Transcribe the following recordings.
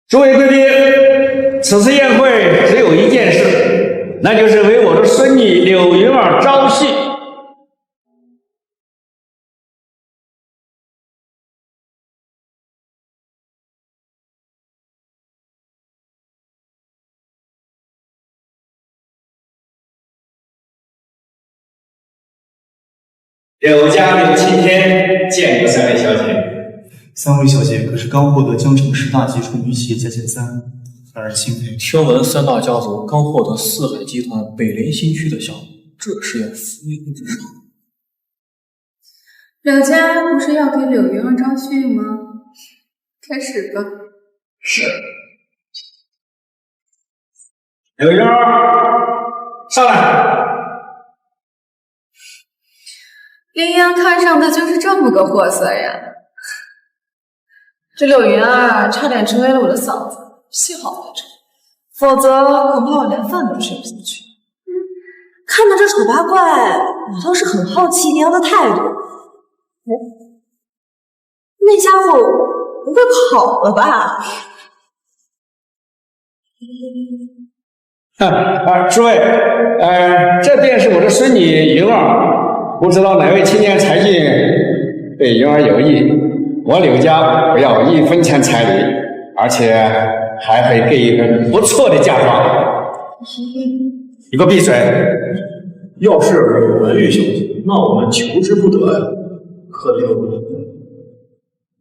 诸位贵宾，此次宴会只有一件事，那就是为我的孙女柳云儿招婿。柳家柳青天，见过三位小姐。三位小姐可是刚获得江城10大杰出女企业家前3，让人钦佩。听闻三大家族刚获得四海集团北联新区的项目，这是要扶摇直上。柳家不是要给柳云儿招婿吗？开始吧。是。柳云儿，上来。林阳看上的就是这么个货色呀！这柳云儿差点成为了我的嫂子，幸好没成，否则恐怕我连饭都吃不下去。看到这丑八怪，我倒是很好奇林阳的态度。那家伙不会跑了吧？诸位，这便是我的孙女云儿，不知道哪位青年才俊对云儿有意，我柳家不要1分钱彩礼，而且还会给一份不错的嫁妆。你给我闭嘴！要是有文玉小姐，那我们求之不得呀。可柳，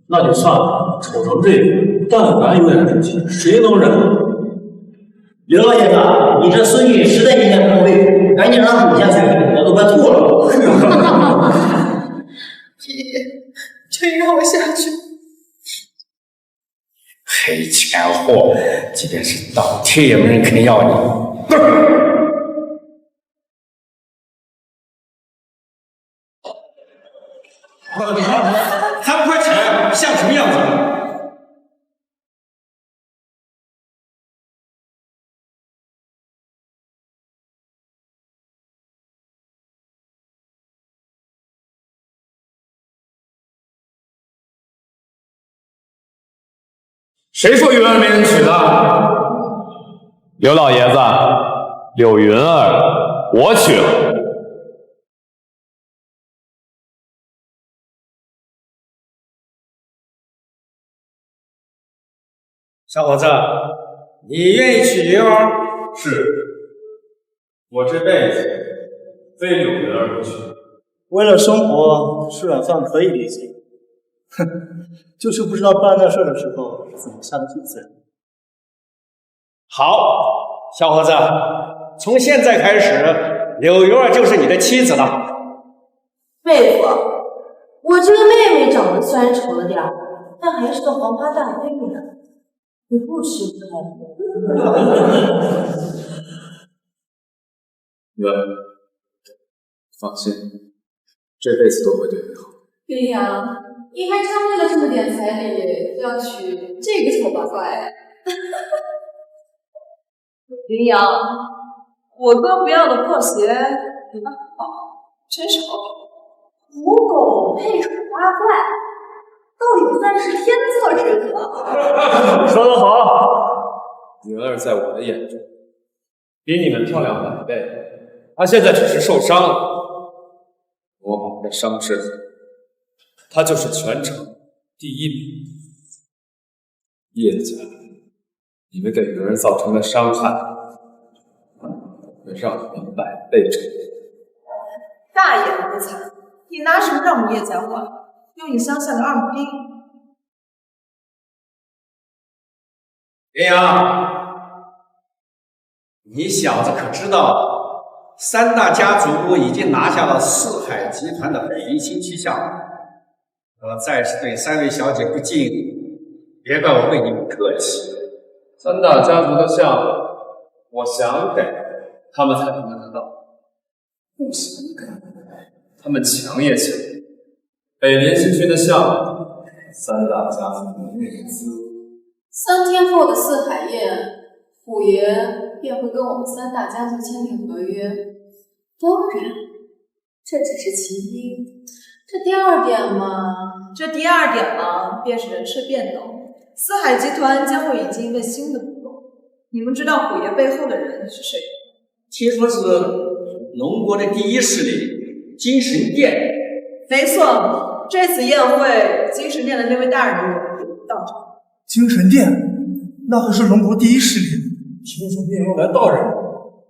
那就算了，丑成这样，但凡有点志气，谁能忍？刘老爷子，你这孙女实在一点不能喂，赶紧让她补下去，我都快吐了。请让我下去。黑钱货，即便是倒贴也没人肯要你。还不快起来，像什么样子？谁说云儿没人娶的？刘老爷子，柳云儿，我娶了。小伙子，你愿意娶云儿？是，我这辈子非柳云儿不娶。为了生活，吃软饭可以理解，哼，就是不知道办那事的时候怎么下得去自然。好，小伙子，从现在开始，柳云儿就是你的妻子了。妹夫，我这个妹妹长得虽然丑了点儿，但还是个黄花大闺女呢，你不吃不开。云儿，放心，这辈子都会对你好。林阳，你还真为了这么点彩礼就要娶这个丑八怪？林阳，我哥不要的破鞋给他好，真是好。母狗配丑八怪，倒也算是天作之合。说得好，云儿在我的眼中比你们漂亮100倍，她现在只是受伤了，我把她的伤治好，她就是全城第1名。叶家，你们给云儿造成的伤害，会让你们100倍偿还。大言不惭，你拿什么让我们叶家还？用你乡下的2亩地？林阳，你小子可知道，3大家族已经拿下了四海集团的北林新区项目。再是对3位小姐不敬，别怪我对你不客气。3大家族的项目，我想给，他们才能拿到；不想给，他们抢也抢。北联新区的项目，3大家族的内资。3天后的四海宴，虎爷便会跟我们3大家族签订合约。当然，这只是其一。这第二点嘛，便是人事变动。四海集团将会引进一位新的股东，你们知道虎爷背后的人是谁吗？听说是龙国的第一势力金神殿。没错，这次宴会，金神殿的那位大人物到场。精神殿，那可是龙国第一势力。金神殿要来大人，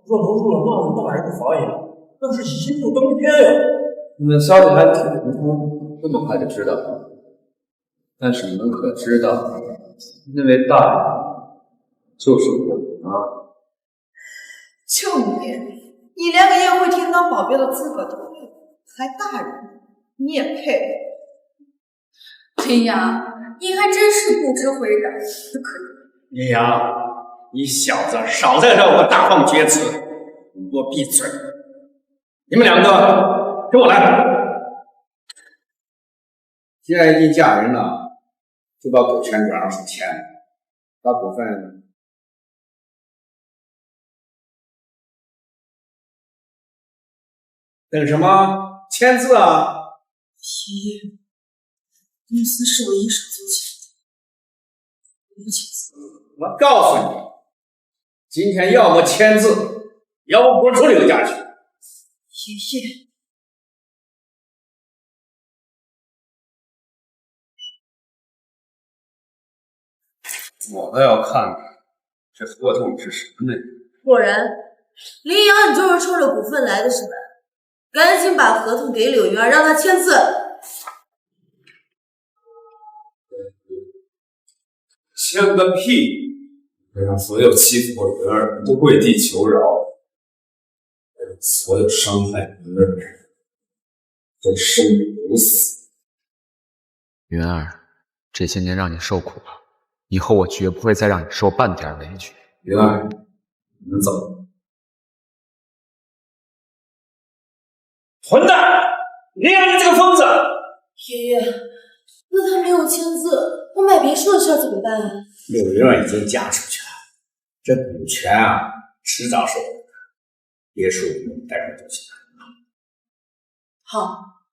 若投入了那位大人的法眼，那是心不登天呀！你们消息还挺灵通，这么快就知道了。但是你们可知道，那位大人就是我啊！就你连个宴会厅当保镖的资格都没有，还大人，你也配？林阳，你还真是不知悔改，不可以。林阳，你小子少在这我大放厥词，给我闭嘴！你们两个跟我来。既然已经嫁人了，就把股权转让成钱，把股份等什么？签字啊！爷爷，公司是我一手租起的，我不签字。我告诉你，今天要么签字，要么滚出刘家去。爷爷，我倒要看看这合同是什么内容。果然，林阳，你就是冲着股份来的是吧？赶紧把合同给柳云儿，让她签字。签个屁！让所有欺负我云儿的人都跪地求饶，让所有伤害云儿的人都生不如死。云儿，这些年让你受苦了，以后我绝不会再让你受半点委屈。云儿，你们走。混蛋！林阳，你这个疯子！爷爷，那他没有签字，我买别墅的事怎么办啊？柳云儿已经嫁出去了，这股权啊，迟早是我的。别墅我们待会儿就行。好。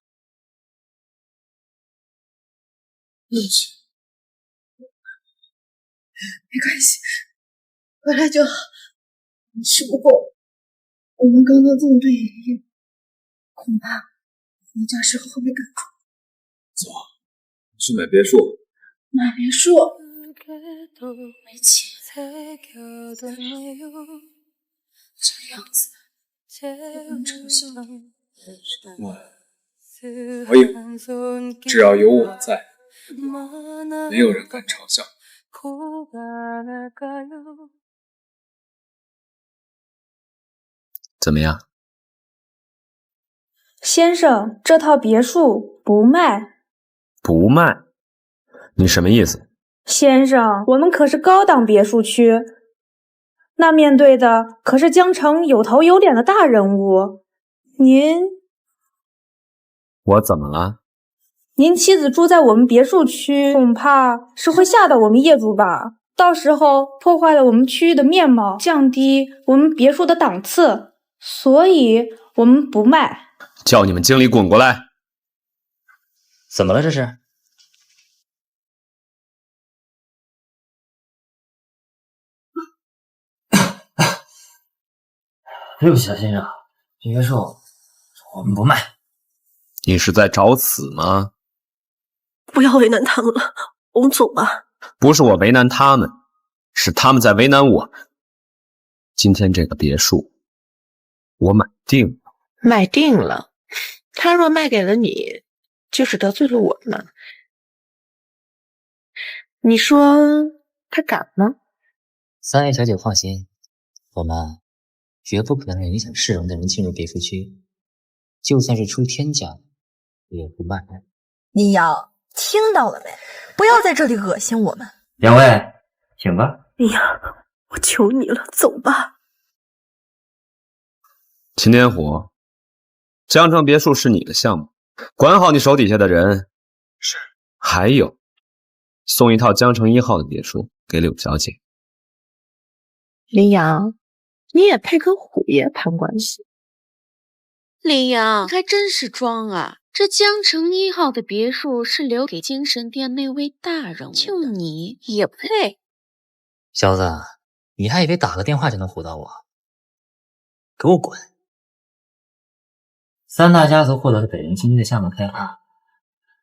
对不起，没关系，回来就好。只不过我们刚刚这么对爷爷，恐怕回家时候会被赶出。走，去买别墅。买别墅，没钱。这样子也能成笑。我有，只要有我在，没有人敢嘲笑。怎么样？先生，这套别墅不卖。不卖？你什么意思？先生，我们可是高档别墅区，那面对的可是江城有头有脸的大人物。我怎么了？您妻子住在我们别墅区，恐怕是会吓到我们业主吧？到时候破坏了我们区域的面貌，降低我们别墅的档次，所以我们不卖。叫你们经理滚过来！怎么了这是？对不起啊，先生，这别墅我们不卖。你是在找死吗？不要为难他们了，我们走吧。不是我为难他们，是他们在为难我们。今天这个别墅，我买定了。买定了，他若卖给了你，就是得罪了我们。你说他敢吗？三位小姐放心，我们绝不可能让影响市容的人进入别墅区，就算是出天价，也不卖。林阳，听到了没？不要在这里恶心我们。两位，请吧。林阳，我求你了，走吧。秦天虎，江城别墅是你的项目，管好你手底下的人。是。还有，送一套江城1号的别墅给柳小姐。林阳，你也配跟虎爷攀关系？林阳还真是装啊！这江城1号的别墅是留给精神殿那位大人物的，就你也配？小子，你还以为打个电话就能唬到我？给我滚！三大家族获得了北陵新区的项目开发，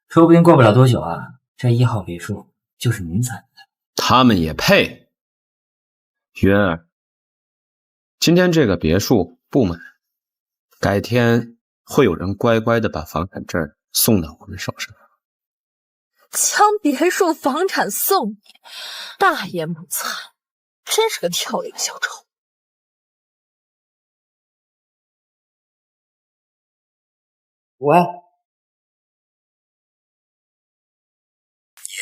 说不定过不了多久啊，这1号别墅就是您采的。他们也配？云儿，今天这个别墅不买，改天会有人乖乖的把房产证送到我们手上。将别墅房产送你，大言不惭，真是个跳梁小丑。喂，你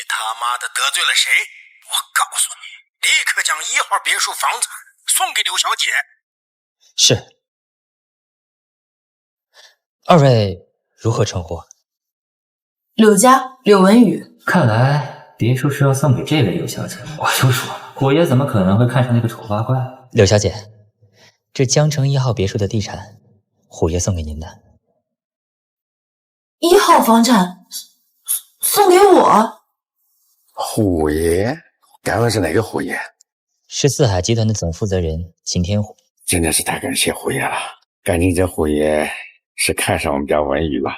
他妈的得罪了谁？我告诉你，立刻将1号别墅房产送给刘小姐。是。二位如何称呼？柳家，柳文宇。看来别墅是要送给这位柳小姐。我就说了，虎爷怎么可能会看上那个丑八怪？柳小姐，这江城1号别墅的地产，虎爷送给您的。1号房产送给我？虎爷？该问是哪个虎爷？是四海集团的总负责人秦天虎。真的是太感谢虎爷了，感情这虎爷是看上我们家文宇了。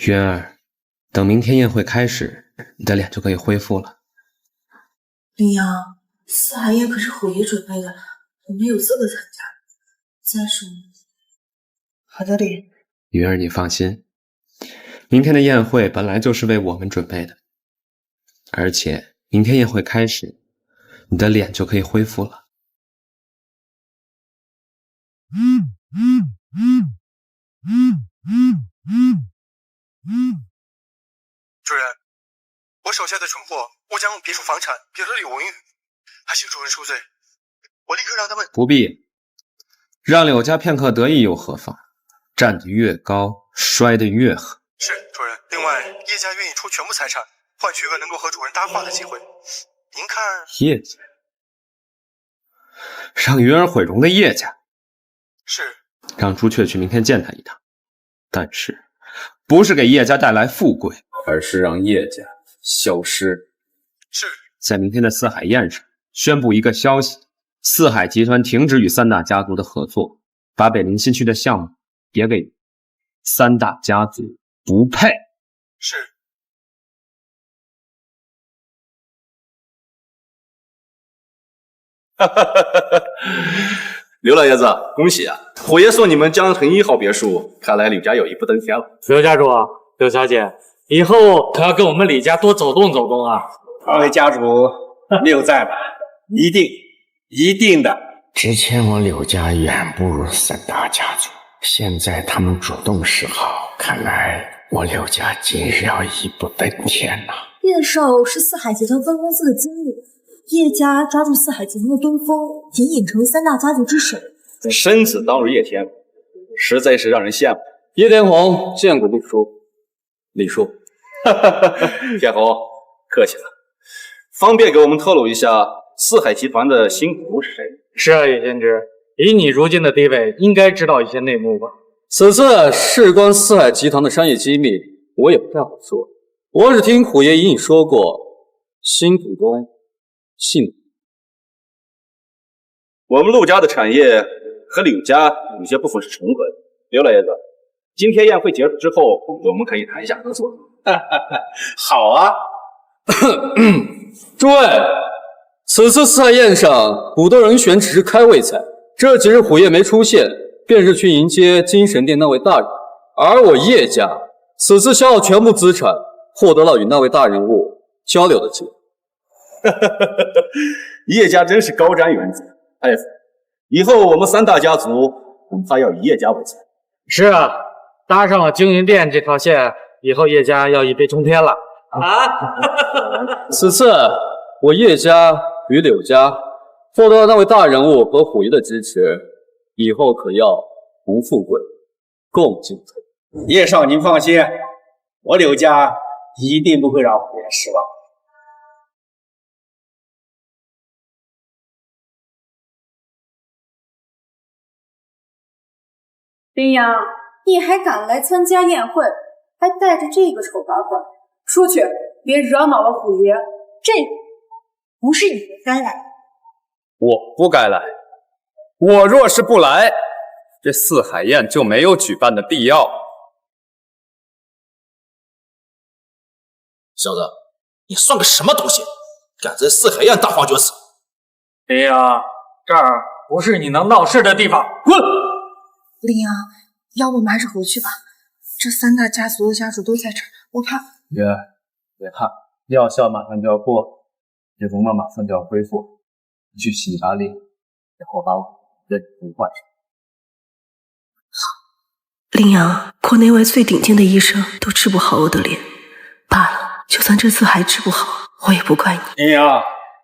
云儿，等明天宴会开始，你的脸就可以恢复了。林阳，四海宴可是虎爷准备的，我们有资格参加。再说，好的，李。云儿，你放心，明天的宴会本来就是为我们准备的，而且明天宴会开始，你的脸就可以恢复了。主人，我手下的蠢货误将别墅房产给了柳文宇，还请主人恕罪。我立刻让他们。不必，让柳家片刻得意又何妨？站得越高，摔得越狠。是主人。另外，叶家愿意出全部财产，换取一个能够和主人搭话的机会。您看，叶家，让云儿毁容的叶家。是。让朱雀去明天见他一趟，但是不是给叶家带来富贵，而是让叶家消失。是。在明天的四海宴上宣布一个消息：四海集团停止与三大家族的合作，把北陵新区的项目也给三大家族，不配。是。刘老爷子，恭喜啊！虎爷送你们江城1号别墅，看来柳家有一步登天了。刘家主，刘小姐，以后可要跟我们李家多走动走动啊！二位家主六在吧？一定的。之前我柳家远不如三大家族，现在他们主动示好，看来我柳家今日要一步登天了。叶少是四海集团分公司的经理，叶家抓住四海集团的东风，引领成为三大家族之首。生子当如叶天，实在是让人羡慕。叶天红见过李叔，李叔，天红，客气了。方便给我们透露一下四海集团的新股东是谁？是啊，叶先知，以你如今的地位，应该知道一些内幕吧？此次事关四海集团的商业机密，我也不太好说。我只听虎爷隐隐说过，新股东姓我们陆家的产业和柳家有些部分是重合的。刘老爷子，今天宴会结束之后，我们可以谈一下合作。好啊。诸位，此次四海宴上股东人选只是开胃菜，这几日虎爷没出现，便是去迎接精神殿那位大人。而我叶家此次消耗全部资产，获得了与那位大人物交流的机会。叶家真是高瞻远瞩，佩服。以后我们三大家族恐怕要以叶家为财。是啊，搭上了经营店这条线，以后叶家要一飞冲天了啊！此次我叶家与柳家获得了那位大人物和虎爷的支持，以后可要同富贵，共进退。叶少您放心，我柳家一定不会让虎爷失望。林阳，你还敢来参加宴会，还带着这个丑八怪，出去，别惹恼了虎爷。这不是你该来。我不该来。我若是不来，这四海宴就没有举办的必要。小子，你算个什么东西？敢在四海宴大放厥词！林阳，这儿不是你能闹事的地方，滚！林阳，要不我们还是回去吧。这三大家族的家主都在这儿，我怕。月儿，别怕，药效马上就要过，叶公妈马上就要恢复，你去洗把脸，然后把我认成患者。林阳，国内外最顶尖的医生都治不好我的脸，罢了，就算这次还治不好，我也不怪你。林阳，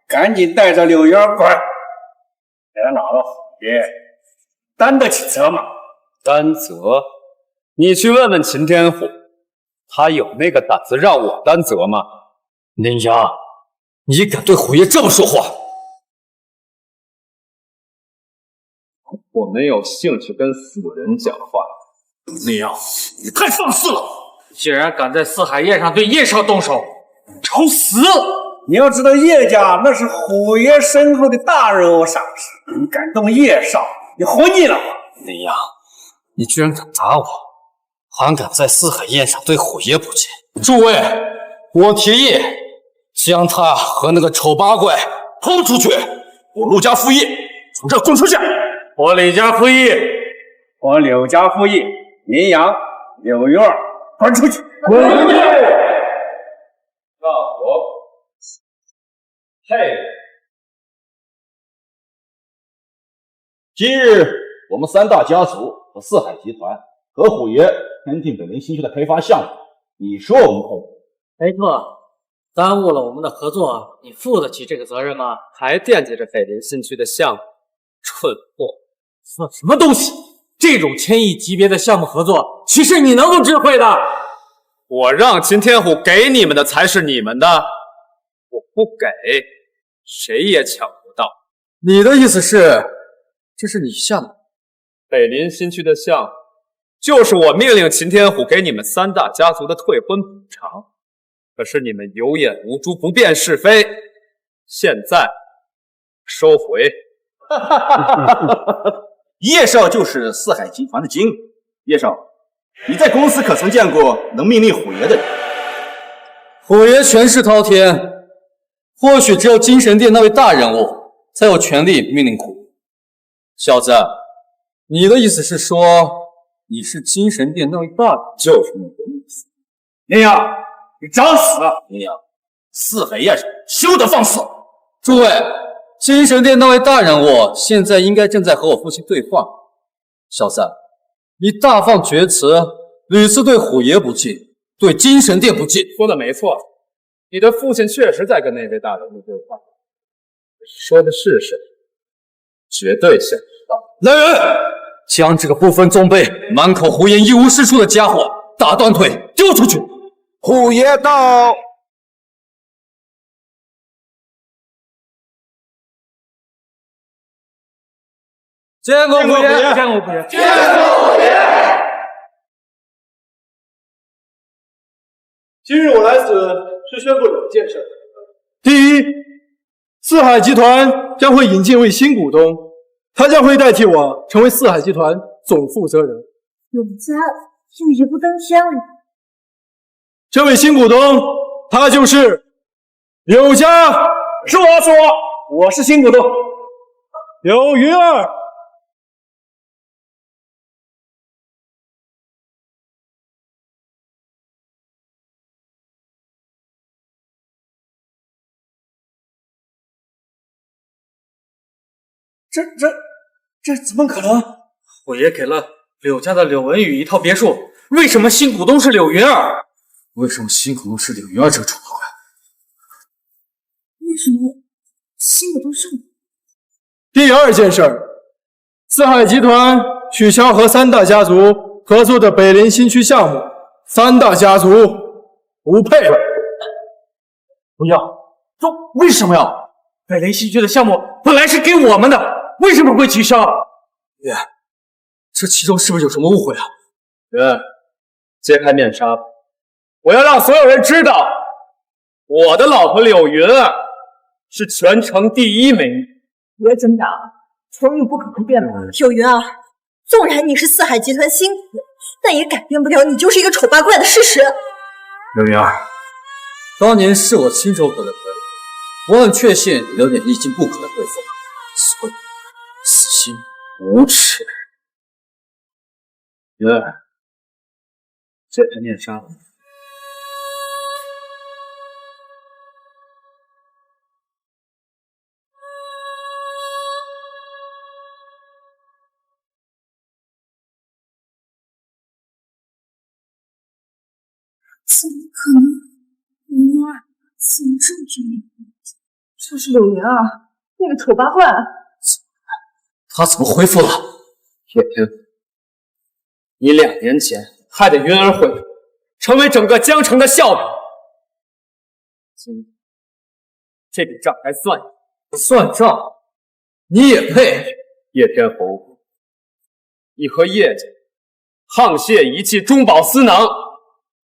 赶紧带着柳园滚！别恼了，虎爷，担得起责吗？担责？你去问问秦天虎，他有那个胆子让我担责吗？林阳，你敢对虎爷这么说话？我没有兴趣跟死人讲话。林阳，你太放肆了！竟然敢在四海宴上对叶少动手，找死！你要知道，叶家那是虎爷身后的大人物赏识，你敢动叶少，你活腻了吗？林阳，你居然敢打我，还敢在四海宴上对虎爷不敬！诸位，我提议将他和那个丑八怪轰出去。我陆家复义从这滚出去！我李家复义，我柳家复义，林阳、柳月儿，滚出去！滚出去！让我嘿！今日我们三大家族和四海集团和虎爷签订北陵新区的开发项目，你说我们配不？没错，耽误了我们的合作，你负得起这个责任吗？还惦记着北陵新区的项目，蠢货！算什么东西？这种千亿级别的项目合作，岂是你能够知会的？我让秦天虎给你们的才是你们的，我不给，谁也抢不到。你的意思是，这是你下的？北林新区的项目，就是我命令秦天虎给你们三大家族的退婚补偿。可是你们有眼无珠，不辨是非，现在收回。叶少就是四海集团的经理。叶少，你在公司可曾见过能命令虎爷的人？虎爷权势滔天，或许只有精神殿那位大人物才有权利命令虎爷。小子，你的意思是说你是精神殿那位大人？就是你的意思。林阳，你找死！林阳，四海宴上休得放肆！诸位，精神殿那位大人物现在应该正在和我父亲对话。小子，你大放厥词，屡次对虎爷不敬，对精神殿不敬。说的没错，你的父亲确实在跟那位大人物对话。说的是谁？绝对想不到。来人，将这个不分宗辈、满口胡言、一无是处的家伙打断腿丢出去！虎爷到！见过虎爷，见过虎爷，见过虎爷。今日我来此是宣布两件事。第一，四海集团将会引进一位新股东，他将会代替我成为四海集团总负责人。柳家又一步登天了。这位新股东，他就是柳家。是我是新股东，柳云儿。这怎么可能？虎爷给了柳家的柳文宇一套别墅，为什么新股东是柳云儿？为什么新股东是柳云儿这个丑八怪？为什么新股东是我？第二件事，四海集团取消和三大家族合作的北林新区项目，三大家族不配了。不要！这为什么要？北林新区的项目本来是给我们的，为什么会取消？爷，这其中是不是有什么误会啊？云儿，揭开面纱吧，我要让所有人知道，我的老婆柳云儿是全城第一美女。叶增长，成语不可能变的。柳云儿，纵然你是四海集团新股，但也改变不了你就是一个丑八怪的事实。柳云儿，当年是我亲手可的可以，我很确信你有点一进不可的对付，所以死心无耻。云儿，揭开面纱吧。怎么可能？云儿，怎么这么绝美？就是柳云儿，那个丑八怪。他怎么恢复了？叶天，你2年前害得云儿恢复，成为整个江城的笑柄。今天这笔账该算你，算账你也配？叶天侯，你和叶家沆瀣一气，中饱私囊，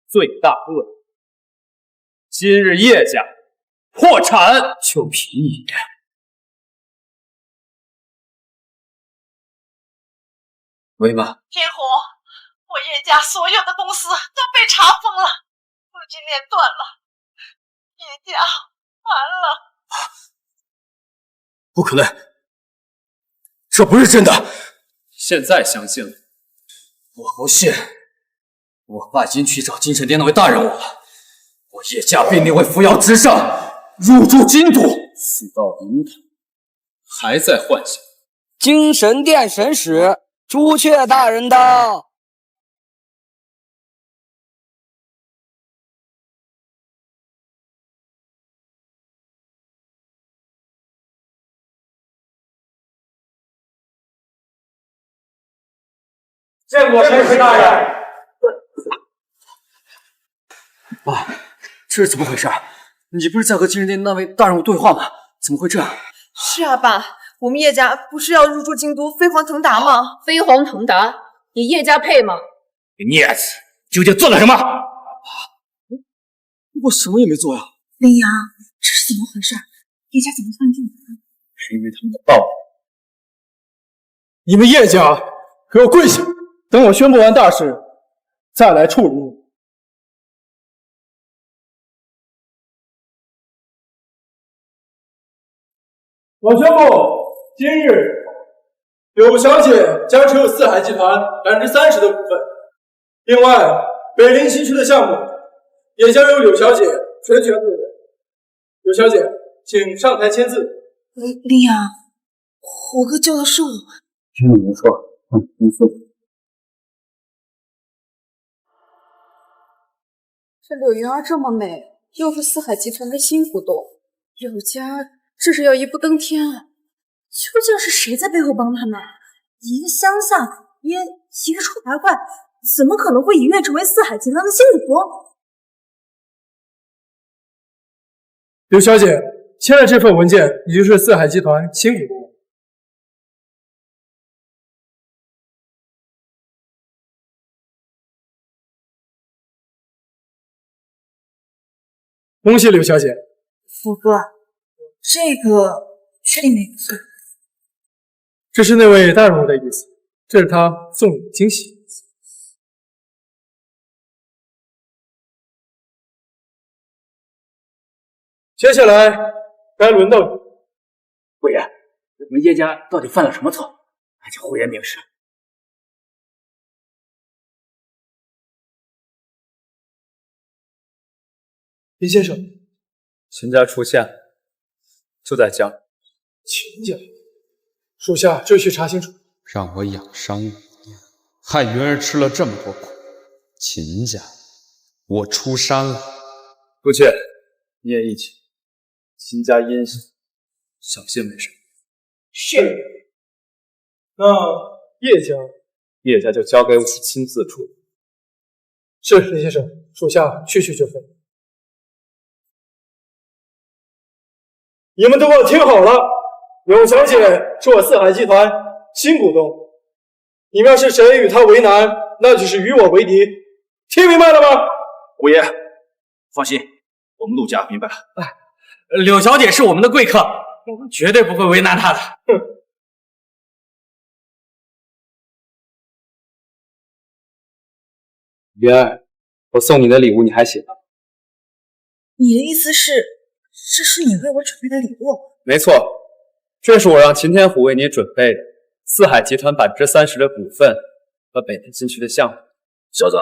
罪大恶极。今日叶家破产，就凭你！喂妈，天侯，我叶家所有的公司都被查封了，资金链断了，叶家完了！不可能，这不是真的！现在相信了，我不信。我爸已经去找精神殿那位大人物了，我叶家必定会扶摇直上，入驻京都，死到灵堂，还在幻想。精神殿神使朱雀大人到。见过神使大人。爸，这是怎么回事？你不是在和精神殿那位大人物对话吗？怎么会这样？是啊，爸，我们叶家不是要入驻京都飞黄腾达吗？飞黄腾达，你叶家配吗？你孽子究竟做了什么？我什么也没做呀。林阳，这是怎么回事？叶家怎么突然这么忙？是因为他们的道你们叶家给我跪下！等我宣布完大事，再来处理你。我宣布，今日柳小姐将持有四海集团30%的股份，另外北陵新区的项目也将由柳小姐全权负责。柳小姐，请上台签字。林阳，虎哥救的是我。听你没错，没错。这柳云儿这么美，又是四海集团的新股东，柳家这是要一步登天啊！究竟是谁在背后帮他们？一个乡下爹，一个丑八怪，怎么可能会一跃成为四海集团的新股东？柳小姐，签了这份文件，你就是四海集团新股东。恭喜柳小姐。福哥，这个确定哪个算？这是那位大人物的意思，这是他送你的惊喜。接下来该轮到你。虎爷，我们叶家到底犯了什么错？还请虎爷明示。林先生，秦家出现就在江。秦家，属下这去查清楚。让我养伤5年，害云儿吃了这么多苦。秦家，我出山了。朱雀，你也一起。秦家阴险，小心为上。是。那叶家，叶家就交给我亲自处理。是，林先生，属下去就分。你们都给我听好了，柳小姐是我四海集团新股东，你们要是谁与他为难，那就是与我为敌，听明白了吗？虎爷，放心，我们陆家明白了。柳小姐是我们的贵客，我们绝对不会为难她的。云儿，我送你的礼物你还喜欢？你的意思是，这是你为我准备的礼物？没错，这是我让秦天虎为你准备的四海集团30%的股份和北天新区的项目。小子，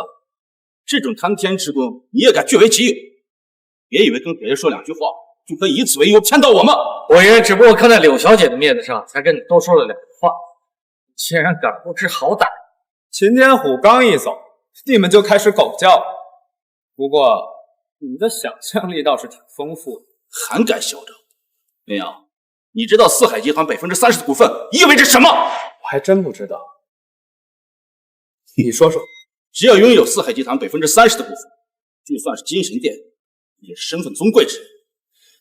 这种贪天之功你也敢据为己有？别以为跟别人说2句话就可以以此为由骗到我们。我也只不过看在柳小姐的面子上，才跟你多说了2句话。你竟然敢不知好歹！秦天虎刚一走，你们就开始狗叫。不过你的想象力倒是挺丰富的，还敢嚣张！林阳，你知道四海集团30%的股份意味着什么？我还真不知道。你说说。只要拥有四海集团30%的股份，就算是金神殿，也是身份尊贵之人。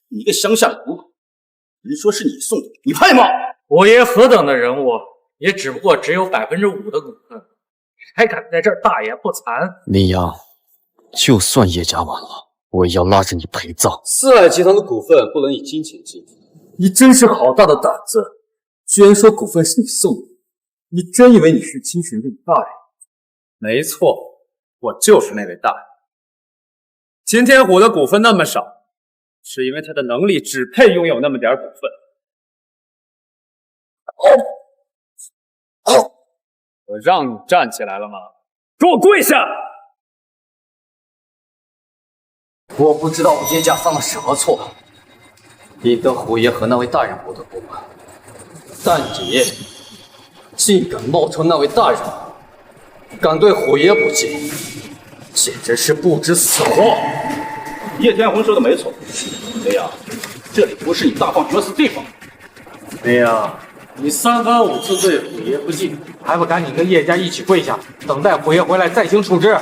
你一个乡下的古狗，人说是你送的，你配吗？我爷何等的人物，也只不过只有5%的股份，还敢在这儿大言不惭？林阳，就算叶家完了，我也要拉着你陪葬。四海集团的股份不能以金钱计价。你真是好大的胆子，居然说股份是你送的！你真以为你是金神殿大人？没错，我就是那位大人。秦天虎的股份那么少，是因为他的能力只配拥有那么点股份。我让你站起来了吗？给我跪下！我不知道我叶家犯了什么错，引得虎爷和那位大人不得不满，但你竟敢冒充那位大人，敢对虎爷不敬，简直是不知死活！叶天魂说的没错，林阳，这里不是你大放厥词的地方。林阳，你3番5次对虎爷不敬，还不赶紧跟叶家一起跪下，等待虎爷回来再行处置？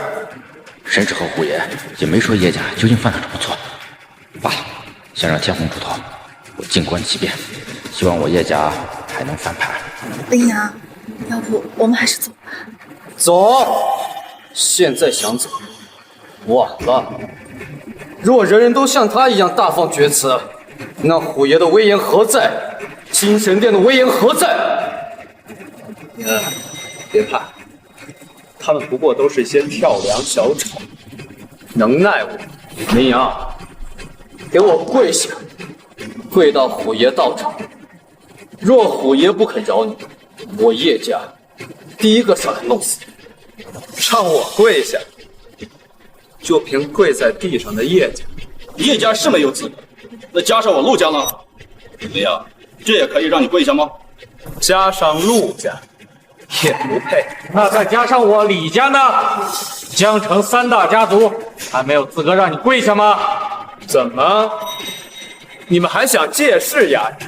神旨和虎爷也没说叶家究竟犯了什么错。罢了，先让天虹出头，我静观其变。希望我叶家还能翻盘。林阳，要不我们还是走吧。走！现在想走，晚了。若人人都像他一样大放厥词，那虎爷的威严何在？金神殿的威严何在？别怕，他们不过都是些跳梁小丑，能奈我？林阳，给我跪下，跪到虎爷到场。若虎爷不肯饶你，我叶家第一个上来弄死你。让我跪下？就凭跪在地上的叶家，叶家是没有资格，那加上我陆家呢？林阳，这也可以让你跪下吗？加上陆家也不配。那再加上我李家呢？江城3大家族还没有资格让你跪下吗？怎么？你们还想借势压人？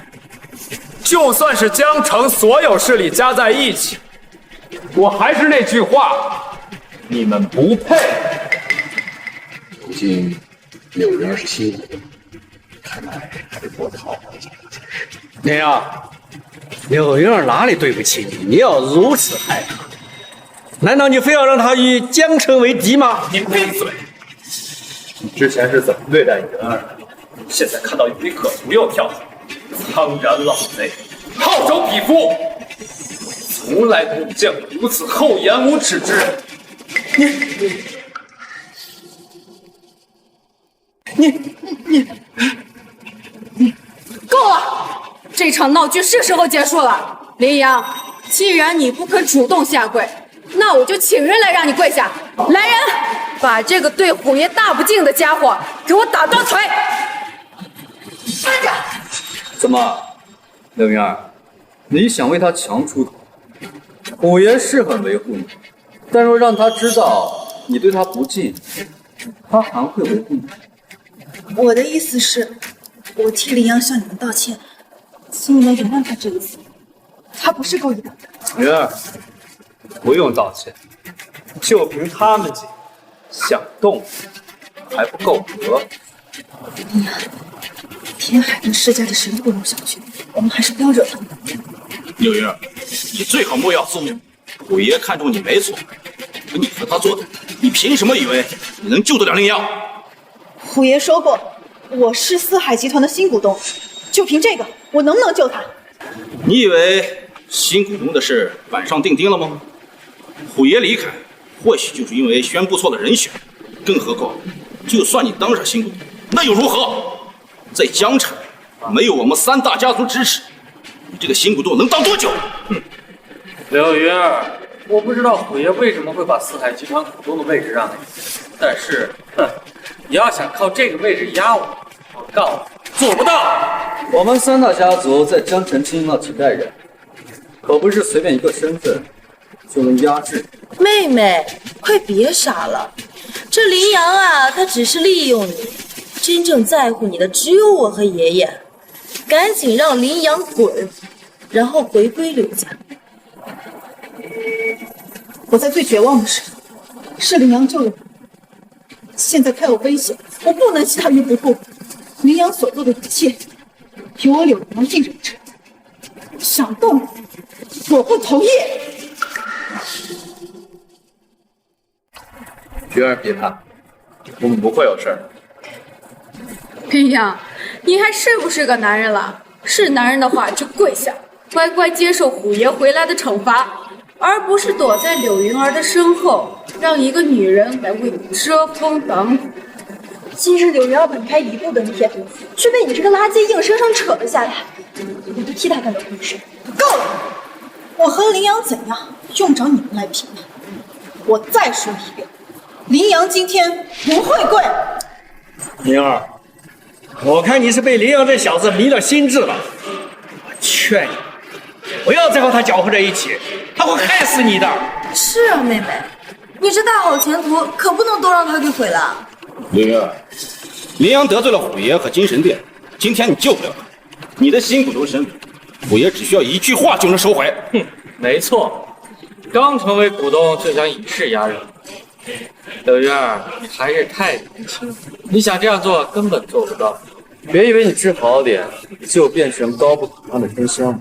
就算是江城所有势力加在一起，我还是那句话，你们不配。如今柳云儿是心意的，看来还得多讨好一下这件事。林阳，柳云儿哪里对不起你？你要如此爱她，难道你非要让她与江城为敌吗？你闭嘴！你之前是怎么对待云儿的？现在看到有利可图又跳出，苍然老贼，好手匹夫！从来都没见过如此厚颜无耻之人。你够了！这场闹剧是时候结束了。林阳，既然你不肯主动下跪，那我就请人来让你跪下。来人，把这个对虎爷大不敬的家伙给我打断腿！站着！怎么，柳云儿，你想为他强出头？虎爷是很维护你，但若让他知道你对他不敬，他还会维护你。我的意思是，我替林阳向你们道歉，请你们原谅他这一次，他不是故意的。云儿，不用道歉，就凭他们几个想动还不够格。林阳，天海跟世家的实力不容小觑，我们还是不要惹他们。柳云儿，你最好莫要松。虎爷看中你没错，可你和他作对，你凭什么以为你能救得了林阳？虎爷说过，我是四海集团的新股东，就凭这个，我能不能救他？你以为新股东的事板上钉钉了吗？虎爷离开，或许就是因为宣布错了人选。更何况，就算你当上新股东，那又如何？在江城，没有我们3大家族支持，你这个新股东能当多久？刘云儿，我不知道虎爷为什么会把四海集团股东的位置让给你，但是，你要想靠这个位置压我，我告诉你，做不到。我们3大家族在江城经营了几代人，可不是随便一个身份就能压制。妹妹，快别傻了，这林阳啊，他只是利用你，真正在乎你的只有我和爷爷。赶紧让林阳滚，然后回归刘家。我在最绝望的时候，是林阳救了我。现在他有危险，我不能弃他于不顾。林阳所做的一切，有我柳阳信任着。想动，我不同意。云儿，别怕，我们不会有事儿。林阳，你还是不是个男人了？是男人的话就跪下，乖乖接受虎爷回来的惩罚，而不是躲在柳云儿的身后，让一个女人来为你遮风挡雨。今日柳云儿本该一步登天，却被你这个垃圾硬生生扯了下来，我都替他感到亏损。够了！我和林阳怎样，用不着你们来评判。我再说一遍，林阳今天不会跪。灵儿，我看你是被林阳这小子迷了心智了。我劝你不要再和他搅和在一起，他会害死你的。是啊，妹妹，你这大好前途可不能都让他给毁了。林儿，林阳得罪了虎爷和金神殿，今天你救不了他，你的新股东身份，虎爷只需要一句话就能收回。没错，刚成为股东就想以势压人。柳云儿，你还是太年轻了，你想这样做根本做不到。别以为你治好点就变成高不可攀的真香。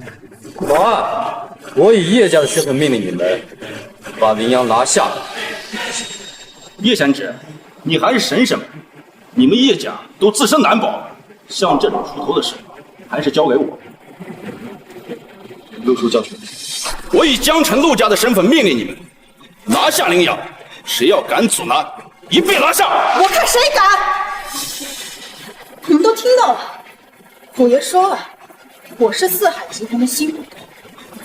保安，我以叶家的身份命令你们把林阳拿下。叶贤侄，你还是省省吧，你们叶家都自身难保，像这种出头的事，还是交给我。陆叔教训，我以江城陆家的身份命令你们拿下林阳。谁要敢阻拦，一并拿下！我看谁敢！你们都听到了，虎爷说了，我是四海集团的新股东，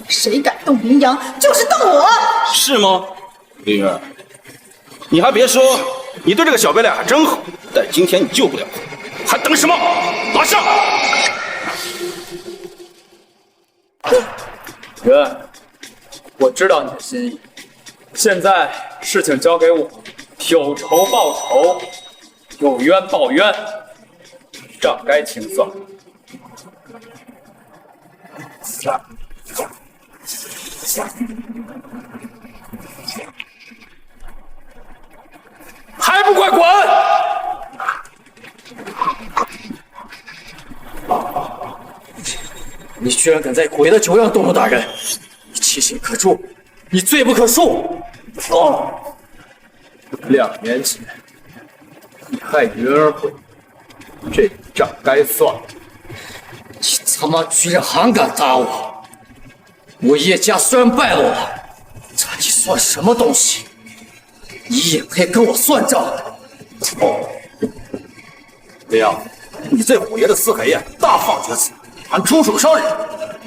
谁敢动林阳，就是动我。是吗，林儿？你还别说，你对这个小白脸还真好。但今天你救不了他，还等什么？拿下！云，我知道你的心意。现在事情交给我，有仇报仇，有冤报冤，账该清算。还不快滚！你居然敢在虎爷的酒宴动怒大人，你其心可诛，你罪不可恕！2年前，你害云儿回，这账该算。你他妈居然还敢打我！我叶家虽然败落了，但你算什么东西？你也配跟我算账？林阳，你在虎爷的四海宴大放厥词，还出手伤人，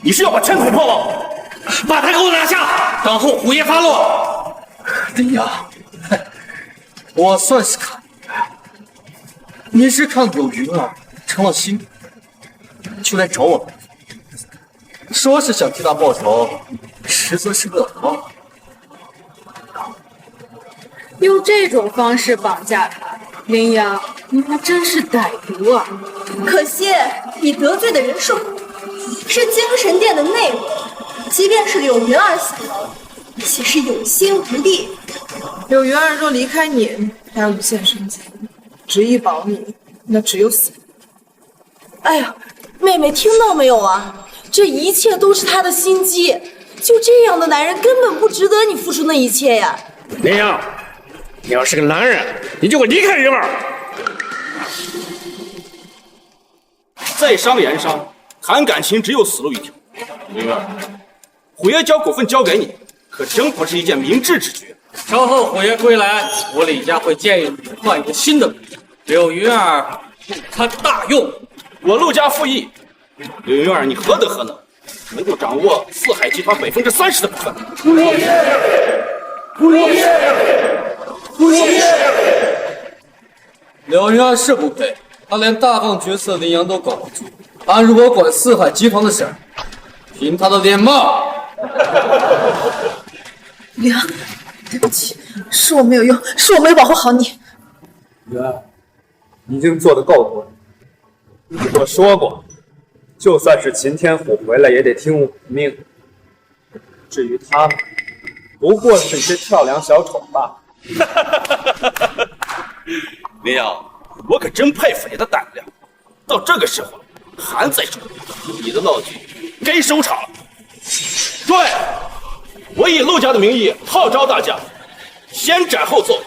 你是要把前途破吗？把他给我拿下，等候虎爷发落。林阳，我算是看明白了，你是看柳云儿成了新，就来找我，说是想替他报仇，实则是为了我。用这种方式绑架他，林阳，你还真是歹毒啊！可惜你得罪的人是我，是精神殿的内鬼。即便是柳云儿死了，也是有心无力。柳云儿若离开你，还有一线生机，执意保你，那只有死。哎呀，妹妹听到没有啊？这一切都是他的心机，就这样的男人根本不值得你付出那一切呀！林阳，你要是个男人，你就给我离开云儿。在商言商，谈感情只有死路一条。云儿，虎爷将股份交给你，可真不是一件明智之举。稍后虎爷归来，我李家会建议你换一个新的名字，柳云儿不堪大用。我陆家附议，柳云儿，你何德何能，能够掌握四海集团30%的股份？虎爷，柳云儿是不配，他连大放厥词的林阳都管不住。他如果管四海集团的事儿，凭他的脸貌。林阳，对不起，是我没有用，是我没有保护好你。云儿，已经做得够多了。我说过，就算是秦天虎回来，也得听我的命。至于他们，不过是一些跳梁小丑罢了。林阳，我可真佩服你的胆量，到这个时候还在说，你的闹剧该收场了。对，我以陆家的名义号召大家，先斩后奏，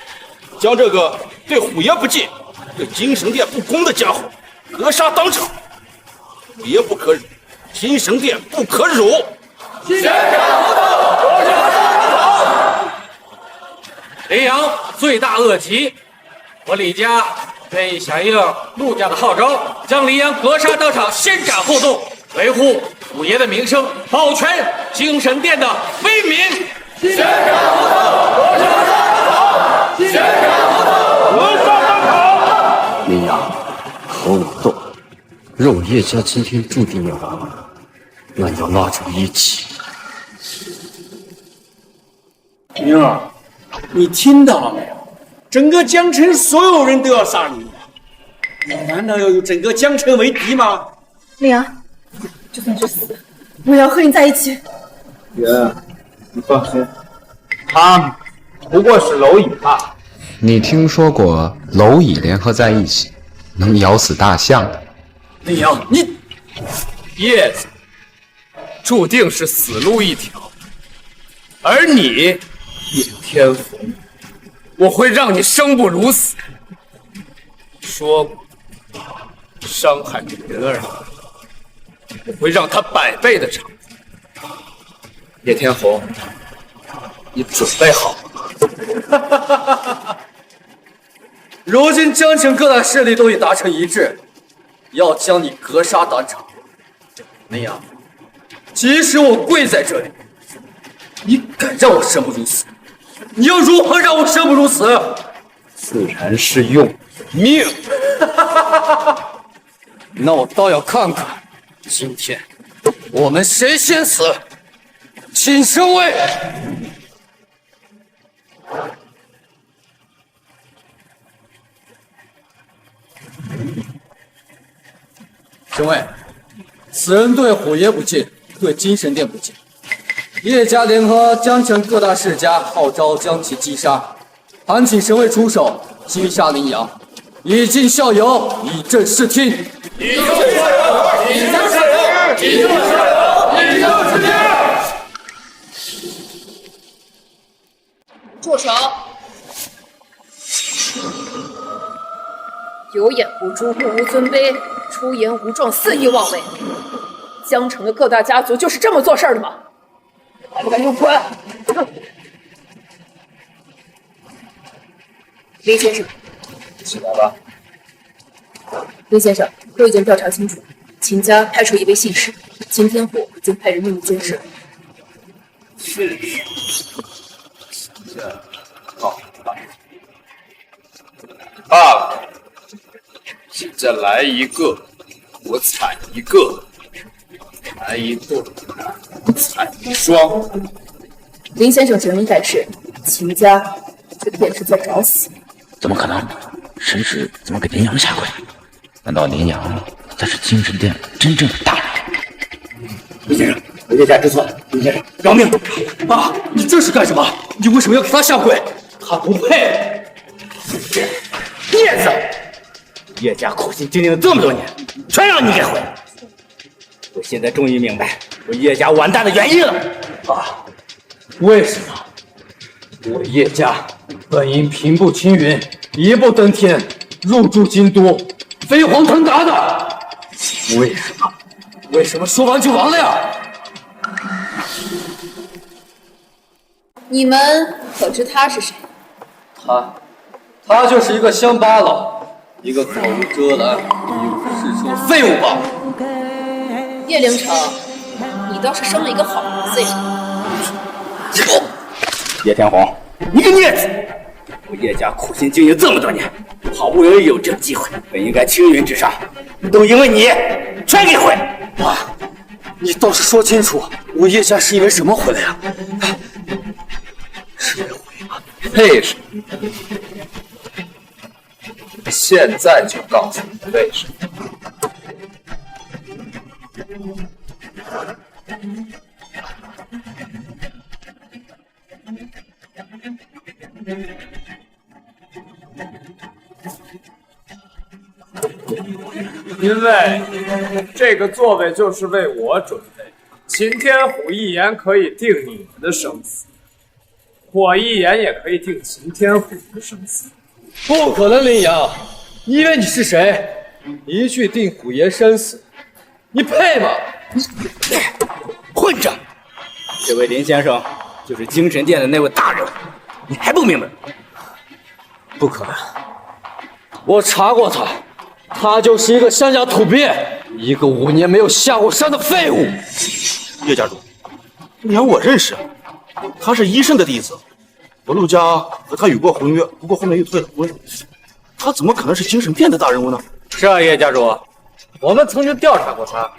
将这个对虎爷不敬、对精神殿不公的家伙格杀当场。虎爷不可辱，精神殿不可辱。先斩后奏，格杀当场。林阳罪大恶极，我李家愿意响应陆家的号召，将林阳格杀当场，先斩后奏，维护虎爷的名声，保全精神殿的威名。先斩后奏，格杀当场。先斩后奏，格杀当场。林阳，和我斗，让我叶家今天注定要完了，那要拉着一起。明儿，你听到了没有？整个江城所有人都要杀你，你难道要与整个江城为敌吗？林阳，就算是死，我也要和你在一起。云儿，你放心，他们不过是蝼蚁罢了。你听说过蝼蚁联合在一起能咬死大象的？林阳，你叶子注定是死路一条，而你叶天福，我会让你生不如死。说过，伤害云儿，我会让他100倍的偿还。叶天红，你准备好了？如今江城各大势力都已达成一致，要将你格杀当场。林阳，即使我跪在这里，你敢让我生不如死？你要如何让我生不如死？自然是用命。那我倒要看看，今天我们谁先死，请升位。升位，此人对虎爷不敬，对精神殿不敬。叶家联合江城各大世家，号召将其击杀。还请神位出手，击杀林阳，以尽孝友，以正视听。以正视听，以正视听，以正视听，以正视听。住手！有眼不珠，目无尊卑，出言无状，肆意妄为。江城的各大家族就是这么做事的吗？还不赶紧滚！林先生，起来吧。林先生，都已经调查清楚，秦家派出一位信使，秦天虎已经派人秘密监视。信使，秦家好罢了，现在来一个，我踩一个；来一对，我踩一双。林先生指名带事，秦家这便是在找死。怎么可能？神使怎么给林阳下跪？难道林阳才是精神殿真正的大人？林先生，我叶家知错了，林先生饶命！爸，你这是干什么？你为什么要给他下跪？他不配！叶子，叶家苦心经营了这么多年，全让你给毁了。我现在终于明白我叶家完蛋的原因了。为什么？我叶家本应平步青云，一步登天，入驻京都，飞黄腾达的。为什么？为什么说完就完了呀？你们可知他是谁？他就是一个乡巴佬，一个口无遮拦、一无是处的废物罢了。叶凌城，你倒是生了一个好儿子呀！叶天红，你个孽子！我叶家苦心经营这么多年，好不容易有这个机会，本应该青云直上，都因为你全给毁了。爸，你倒是说清楚，我叶家是因为什么毁了呀？是为毁吗？为什么？现在就告诉你为什么。因为这个座位就是为我准备，秦天虎一言可以定你们的生死，我一言也可以定秦天虎的生死。不可能，林阳，你以为你是谁？一句定虎爷生死，你配吗？混账！这位林先生就是精神殿的那位大人物，你还不明白？不可能，我查过他，他就是一个乡下土鳖，一个5年没有下过山的废物。叶家主，林阳我认识，他是医生的弟子，我陆家和他有过婚约，不过后面又退了婚，他怎么可能是精神殿的大人物呢？是啊，叶家主，我们曾经调查过他，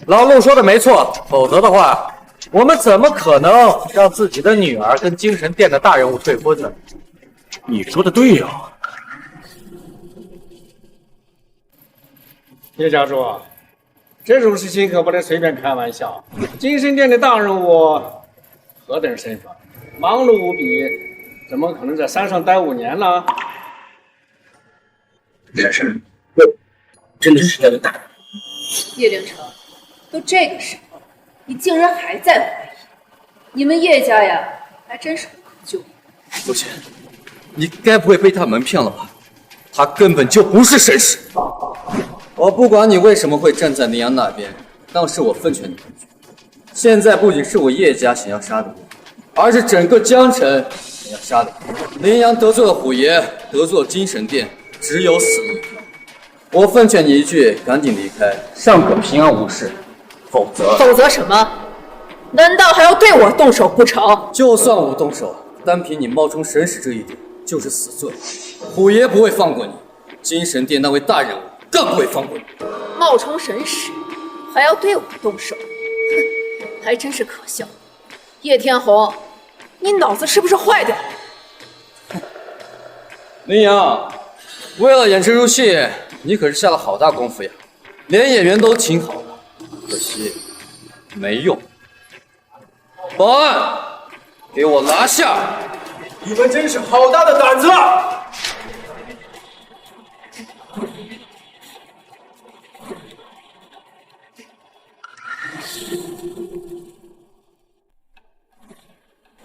老陆说的没错，否则的话，我们怎么可能让自己的女儿跟精神殿的大人物退婚呢？你说的对呀。叶家主，这种事情可不能随便开玩笑。精神殿的大人物何等身份，忙碌无比，怎么可能在山上待5年呢？这事真的是他的大人。叶凌城，都这个时候，你竟然还在怀疑？你们叶家呀，还真是不可救药。父亲，你该不会被他蒙骗了吧？他根本就不是神使。我不管你为什么会站在林阳那边，但是我奉劝你一句：现在不仅是我叶家想要杀了你，而是整个江城想要杀了你。林阳得罪了虎爷，得罪了精神殿，只有死路一条。我奉劝你一句，赶紧离开，尚可平安无事，否则什么？难道还要对我动手不成？就算我动手，单凭你冒充神使这一点就是死罪，虎爷不会放过你，精神殿那位大人物更不会放过你。冒充神使，还要对我动手，哼，还真是可笑。叶天红，你脑子是不是坏掉了？林阳，为了演这出戏，你可是下了好大功夫呀，连演员都请好了，可惜没用。保安，给我拿下！你们真是好大的胆子啊！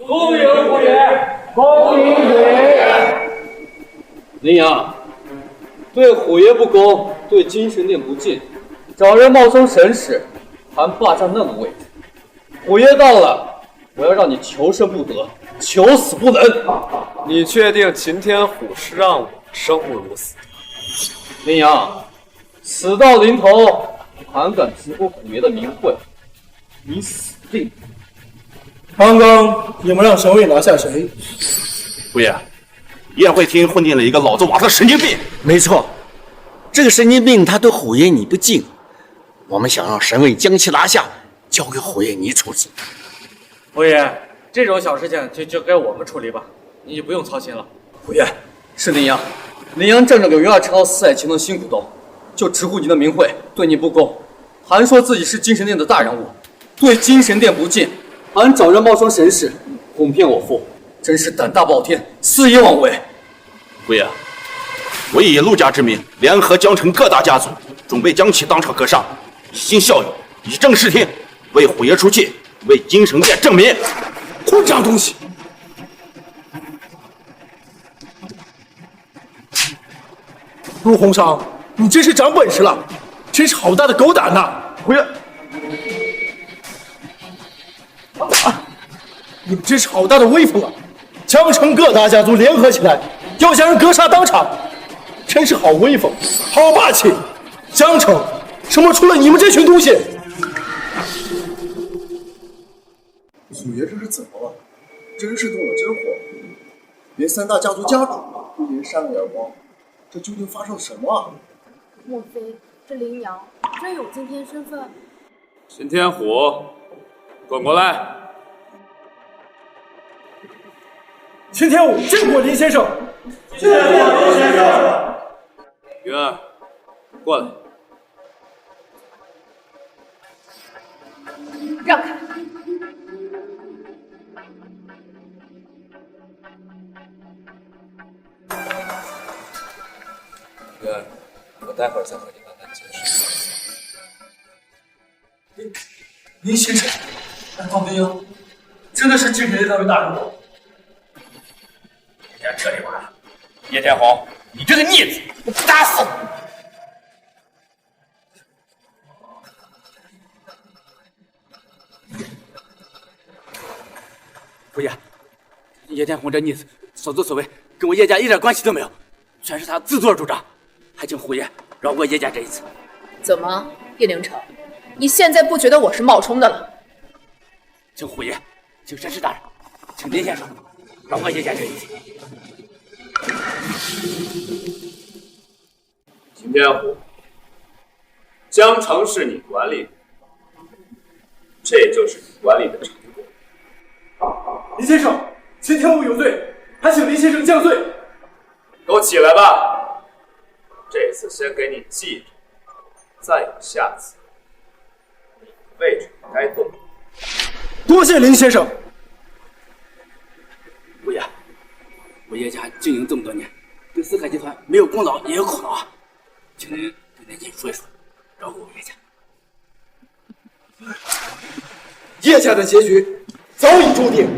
恭迎虎爷，恭迎虎爷！林阳，对虎爷不恭，对精神殿不敬，找人冒充神使，还霸占那个位置。虎爷到了，我要让你求生不得，求死不能。你确定秦天虎是让我生不如死？林阳，死到临头还敢直呼虎爷的名讳，你死定！刚刚你们让神卫拿下谁？虎爷，宴会厅混进了一个脑子瓦特神经病。没错，这个神经病他对虎爷你不敬，我们想让神卫将其拿下，交给虎爷你处置。虎爷，这种小事情就交给我们处理吧，你就不用操心了。虎爷，是林阳，林阳仗着柳月城四海奇能新古洞，就直呼你的名讳，对你不公，还说自己是精神殿的大人物，对精神殿不敬，还找人冒充神使，哄骗我父，真是胆大包天，肆意妄为。虎爷，我以陆家之名，联合江城各大家族，准备将其当场格杀，以儆效尤，以正视听，为虎爷出气，为京城殿正名。混账东西！陆洪常，你真是长本事了，真是好大的狗胆呐！回来！你们真是好大的威风啊！江城各大家族联合起来，要将人格杀当场，真是好威风，好霸气！江城什么出了你们这群东西？虎爷这是怎么了？真是动了真火，连三大家族家主都连扇了耳光，这究竟发生了什么啊？莫非这羚羊真有今天身份？秦天虎，滚过来！秦天武见过林先生。见过林先生。云儿，过来。让开！云儿，我待会儿再和你慢慢解释。林先生，难道林阳真的是京城的那位大人物？人家彻底完了！叶天红，你这个孽子，我打死你！虎爷，叶天红这逆子所作所为跟我叶家一点关系都没有，全是他自作主张，还请虎爷饶过叶家这一次。怎么，叶凌城，你现在不觉得我是冒充的了？请虎爷，请绅士大人，请林先生饶过叶家这一次。秦天虎，江城是你管理的，这就是你管理的成果。林先生，秦天武有罪，还请林先生降罪。都起来吧，这次先给你记着，再有下次，位置该动。多谢林先生。虎爷，我叶家经营这么多年，对四海集团没有功劳也有苦劳啊，请您对年轻人说一说，饶过我叶家。叶家的结局早已注定。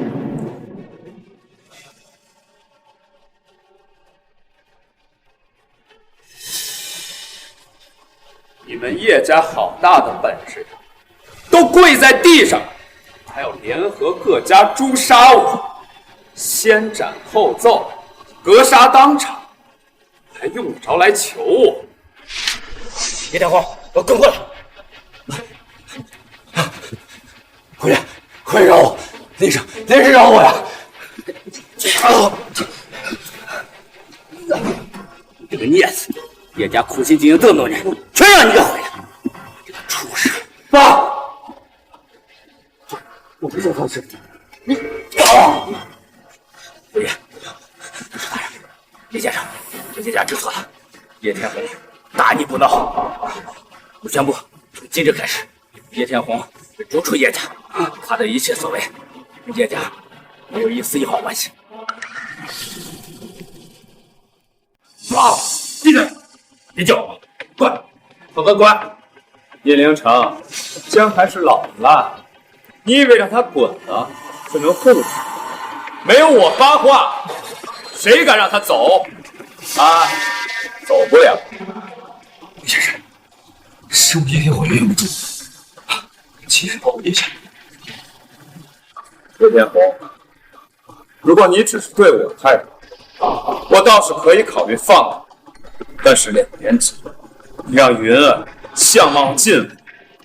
你们叶家好大的本事呀！都跪在地上，还要联合各家诛杀我，先斩后奏，格杀当场，还用得着来求我？叶天红，我滚过来！虎爷，快饶我！林生饶我呀！这个孽子，叶家苦心经营这么多年，全让你给毁了！这个畜生！爸，我不是放肆，你虎爷，大人，叶先生，叶家知错了，叶天红大逆不道。我宣布，从今日开始，叶天红逐出叶家，他的一切所为，跟叶家没有一丝一毫关系。爸，闭嘴！别叫我，滚！滚！叶凌城，姜还是老的辣，你以为让他滚了就能护住？没有我发话，谁敢让他走？啊，走不了。先生，是我叶天红忍不住，请保护叶家。叶天红，如果你只是对我太好，我倒是可以考虑放你。但是2年前，你让云儿相貌尽毁，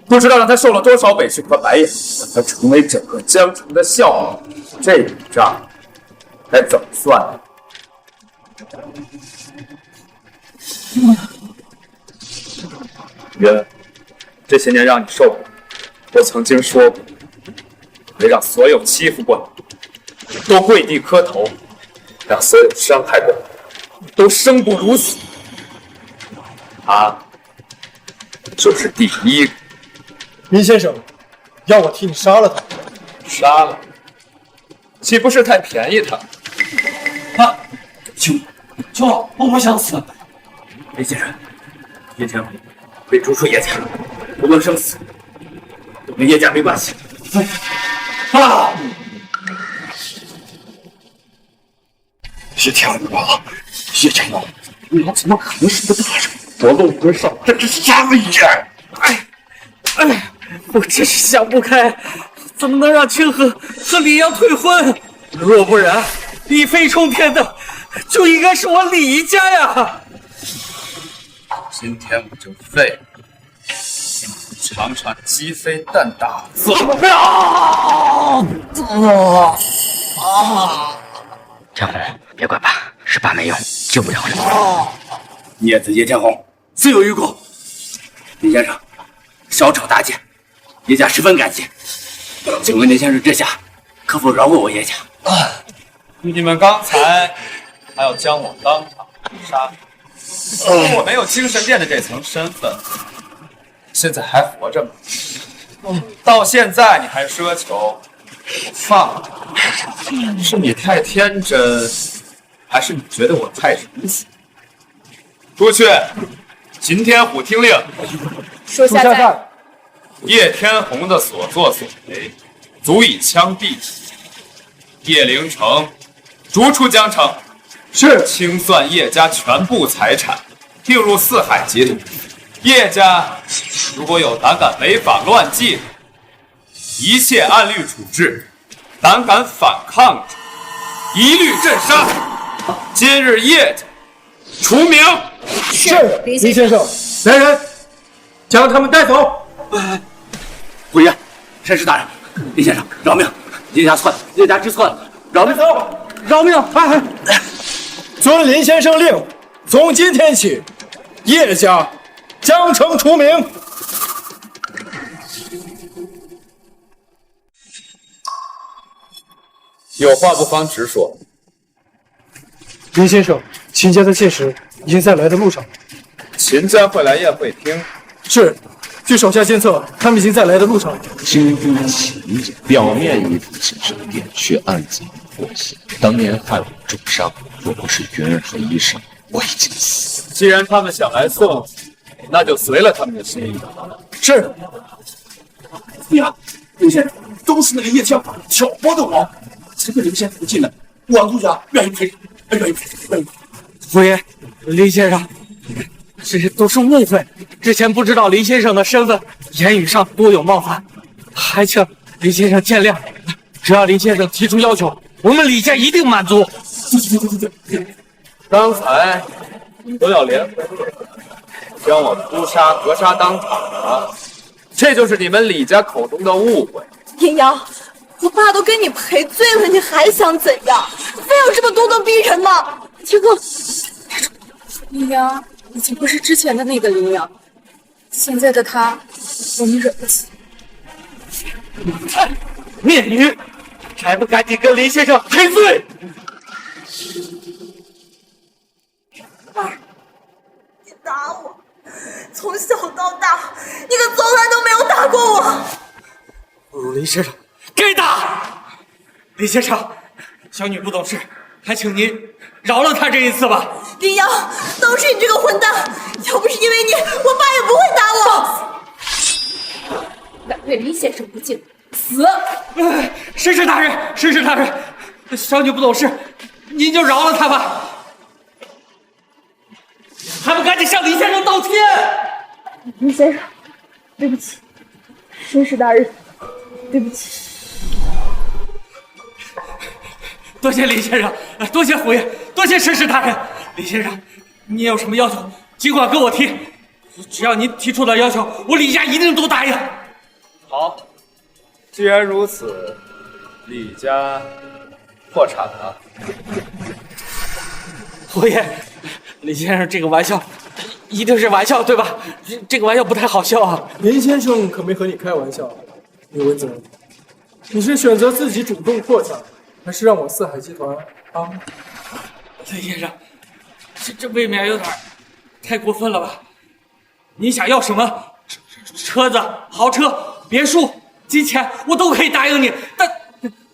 不知道让她受了多少委屈和白眼，让她成为整个江城的笑话，这笔账该怎么算呢？云儿，这些年让你受苦，我曾经说过，会让所有欺负过你都跪地磕头，让所有伤害过你都生不如死。他就是第一个。林先生，要我替你杀了他？杀了，岂不是太便宜他？啊！求我不想死。林先生，叶天红被逐出叶家，无论生死，都跟叶家没关系。别挑我了，叶长老，你怎么可能是个大人？我陆和尚这是杀了人！我真是想不开，怎么能让清河和李阳退婚？若不然，一飞冲天的就应该是我李家呀！今天我就废了，尝尝鸡飞蛋打的滋味。天红，别怪爸，是爸没用，救不了你。孽子叶天红，自有余辜。林先生，少吵大剑，叶家十分感激。请问林先生这下可否饶过我叶家？你们刚才还要将我当场杀，我没有精神殿的这层身份，现在还活着吗？到现在你还奢求我放了你，是你太天真，还是你觉得我太仁慈？出去！秦天虎听令，属下在。叶天红的所作所为，足以枪毙。叶凌城，逐出江城。是。清算叶家全部财产，并入四海集团。叶家如果有胆敢违法乱纪，一切按律处置；胆敢反抗者，一律镇杀。今日叶家除名。是，林先生。来人，将他们带走。虎爷，申氏大人，林先生，饶命！叶家错了，叶家知错了，饶命！饶命！遵林先生令，从今天起，叶家江城除名。有话不妨直说。林先生，秦家的妾室已经在来的路上。秦家会来宴会厅？是，据手下监测，他们已经在来的路上。京都秦家表面依附精神殿，却暗自祸心。当年害我重伤，若不是云儿和医生，我已经死了。既然他们想来送，那就随了他们的心意。是。呀，林先生，都是那个叶天法挑拨的我，才被林先生进来。王督家愿意赔偿，愿意赔偿。虎爷，林先生，这都是误会。之前不知道林先生的身份，言语上多有冒犯，还请林先生见谅。只要林先生提出要求，我们李家一定满足。刚才都要联合将我诛杀格杀当场了，这就是你们李家口中的误会。阴阳，我爸都跟你赔罪了，你还想怎样？非要这么咄咄逼人吗？这个林阳已经不是之前的那个林阳，现在的他，我们惹不起。孽女，还不赶紧跟林先生赔罪！爸，你打我，从小到大，你可从来都没有打过我。不如林先生该打。林先生，小女不懂事，还请您饶了她这一次吧。林阳，都是你这个混蛋！要不是因为你，我爸也不会打我。敢对林先生不敬，死！申氏大人，申氏大人，小女不懂事，您就饶了她吧。还不赶紧向林先生道歉！林先生，对不起，申氏大人，对不起。多谢林先生，多谢虎爷，多谢申氏大人。林先生，你有什么要求，尽管跟我提，只要您提出的要求，我李家一定都答应。好，既然如此，李家破产了。虎爷，林先生这个玩笑一定是玩笑对吧？这个玩笑不太好笑啊。林先生可没和你开玩笑。李文泽，你是选择自己主动破产，还是让我四海集团帮？林先生，这未免有点太过分了吧？你想要什么？车子、豪车、别墅、金钱，我都可以答应你。但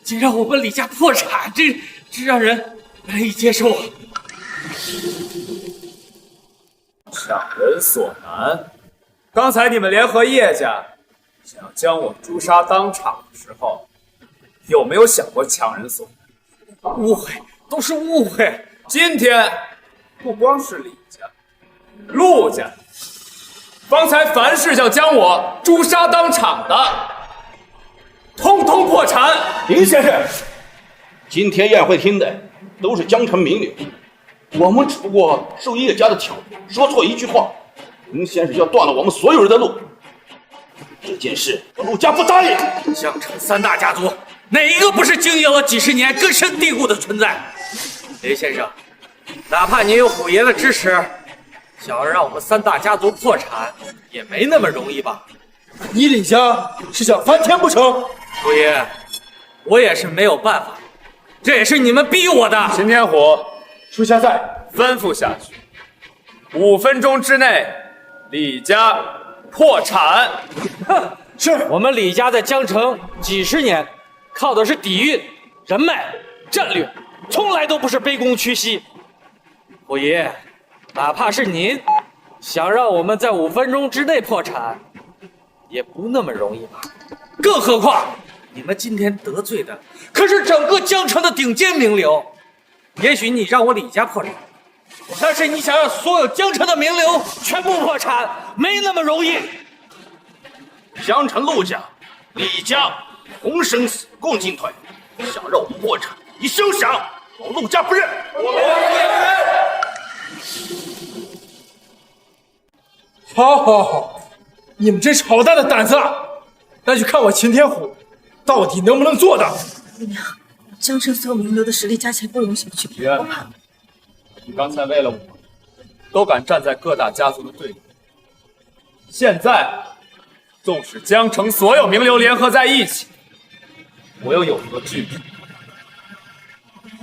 竟让我们李家破产，这让人难以接受啊！强人所难。刚才你们联合叶家，想要将我诛杀当场的时候，有没有想过强人所难？误会，都是误会。今天不光是李家、陆家，方才凡是想将我诛杀当场的，通通破产。林先生，今天宴会厅的都是江城名流，我们只不过受叶家的挑拨，说错一句话，林先生就要断了我们所有人的路。这件事我陆家不答应。江城3大家族哪一个不是经营了几十年、根深蒂固的存在？林先生，哪怕您有虎爷的支持，想要让我们3大家族破产，也没那么容易吧？你李家是想翻天不成？虎爷，我也是没有办法，这也是你们逼我的。秦天虎，属下在，吩咐下去，5分钟之内，李家破产。哼，是我们李家在江城几十年，靠的是底蕴、人脉、战略，从来都不是卑躬屈膝。虎爷，哪怕是您想让我们在5分钟之内破产，也不那么容易吧？更何况你们今天得罪的可是整个江城的顶尖名流。也许你让我李家破产，但是你想让所有江城的名流全部破产，没那么容易。江城陆家、李家同生死共进退，想让我们破产，你休想！我陆家不认。好，你们真是好大的胆子啊！那就看我秦天虎到底能不能做到。姑娘，江城所有名流的实力加起来不容小觑。我怕你刚才为了我，都敢站在各大家族的对立。现在，纵使江城所有名流联合在一起，我又有何惧之？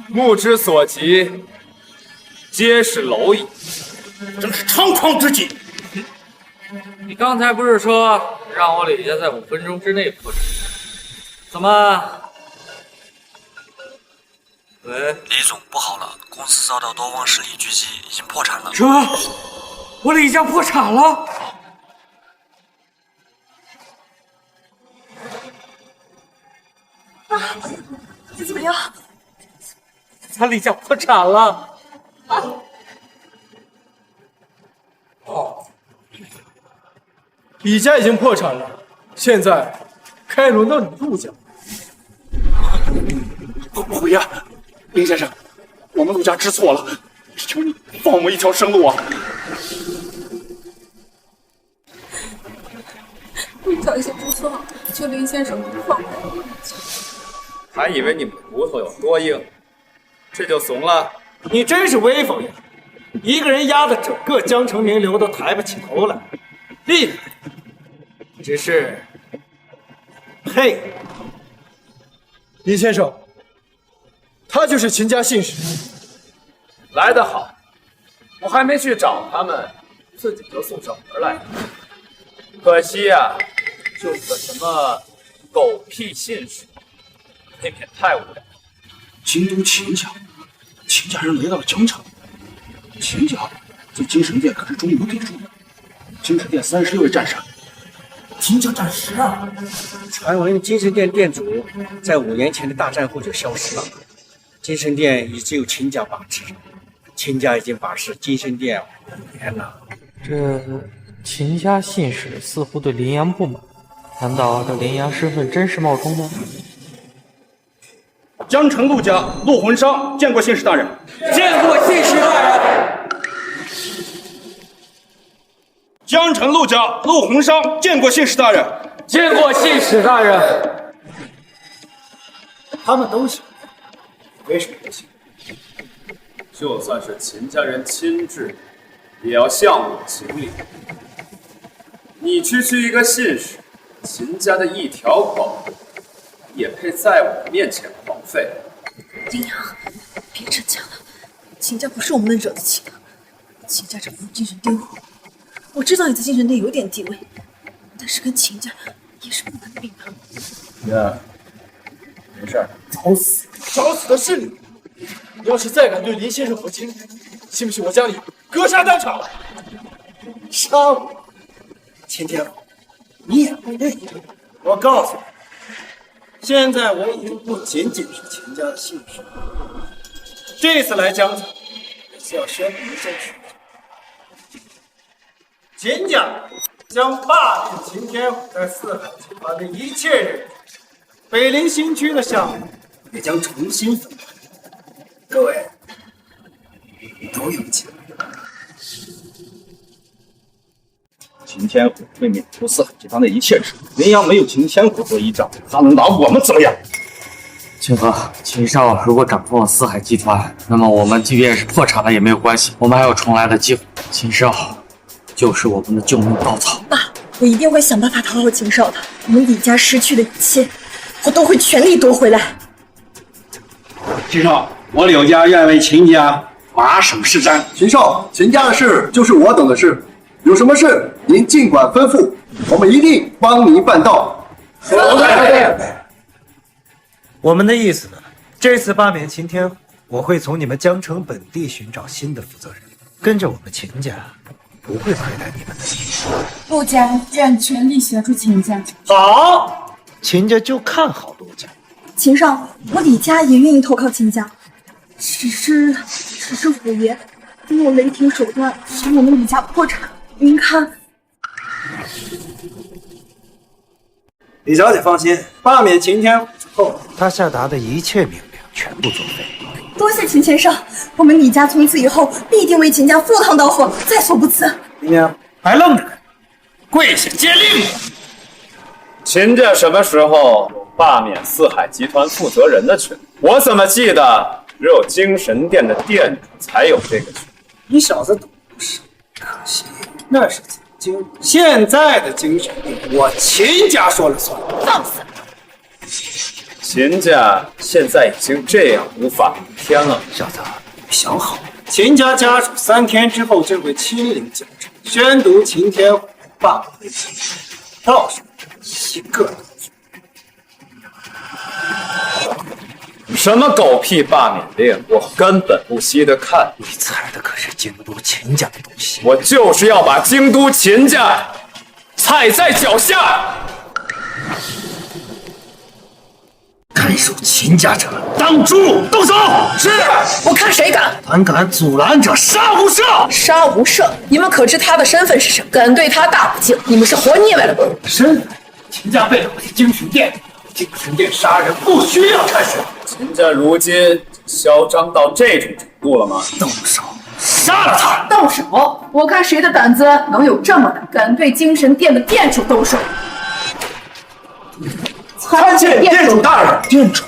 目之所及，皆是蝼蚁，真是猖狂之极！你刚才不是说让我李家在5分钟之内破产？怎么？喂，李总，不好了，公司遭到多方势力狙击，已经破产了。什么？我李家破产了？啊，你怎么样？咱李家破产了。李家已经破产了，现在该轮到你陆家。虎爷，林先生，我们陆家知错了，求你放我们一条生路啊！陆小姐知错了，求林先生放过我。还以为你们骨头有多硬，这就怂了？你真是威风呀！一个人压得整个江城名流都抬不起头来，厉害！只是，嘿，林先生，他就是秦家信使。来得好，我还没去找他们，自己就送上门来了。可惜呀，就是个什么狗屁信使，未免太无聊。京都秦家，秦家人来到了江城。秦家在精神殿可是中流砥柱，精神殿36位战神，秦家占12。传闻精神殿殿主在5年前的大战后就消失了，精神殿已只有秦家把持，秦家已经把持精神殿5年了。这秦家信使似乎对林阳不满，难道这林阳身份真是冒充的？江城陆家陆魂商见过信使大人。见过信使大人。江城陆家陆魂商见过信使大人。见过信使大人。他们都行，为什么不行？就算是秦家人亲至，也要向我行礼。你区区一个信使，秦家的一条口，也配在我面前狂吠？林阳，别逞强了，秦家不是我们能惹得起的。秦家这副精神颠覆，我知道你在精神殿有点地位，但是跟秦家也是不能并的。爷，没事。找死的是你！你要是再敢对林先生和亲，信不信我将你格杀当场？杀我！秦天虎，你也不配！我告诉你，现在我已经不仅仅是秦家的信使，这次来江城，是要宣布一件事情：秦家将罢免秦天虎在四海集团的一切人员，北陵新区的项目也将重新分配。各位都有请。秦天虎会免除四海集团的一切职务，林阳没有秦天虎做依仗，他能拿我们怎么样？秦河，秦少如果掌控了四海集团，那么我们即便是破产了也没有关系，我们还有重来的机会。秦少就是我们的救命稻草。爸，我一定会想办法讨好秦少的。我们李家失去的一切，我都会全力夺回来。秦少，我柳家愿为秦家马首是瞻。秦少，秦家的事就是我等的事，有什么事您尽管吩咐，我们一定帮您办到。我们的意思呢？这次罢免秦天虎，我会从你们江城本地寻找新的负责人，跟着我们秦家，不会亏待你们的。陆家愿全力协助秦家。好，秦家就看好陆家。秦少，我李家也愿意投靠秦家，只是虎爷用雷霆手段使我们李家破产，您看。李小姐放心，罢免秦天虎之后，他下达的一切命令全部作废。多谢秦先生，我们李家从此以后必定为秦家赴汤蹈火，在所不辞。林娘，还愣着干？跪下接令！秦家什么时候有罢免四海集团负责人的权？我怎么记得只有精神殿的店主才有这个权？你小子懂不少，可惜那是曾经，现在的精神殿我秦家说了算。放肆！秦家现在已经这样无法无天了。小子，想好，秦家家主3天之后就会亲临江城，宣读秦天虎罢免，到时一个都什么狗屁罢免令，我根本不稀得看。你踩的可是京都秦家的东西，我就是要把京都秦家踩在脚下。看守秦家者，当诛！动手！是，我看谁敢！胆敢阻拦者，杀无赦！杀无赦！你们可知他的身份是什么？敢对他大不敬，你们是活腻歪了吗？身份？秦家背后是精神殿，精神殿杀人不需要看守。秦家如今嚣张到这种程度了吗？动手！杀了他！动手！我看谁的胆子能有这么大，敢对精神殿的店主动手！参见店主大人。店主？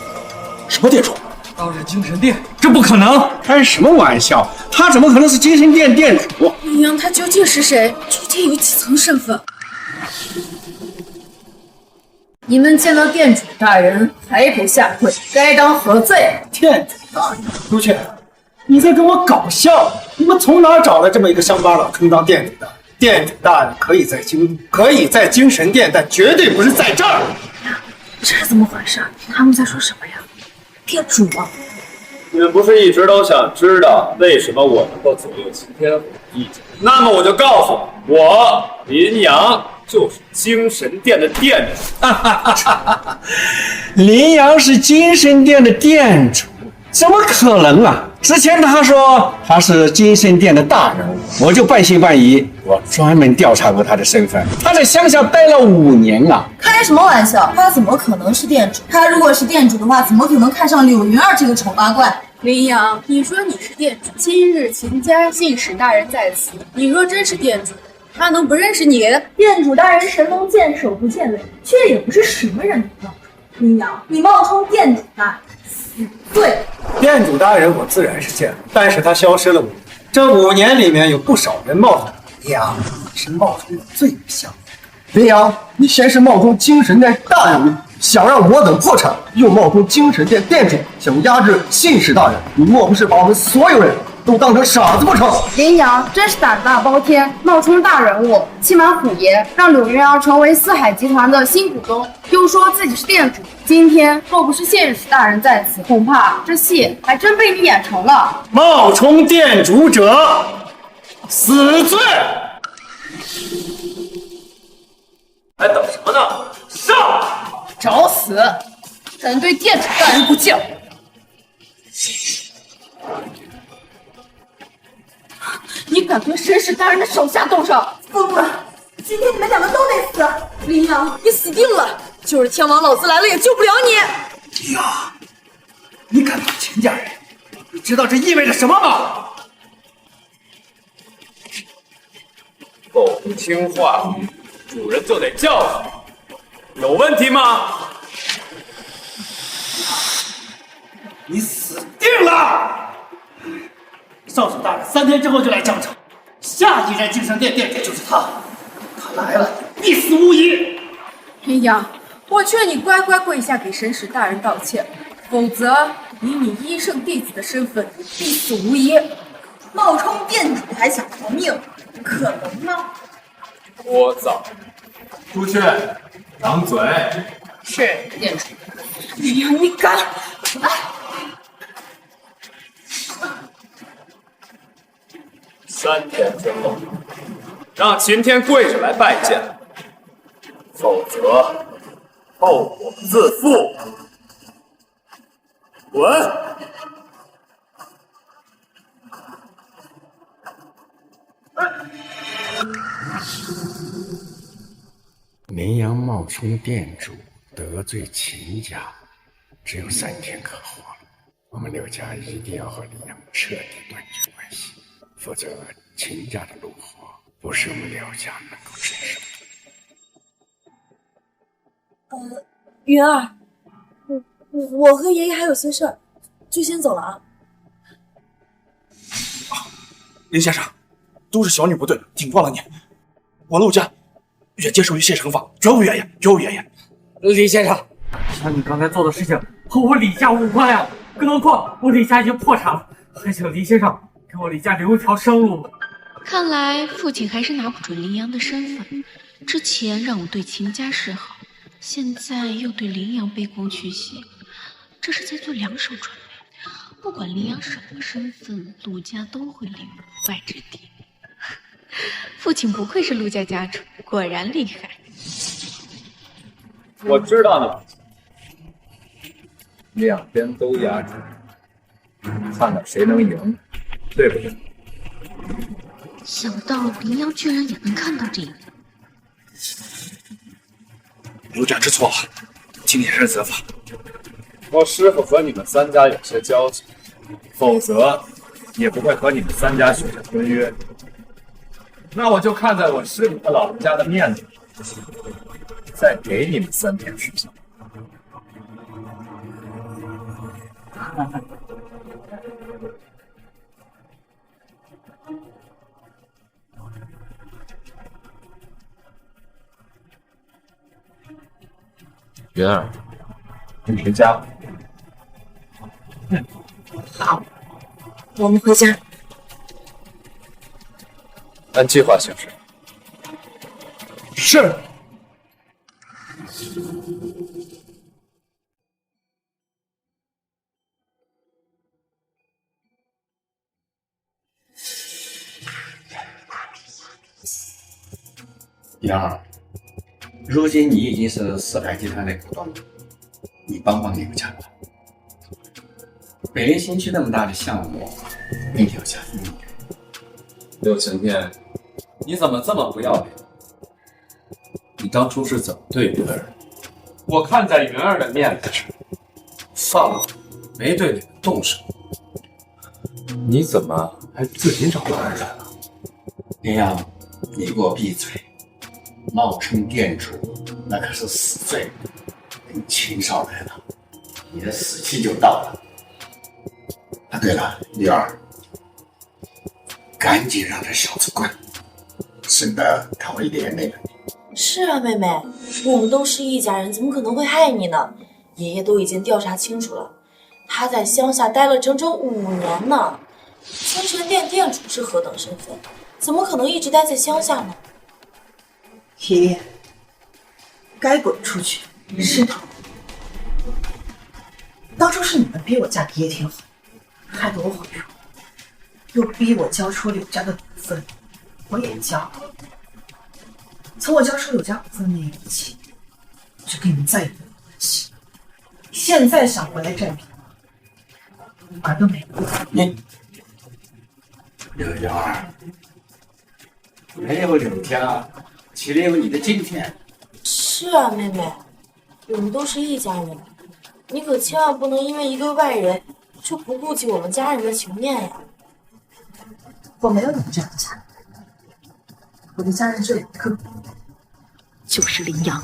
什么店主？当然精神殿。这不可能！开什么玩笑？他怎么可能是精神殿店主？林阳他究竟是谁？究竟有几层身份？你们见到店主大人还不下跪，该当何罪？店主大人，朱雀，你在跟我搞笑？你们从哪找来这么一个乡巴佬充当店主的？店主大人可以在精神殿，但绝对不是在这儿。这是怎么回事？他们在说什么呀？店主啊！你们不是一直都想知道为什么我能够左右秦天虎的意见？那么我就告诉你，我林阳就是精神殿的店主。林阳是精神殿的店主？怎么可能啊！之前他说他是精神殿的大人物，我就半信半疑。我专门调查过他的身份，他在乡下待了5年啊！开什么玩笑？他怎么可能是店主？他如果是店主的话，怎么可能看上柳云儿这个丑八怪？林阳，你说你是店主，今日秦家信使大人在此，你若真是店主，他能不认识你？店主大人神龙见首不见尾，却也不是什么人都冒充。林阳，你冒充店主大人，死罪！店主大人我自然是见了，但是他消失了5年，这5年里面有不少人冒充林阳，是冒充的最不像。林阳，你先是冒充精神殿大人物，想让我等破产，又冒充精神殿店主，想压制信使大人，你莫不是把我们所有人都当成傻子不成？林阳真是胆大包天，冒充大人物，欺瞒虎爷，让柳云儿成为四海集团的新股东，又说自己是店主。今天若不是信使大人在此，恐怕这戏还真被你演成了。冒充店主者，死罪！还等什么呢？上！找死！敢对店主大人不敬！敢对沈氏大人的手下动手！疯了！今天你们两个都得死！林阳，你死定了！就是天王老子来了也救不了你！林阳，你敢打秦家人？你知道这意味着什么吗？狗不听话，主人就得教训，有问题吗？你死定了！少主大人3天之后就来江城，下一任精神殿殿主就是他。他来了，必死无疑。林阳，我劝你乖乖跪下给沈氏大人道歉，否则以你医圣弟子的身份，必死无疑。冒充店主还想逃命，可能吗？聒噪！出去，掌嘴！是店主。林阳，你敢！3天之后，让秦天跪着来拜见，否则后果自负。滚！林阳冒充店主得罪秦家，只有3天可活了。我们刘家一定要和林阳彻底断绝关系，否则秦家的怒火不是我们刘家能够承受的。云儿，我和爷爷还有些事儿，就先走了啊。林先生，都是小女不对，顶撞了你。我陆家也接受一切惩罚，绝无怨言，绝无怨言。李先生，像你刚才做的事情和我李家无关呀，更何况我李家已经破产了，还请李先生给我李家留一条生路。看来父亲还是拿不准林阳的身份，之前让我对秦家示好，现在又对林阳卑躬屈膝，这是在做2手准备。不管林阳什么身份，陆家都会立于不败之地。父亲不愧是陆家家主，果然厉害。我知道你2边都压制，看看谁能赢，对不对？想不到林阳居然也能看到这一幕。陆家知错了，请严正责罚。我师父和你们3家有些交情，否则也不会和你们3家许下婚约。那我就看在我师父和老人家的面子上，再给你们3天时间。云儿，你回家。好，我们回家。按计划行事。是。阳儿，如今你已经是四海集团的股东了，你帮帮刘家吧。北陵新区那么大的项目，你刘家应该。刘晴天，你怎么这么不要脸？你当初是怎么对云儿？我看在云儿的面子上，放了，没对你们动手。你怎么还自己找男人了？林阳，你给我闭嘴！冒充店主，那可是死罪。等秦少来了，你的死期就到了。啊，对了，女儿，赶紧让这小子滚，省得他会连累了你。是啊，妹妹，我们都是一家人，怎么可能会害你呢？爷爷都已经调查清楚了，他在乡下待了整整5年呢。清泉店店主是何等身份，怎么可能一直待在乡下呢？爷爷，该滚出去是他。当初是你们逼我嫁给叶天华，害得我怀孕，又逼我交出柳家的股份，我也交了。从我交出柳家股份那一刻起，我就跟你们再也没有关系。现在想回来占便宜，门都没有。你，刘瑶儿，没有柳家，岂能有你的今天？是啊，妹妹，我们都是一家人，你可千万不能因为一个外人就不顾及我们家人的情面呀。我没有你们这样的家人，我的家人只有一个，就是林阳。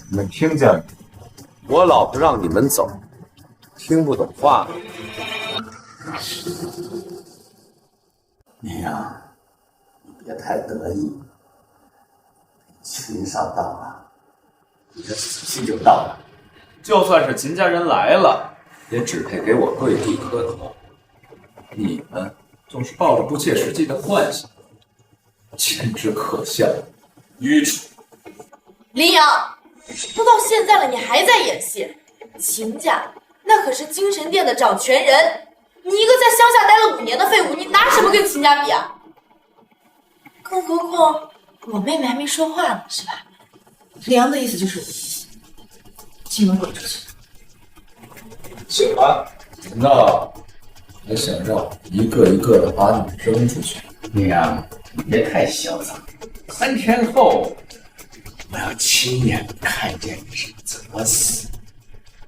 你们听见没？我老婆让你们走，听不懂话。林阳，你别太得意，秦少到了，你的死期就到了。就算是秦家人来了，也只配给我跪地磕头。你们总是抱着不切实际的幻想，简直可笑，愚蠢。林阳，都到现在了，你还在演戏？秦家那可是精神殿的掌权人，你一个在乡下待了5年的废物，你拿什么跟秦家比啊？更何况我妹妹还没说话呢，是吧？林阳的意思就是，请你们滚出去。行吧，难道还想让我一个一个的把你们扔出去？林阳，你别太嚣张，3天后我要亲眼看见你是怎么死。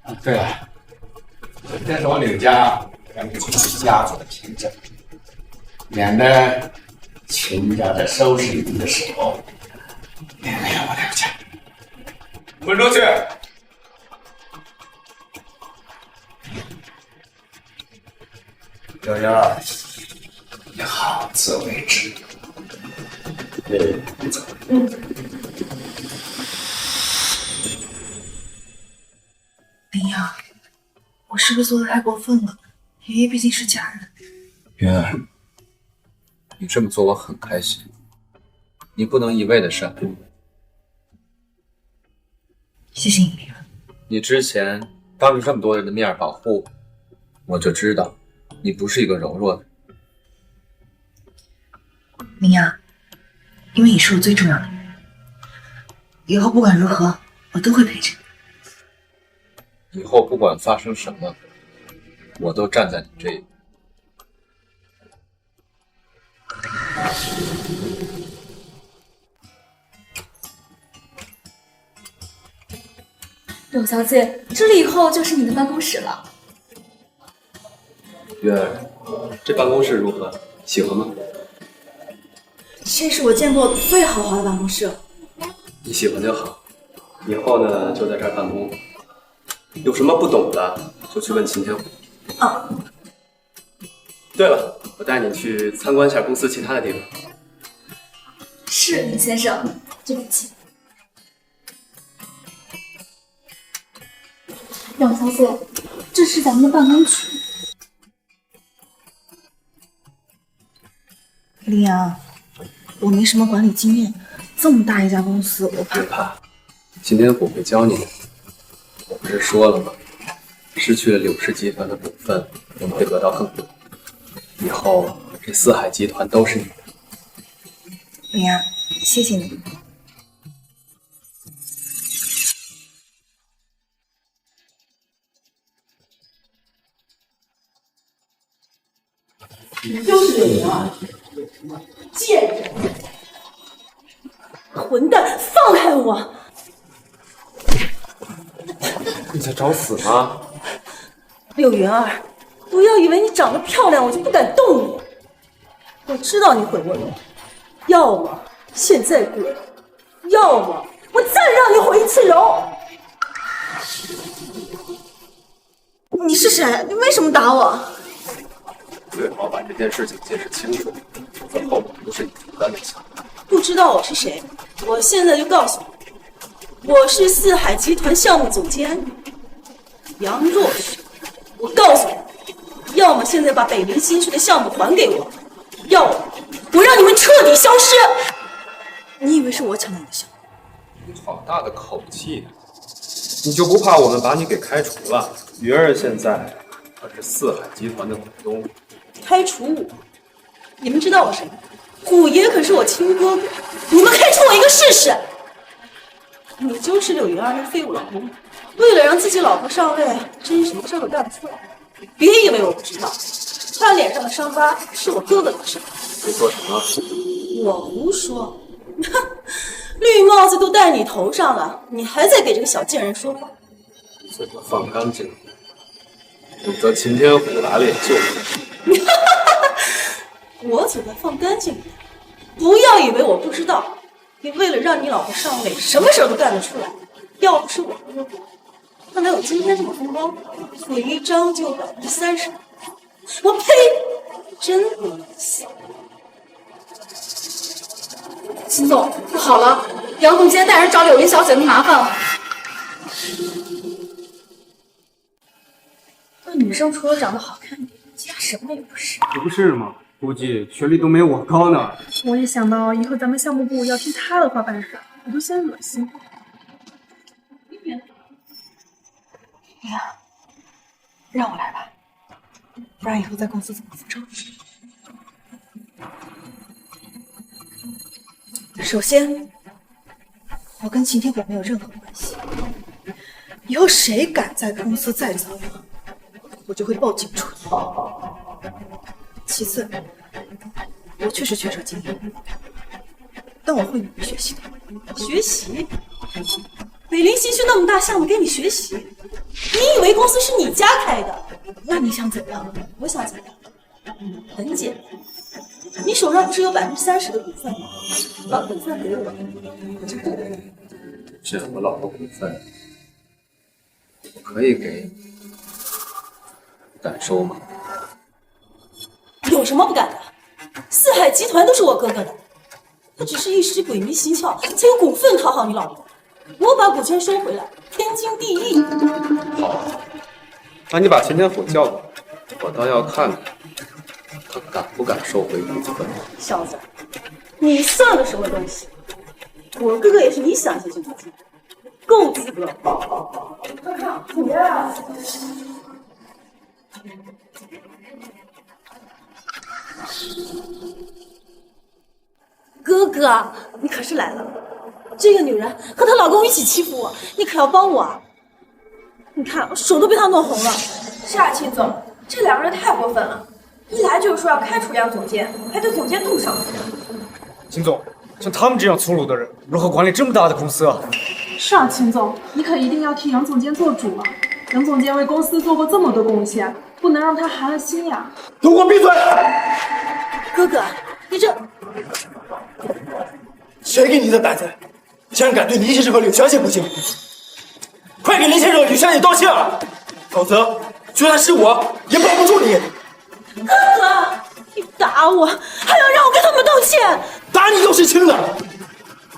啊，对了，这是我柳家让你去家族的凭证，免得秦家在收拾你的时候连累我柳家。滚出去！柳儿，你好自为之。走。林阳，我是不是做的太过分了？爷爷毕竟是家人。云儿，你这么做我很开心，你不能一味的善良。谢谢你，林阳。你之前当着这么多人的面保护我，就知道你不是一个柔弱的人。林阳，因为你是我最重要的人，以后不管如何，我都会陪着你。以后不管发生什么，我都站在你这一边。柳小姐，这里以后就是你的办公室了。月儿，这办公室如何？喜欢吗？这是我见过最豪华的办公室。你喜欢就好，以后呢就在这儿办公。有什么不懂的就去问秦天虎。啊。对了，我带你去参观一下公司其他的地方。是，林先生，对不起。柳小姐，这是咱们的办公区。林阳，我没什么管理经验，这么大一家公司，我怕。别怕，秦天虎会教你的。我不是说了吗？失去了柳氏集团的股份，我们会得到更多。以后这四海集团都是你的。林阳，谢谢你。又是柳莹儿，贱人，混蛋，放开我！你在找死吗？柳云儿，不要以为你长得漂亮我就不敢动你。我知道你悔过容，要么现在滚，要么我再让你毁一次容。你是谁？你为什么打我？最好把这件事情解释清楚，否则后果不是你承担得起。不知道我是谁？我现在就告诉你，我是四海集团项目总监杨若水。我告诉你，要么现在把北林新区的项目还给我，要么我让你们彻底消失。你以为是我抢了你的项目？你好大的口气啊！你就不怕我们把你给开除了？鱼儿现在可是四海集团的股东。开除我？你们知道我谁吗？虎爷可是我亲哥哥，你们开除我一个试试。你就是柳云儿那废物老公，为了让自己老婆上位，真什么事都干不出来。别以为我不知道，他脸上的伤疤是我哥哥的伤。你说什么？我胡说，绿帽子都戴你头上了，你还在给这个小贱人说话？嘴巴放干净，否则秦天虎来了也救不了。我嘴巴放干净点，不要以为我不知道，你为了让你老婆上位，什么事儿都干得出来。要不是我哥哥，他哪有今天这么风光？腿一张就30%，我呸！真恶心。秦总，不好了，杨总今天带人找柳云小姐的麻烦了。那女生除了长得好看，其他什么也不是。可不是吗？估计学历都没我高呢。我也想到以后咱们项目部要听他的话办事，我都嫌恶心。哎呀，让我来吧，不然以后在公司怎么复仇？首先，我跟秦天虎没有任何关系。以后谁敢在公司再造访，我就会报警处理。其次，我确实缺少经验，但我会努力学习的。学习？北林新区那么大项目给你学习？你以为公司是你家开的？那你想怎样？我想怎样？很简单，你手上不是有30%的股份吗？把股份给我。这我老婆股份，我可以给你，敢收吗？有什么不敢的？四海集团都是我哥哥的，他只是一时鬼迷心窍，才有股份讨好你老婆。我把股权收回来，天经地义。好，那你把秦天虎叫过来，我倒要看看他敢不敢收回股份。小子，你算个什么东西？我哥哥也是你想进就能进，够资格。哥哥，你可是来了。这个女人和她老公一起欺负我，你可要帮我啊！你看，手都被她弄红了。是啊，秦总，这两个人太过分了，一来就是说要开除杨总监，还对总监动手。秦总，像他们这样粗鲁的人，如何管理这么大的公司啊？是啊，秦总，你可一定要替杨总监做主啊！杨总监为公司做过这么多贡献，不能让他寒了心呀！都给我闭嘴！哥哥，你这……谁给你的胆子？竟然敢对林先生和柳小姐不敬！快给林先生和柳小姐道歉啊！否则，就算是我也保不住你！哥哥，你打我，还要让我跟他们道歉？打你都是轻的。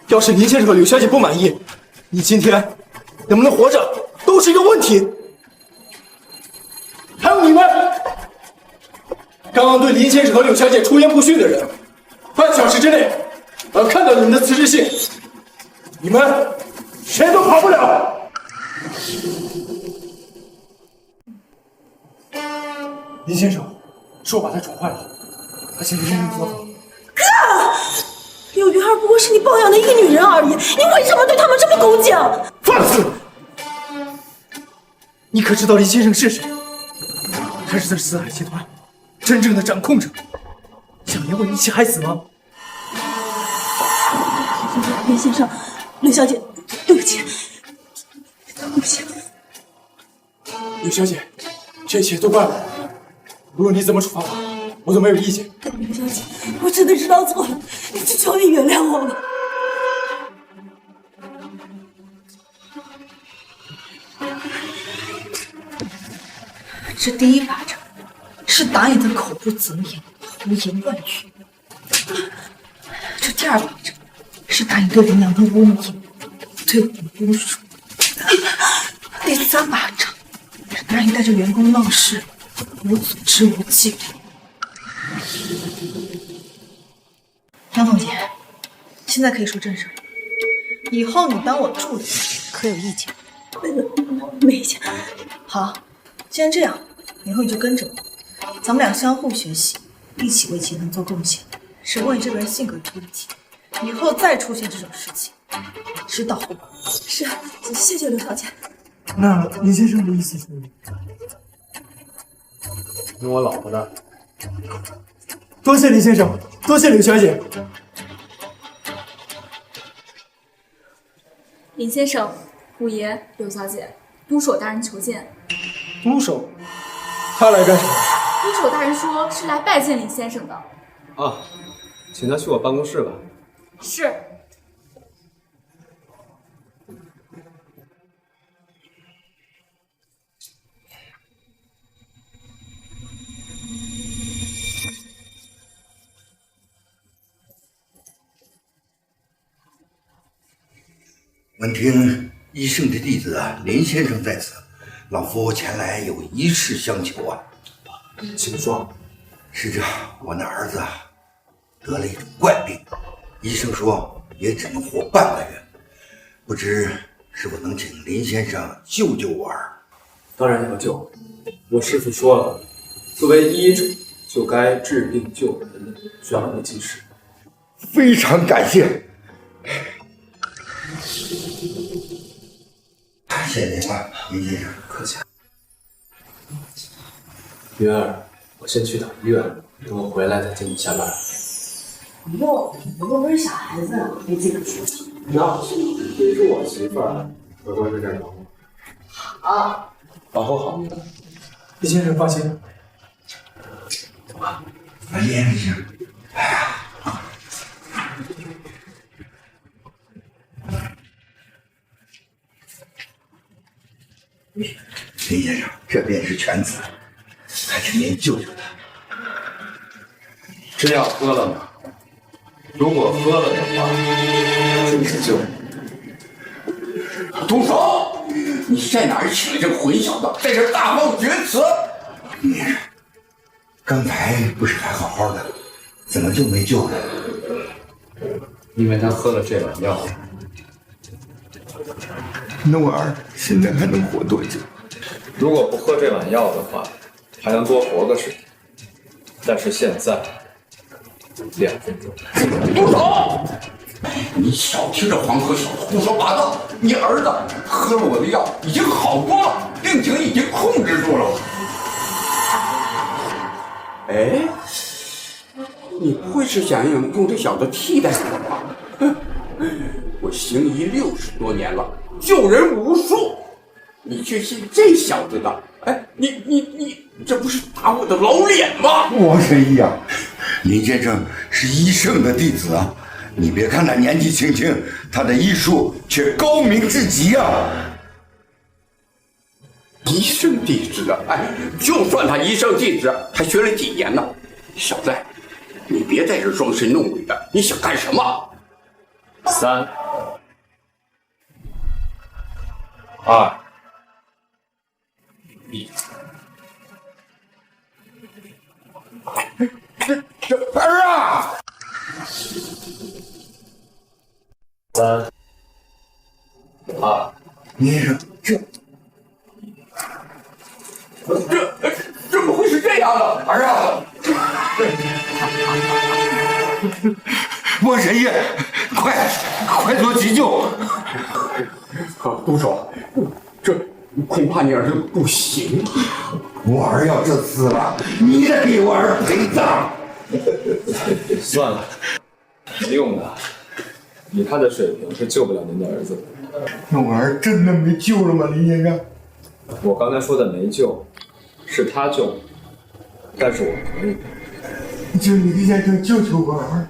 要是林先生和柳小姐不满意，你今天能不能活着都是一个问题。还有你们，刚刚对林先生和柳小姐出言不逊的人，半小时之内我要看到你们的辞职信。你们谁都跑不了。林先生，是我把他宠坏了，他现在认真作法。哥，柳云儿不过是你包养的一个女人而已，你为什么对他们这么恭敬？放肆！你可知道林先生是谁？他是这四海集团真正的掌控者，想连我一起害死吗？林先生，柳小姐，对不起，对不起。柳小姐，这一切都怪我。无论你怎么处罚我，我都没有意见。柳小姐，我真的知道错了，求你原谅我吧。这第一巴掌是打你的口不择言、胡言乱语，这第二巴掌是打你对林阳的污名、对我的侮辱，第三巴掌是打你带着员工闹事、无组织无纪律。杨总监，现在可以说正事了。以后你当我助理，可有意见？没意见。好，既然这样，以后你就跟着我，咱们俩相互学习，一起为集团做贡献。只不过你这个人性格有问题，以后再出现这种事情，知道后果。是，谢谢刘小姐。那林先生的意思是？听我老婆的。多谢林先生，多谢柳小姐。林先生、五爷、柳小姐，督手大人求见。督手，他来干什么？督手大人说是来拜见林先生的。啊，请他去我办公室吧。是。闻听医圣的弟子林先生在此，老夫前来有一事相求啊。请说。是这，我那儿子得了一种怪病，医生说也只能活半个月，不知是否能请林先生救救我儿？当然要救。我师父说了，作为医者就该治病救人，让会及时。非常感谢。谢谢您了，林先生。客气。云儿，我先去趟医院，等我回来再接你下班。哟，我不是小孩子，没这个出息。那这是我媳妇儿，乖乖在这儿等我。好，保护好你。李先生放心。走吧，来，林先生。哎呀。林先生，这便是犬子，还请您救救他。真要喝了吗？如果喝了的话，就是救。毒手，你在哪儿请了这个混小子，在这大放厥词？你刚才不是还好好的，怎么就没救呢？因为他喝了这碗药。那我儿现在还能活多久？如果不喝这碗药的话，还能多活个10天。但是现在2分钟。住手！你少听这黄河小子胡说八道！你儿子喝了我的药，已经好多了，病情已经控制住了。哎，你不会是想用这小子替代我吧？我行医60多年了，救人无数，你却信这小子的？哎，你这不是打我的老脸吗？我神医啊，林先生是医圣的弟子啊，你别看他年纪轻轻，他的医术却高明至极啊。医圣弟子啊，哎，就算他医圣弟子，还学了几年呢？小子，你别在这装神弄鬼的，你想干什么？3、2、1。这儿啊！3、2，林先生，怎么会是这样的？儿啊！莫神医，快做急救！督手，这恐怕你儿子不行。我儿要是死了，你得给我儿陪葬。算了，没用的，以他的水平是救不了您的儿子的。那我儿真的没救了吗，林先生？我刚才说的没救，是他救，但是我可以。求林先生救救我儿！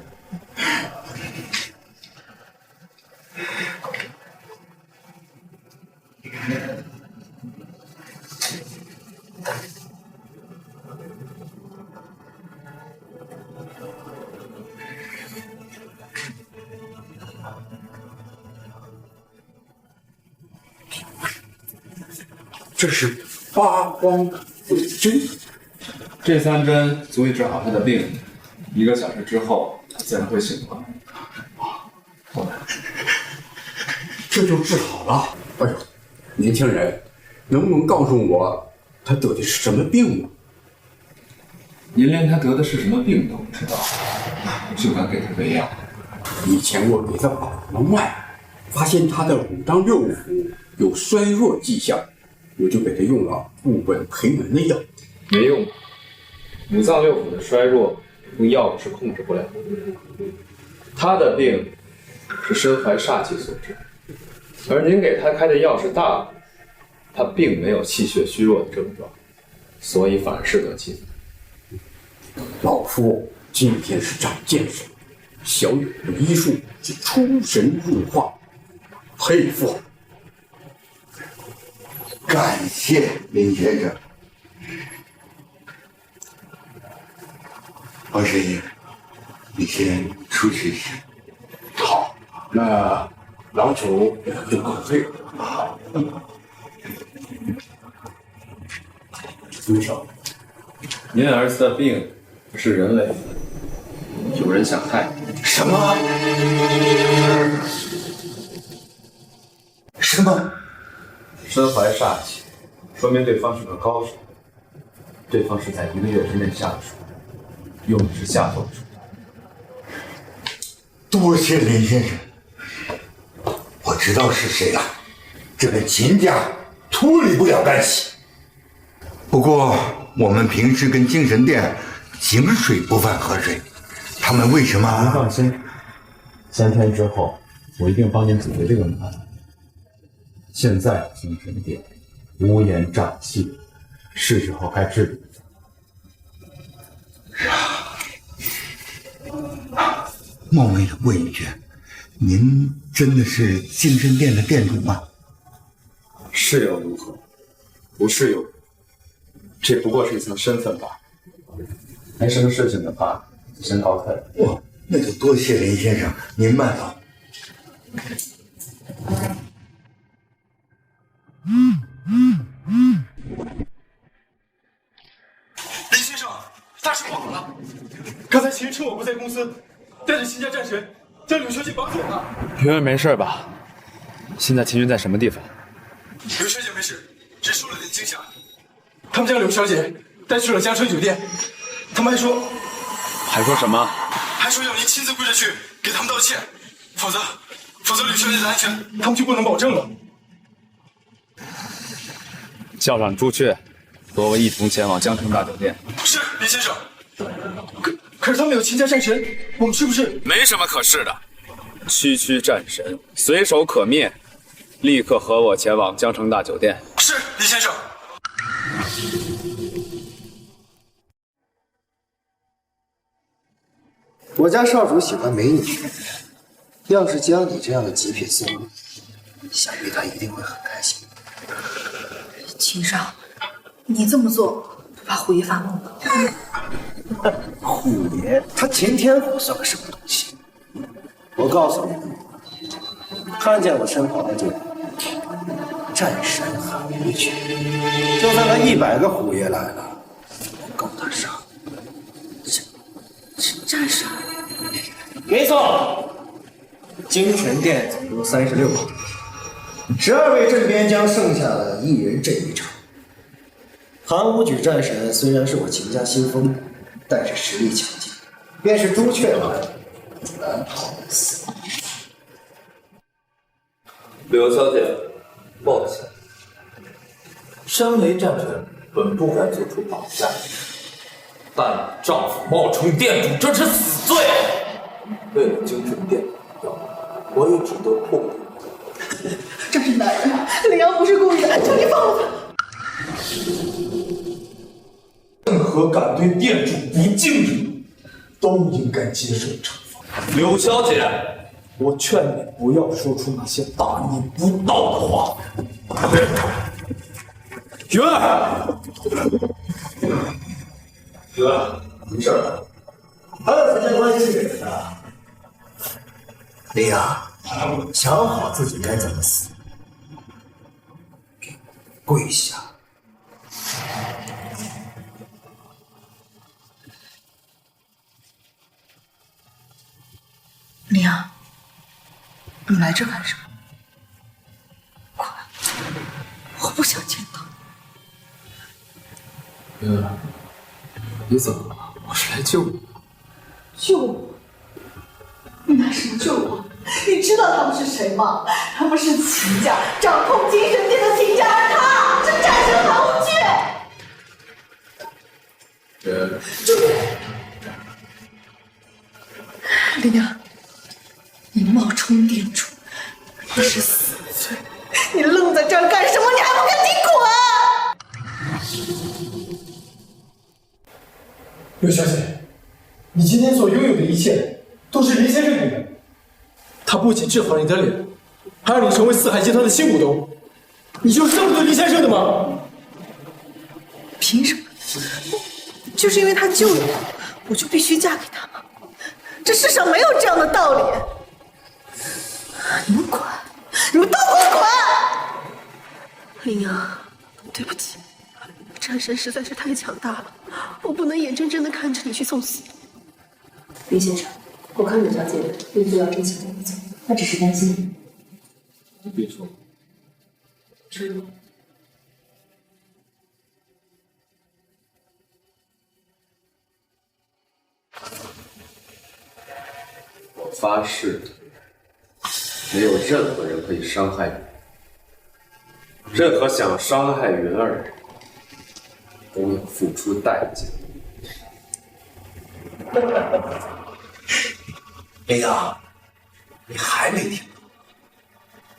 这是8光针，这3针足以治好他的病，1个小时之后他自然会醒过来。这就治好了。哎呦，年轻人，能不能告诉我他得的是什么病吗？您连他得的是什么病都不知道，就敢给他喂药？以前我给他把了脉，发现他的5脏6腑有衰弱迹象，我就给他用了固本培元的药。没用，5脏6腑的衰弱用药物是控制不了的。他的病是身怀煞气所致，而您给他开的药是大补，他并没有气血虚弱的症状，所以反而适得其反。老夫今天是长见识，小有的医术是出神入化，佩服。感谢林先生。王神医，你先出去一下。好，那郎主就告退了。医生，您儿子的病不是人为的，有人想害你。什么？什么？身怀煞气，说明对方是个高手。对方是在1个月之内下的手，用的是下作的手段。多谢林先生，我知道是谁了。这跟秦家脱离不了干系。不过我们平时跟精神殿井水不犯河水，他们为什么？您放心，3天之后我一定帮您解决这个难题。现在精神殿乌烟瘴气，是时候该治理。冒昧的问一句，您真的是精神殿的殿主吗？是又如何？不是又如何？这不过是一层身份罢了。没什么事情的话，先告退。哇，那就多谢林先生，您慢走。林先生，大事不好了！刚才秦趁我不在公司，带着秦家战神将柳小姐绑走了。云儿没事吧？现在秦云在什么地方？柳小姐没事，只受了点惊吓。他们将柳小姐带去了江城酒店，他们还说什么？还说要您亲自跪着去给他们道歉，否则柳小姐的安全他们就不能保证了。叫上朱雀，和我一同前往江城大酒店。是，林先生。可是他们有秦家战神，我们是不是？没什么可是的，区战神随手可灭，立刻和我前往江城大酒店。是，林先生。我家少主喜欢美女，要是将你这样的极品送礼，想必他一定会很开心。秦少，你这么做不怕虎爷发怒吗？虎爷他秦天虎算个什么东西？我告诉你，看见我身旁的这个战神韩无绝，就算他100个虎爷来了，也够他上。这战神？没错，精神殿总共36个，12位镇边将剩下的1人镇1场。韩无举战神虽然是我秦家新封，但是实力强劲，便是朱雀来，难逃一死。柳小姐，抱歉，身为战神，本不该做出绑架，但丈夫冒充店主，这是死罪。为了精神殿的我也只得破例。战神大人，林阳不是故意的，求你放了他。任何敢对店主不敬者，都应该接受惩罚。柳小姐，我劝你不要说出那些大逆不道的话。云儿，云儿，没事吧？他的时间关系是谁的？林阳，想好自己该怎么死，给我跪下。林阳，你来这干什么？快，我不想见到你。云儿，你怎么了？我是来救你。救我？你拿什么救我？你知道他们是谁吗？他们是秦家掌控精神殿的秦家，而他是战神韩无惧。救我！林阳，你冒充店主，你是死罪。刘小姐，你今天所拥有的一切都是林先生给的。他不仅治好了你的脸，还让你成为四海集团的新股东。你就是这么对林先生的吗？凭什么？就是因为他救了我，我就必须嫁给他吗？这世上没有这样的道理。你们滚！你们都给我滚！林阳，对不起，战神实在是太强大了，我不能眼睁睁的看着你去送死。林先生，我看柳小姐并非要真想带你走，她只是担心你。你别说，知道。我发誓，没有任何人可以伤害你，任何想伤害云儿的人，都要付出代价。林阳，你还没听懂？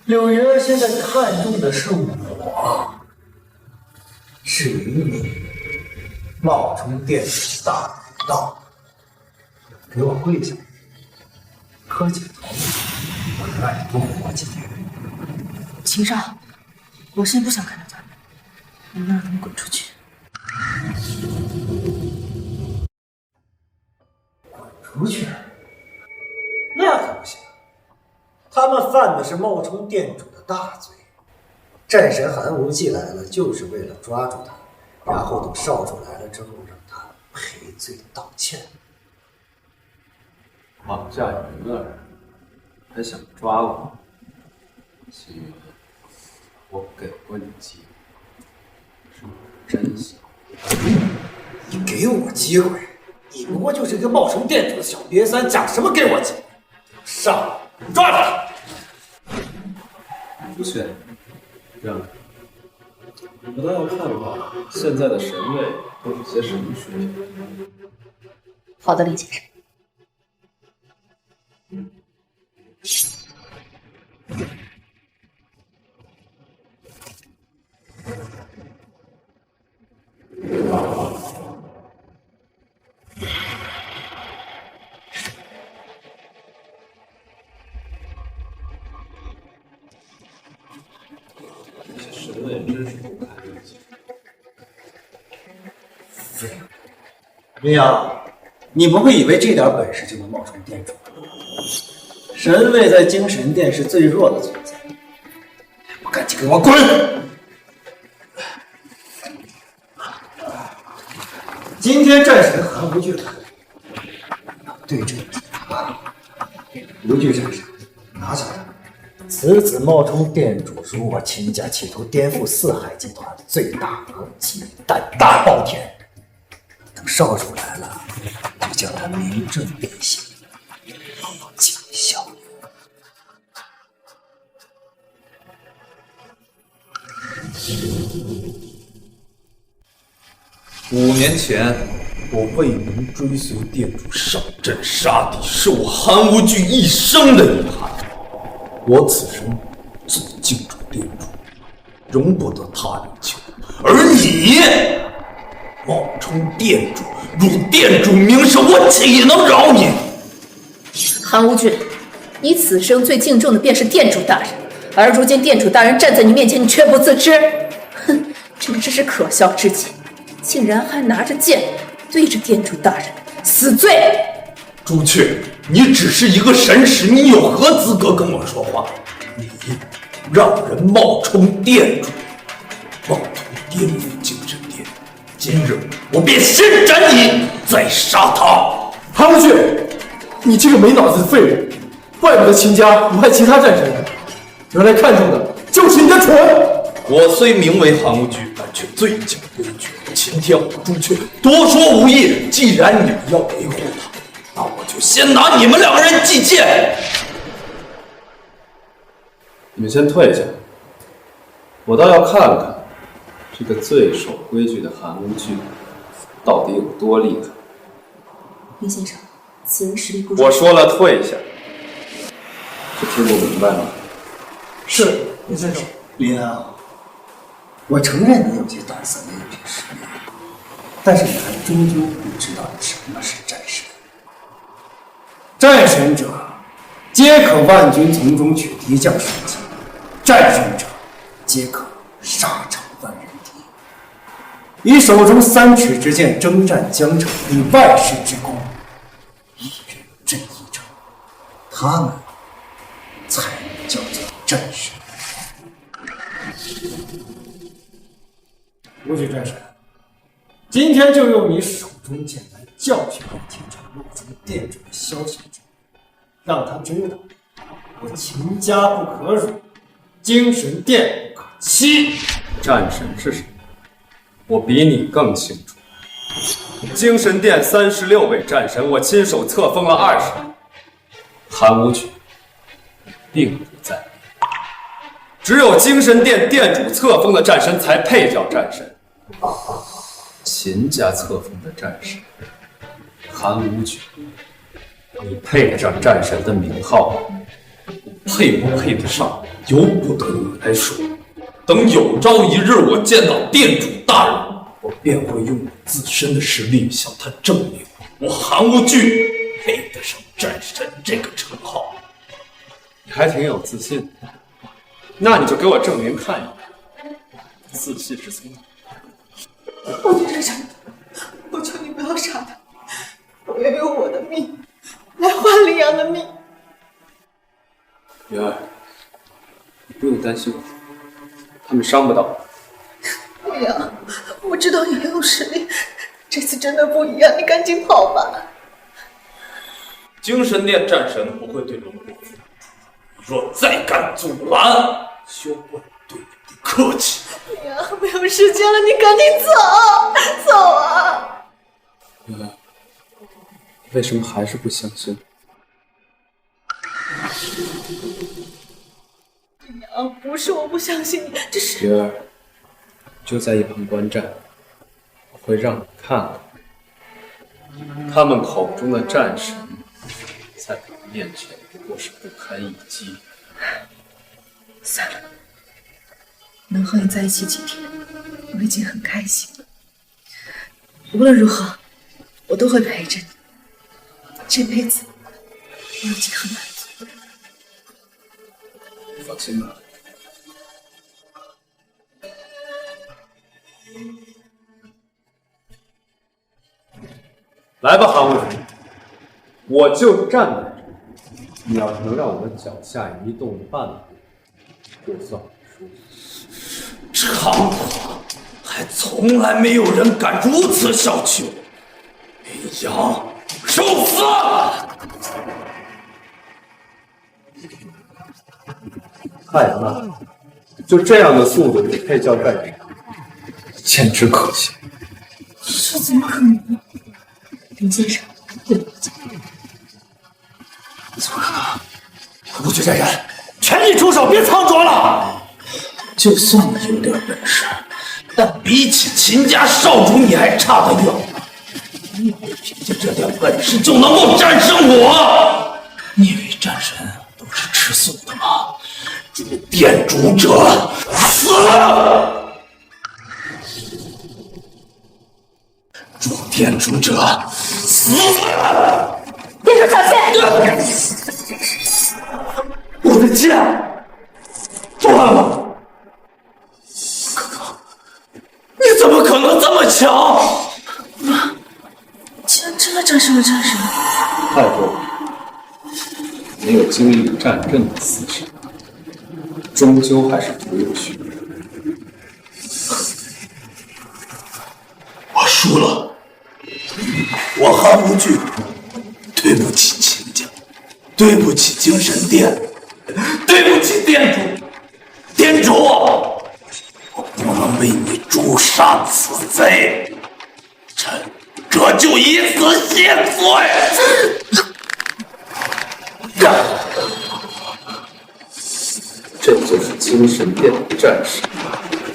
柳云儿现在看中的是我，至于你，冒充店主大人道，给我跪下！磕几个头，我能让你多活几天。秦少，我先不想看到他们，你们让他们滚出去。滚出去？那可不行，他们犯的是冒充店主的大罪。战神韩无忌来了，就是为了抓住他，然后等少主来了之后，让他赔罪道歉。绑架云儿，还想抓我？秦云，我给过你机会，是我真想。你给我机会？你不过就是一个冒充店主的小瘪三，讲什么给我机会？上，抓住他！朱雀，让开！我倒要看看现在的神位都是些什么水平。好的，林先生。神位真是不堪一击。废物！林阳，你不会以为这点本事就能冒充店主？神位在精神殿是最弱的存在，还不赶紧给我滚！今天战神韩无惧来了，对阵他。无惧战神，拿下来！此子冒充店主，辱我秦家，企图颠覆四海集团，罪大恶极，胆大包天。等少主来了，就将他明正变刑，尽孝。5年前，我未能追随店主上阵杀敌，是我韩无惧一生的遗憾。我此生最敬重店主，容不得他人侵犯。而你冒充店主，辱店主名声，我岂能饶你？韩无惧，你此生最敬重的便是店主大人，而如今店主大人站在你面前，你却不自知，哼，真是可笑至极，竟然还拿着剑对着店主大人，死罪！朱雀，你只是一个神使，你有何资格跟我说话？你让人冒充店主，妄图颠覆精神殿，今日我便先斩你，再杀他！韩无惧，你这个没脑子的废物，怪不得秦家不派其他战神来，原来看中的就是你的蠢！我虽名为韩无惧，但却最讲规矩。秦天虎、朱雀多说无益，既然你们要维护他，那我就先拿你们2个人祭剑。你们先退下，我倒要看看这个最守规矩的韩无惧到底有多厉害。林先生，此人实力不弱。我说了退下，是听不明白吗？是，林先生。林安，我承认你有些胆色，没有些实力，但是你还终究不知道什么是战神。战神者，皆可万军从中取敌将首级；战神者，皆可杀场万人敌。以手中3尺之剑征战疆场，以万世之功，一人镇一城，他们才叫做战神。无惧战神，今天就用你手中剑来教训那天朝陆中店主的萧小主，让他知道我秦家不可辱，精神殿不可欺。战神是什么？我比你更清楚。精神殿36位战神，我亲手册封了20人。韩无举并不在列，只有精神殿殿主册封的战神才配叫战神。秦家册封的战神，韩无举，你配得上战神的名号吗？配不配得上，由不得你来说。等有朝一日我见到殿主大人，我便会用我自身的实力向他证明，我韩无惧配得上战神这个称号。你还挺有自信的，那你就给我证明看一看，自信是从哪？我觉着长，我求你不要杀他，我要用我的命来换林阳的命。云儿，你不用担心我，他们伤不到我。林阳，我知道你很有实力，这次真的不一样，你赶紧跑吧。精神殿战神不会对龙国服，你若再敢阻拦，休怪对你不客气。林阳，没有时间了，你赶紧走，走啊！云儿，为什么还是不相信？林阳，不是我不相信你，这是……云儿，就在一旁观战，我会让你看看，他们口中的战神，在我面前不过是不堪一击。算了，能和你在一起几天，我已经很开心了。无论如何，我都会陪着你。这辈子，我已经很满足了。放心吧。来吧，韩无举，我就站在这儿。你要是能让我的脚下移动半步，就算我输。长狂，还从来没有人敢如此小觑。林阳，受死！太慢了，就这样的速度也配叫战神？简直可笑！这怎么可能呢？林先生，对不起。怎么可能？无惧战神，全力出手，别藏拙了！就算你有点本事，但比起秦家少主，你还差得远呢。你以为凭借这点本事就能够战胜我？你以为战神都是吃素的吗？主殿主者死！主殿主者死！殿主小心！我的剑断了！哥哥，你怎么可能这么强？竟然真的战胜了战神！太多了，没有经历战阵的厮杀，终究还是徒有虚名。我输了，我韩无惧，对不起秦家，对不起精神殿，对不起殿主，殿主，我不能为你诛杀此贼，臣这就以此谢罪。这就是精神殿的战士，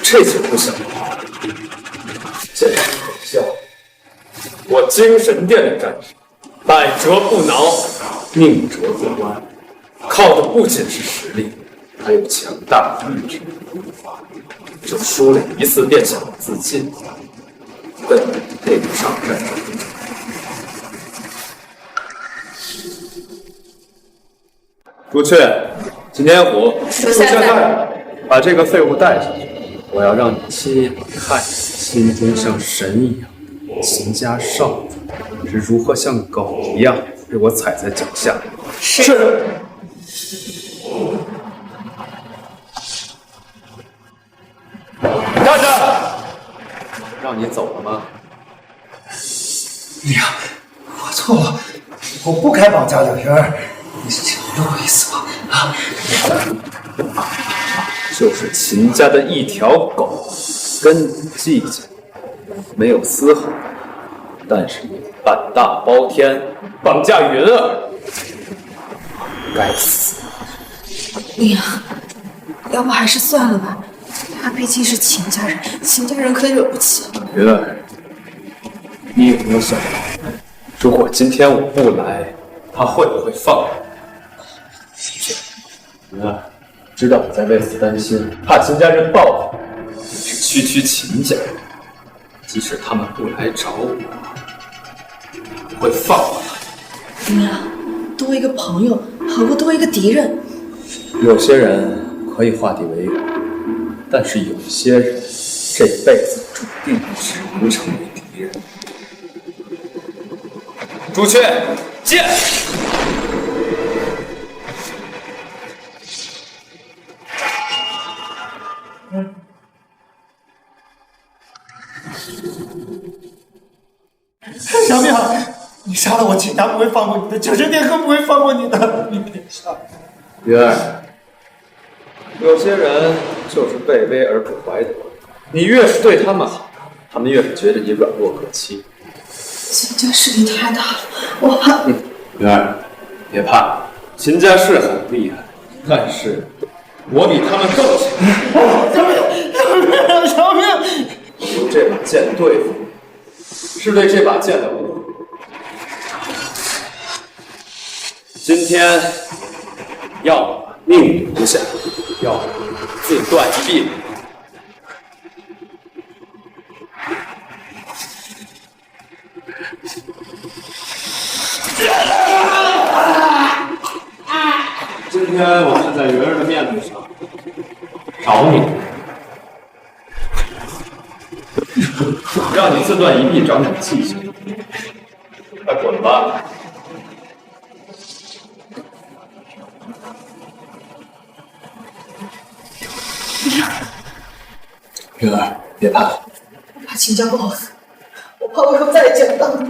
这就不想了，简直可笑！我精神殿的战士，百折不挠，宁折不弯，靠的不仅是实力，还有强大的意志。就输了一次便想自尽，对，配不上战争。朱雀，金天虎，属下在。把这个废物带下去，我要让你亲眼看心中像神一样的秦家少主是如何像狗一样被我踩在脚下。是。站着！让你走了吗？李阳，我错了，我不该绑架两人儿，你是原谅我一次吧？啊！就是秦家的一条狗，跟你计较，没有丝毫。但是你胆大包天，绑架云儿，该死！李阳，要不还是算了吧，他毕竟是秦家人，秦家人可惹不起。云儿，你有没有想过，如果今天我不来，他会不会放我？云儿。知道你在为此担心，怕秦家人报复，只区秦家。即使他们不来找我，我会放过他。对呀，多一个朋友好过多一个敌人。有些人可以化敌为友，但是有些人这辈子注定只能成为敌人。朱雀，见！小淼，你杀了我，秦家不会放过你的，九神殿更不会放过你的，你别杀我！云儿，有些人就是被威而不怀德，你越是对他们好，他们越是觉得你软弱可欺。秦家势力太大了，我怕。云儿，别怕，秦家是很厉害，但是我比他们更强。小淼，用这把剑对付你，是对这把剑的侮辱。今天要么命留下，要么自断一臂。今天我看在云儿的面子上，饶你，让你自断一臂，长点记性。快滚吧！云儿，别怕，我怕秦家报复，我怕我以后再也见不到你。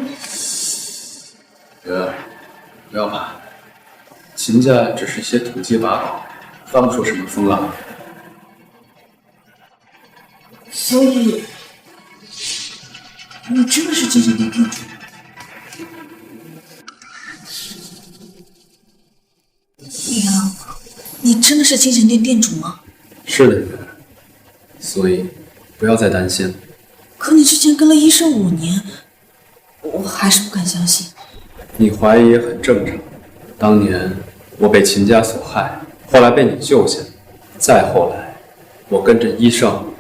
云儿，不要怕，秦家只是些土鸡瓦狗，翻不出什么风浪。所以，你真的是精神殿殿主？李阳，你真的是精神殿殿主吗？是的，云儿。所以不要再担心了。可你之前跟了医生5年，我还是不敢相信。你怀疑也很正常。当年我被秦家所害，后来被你救下，再后来，我跟着医生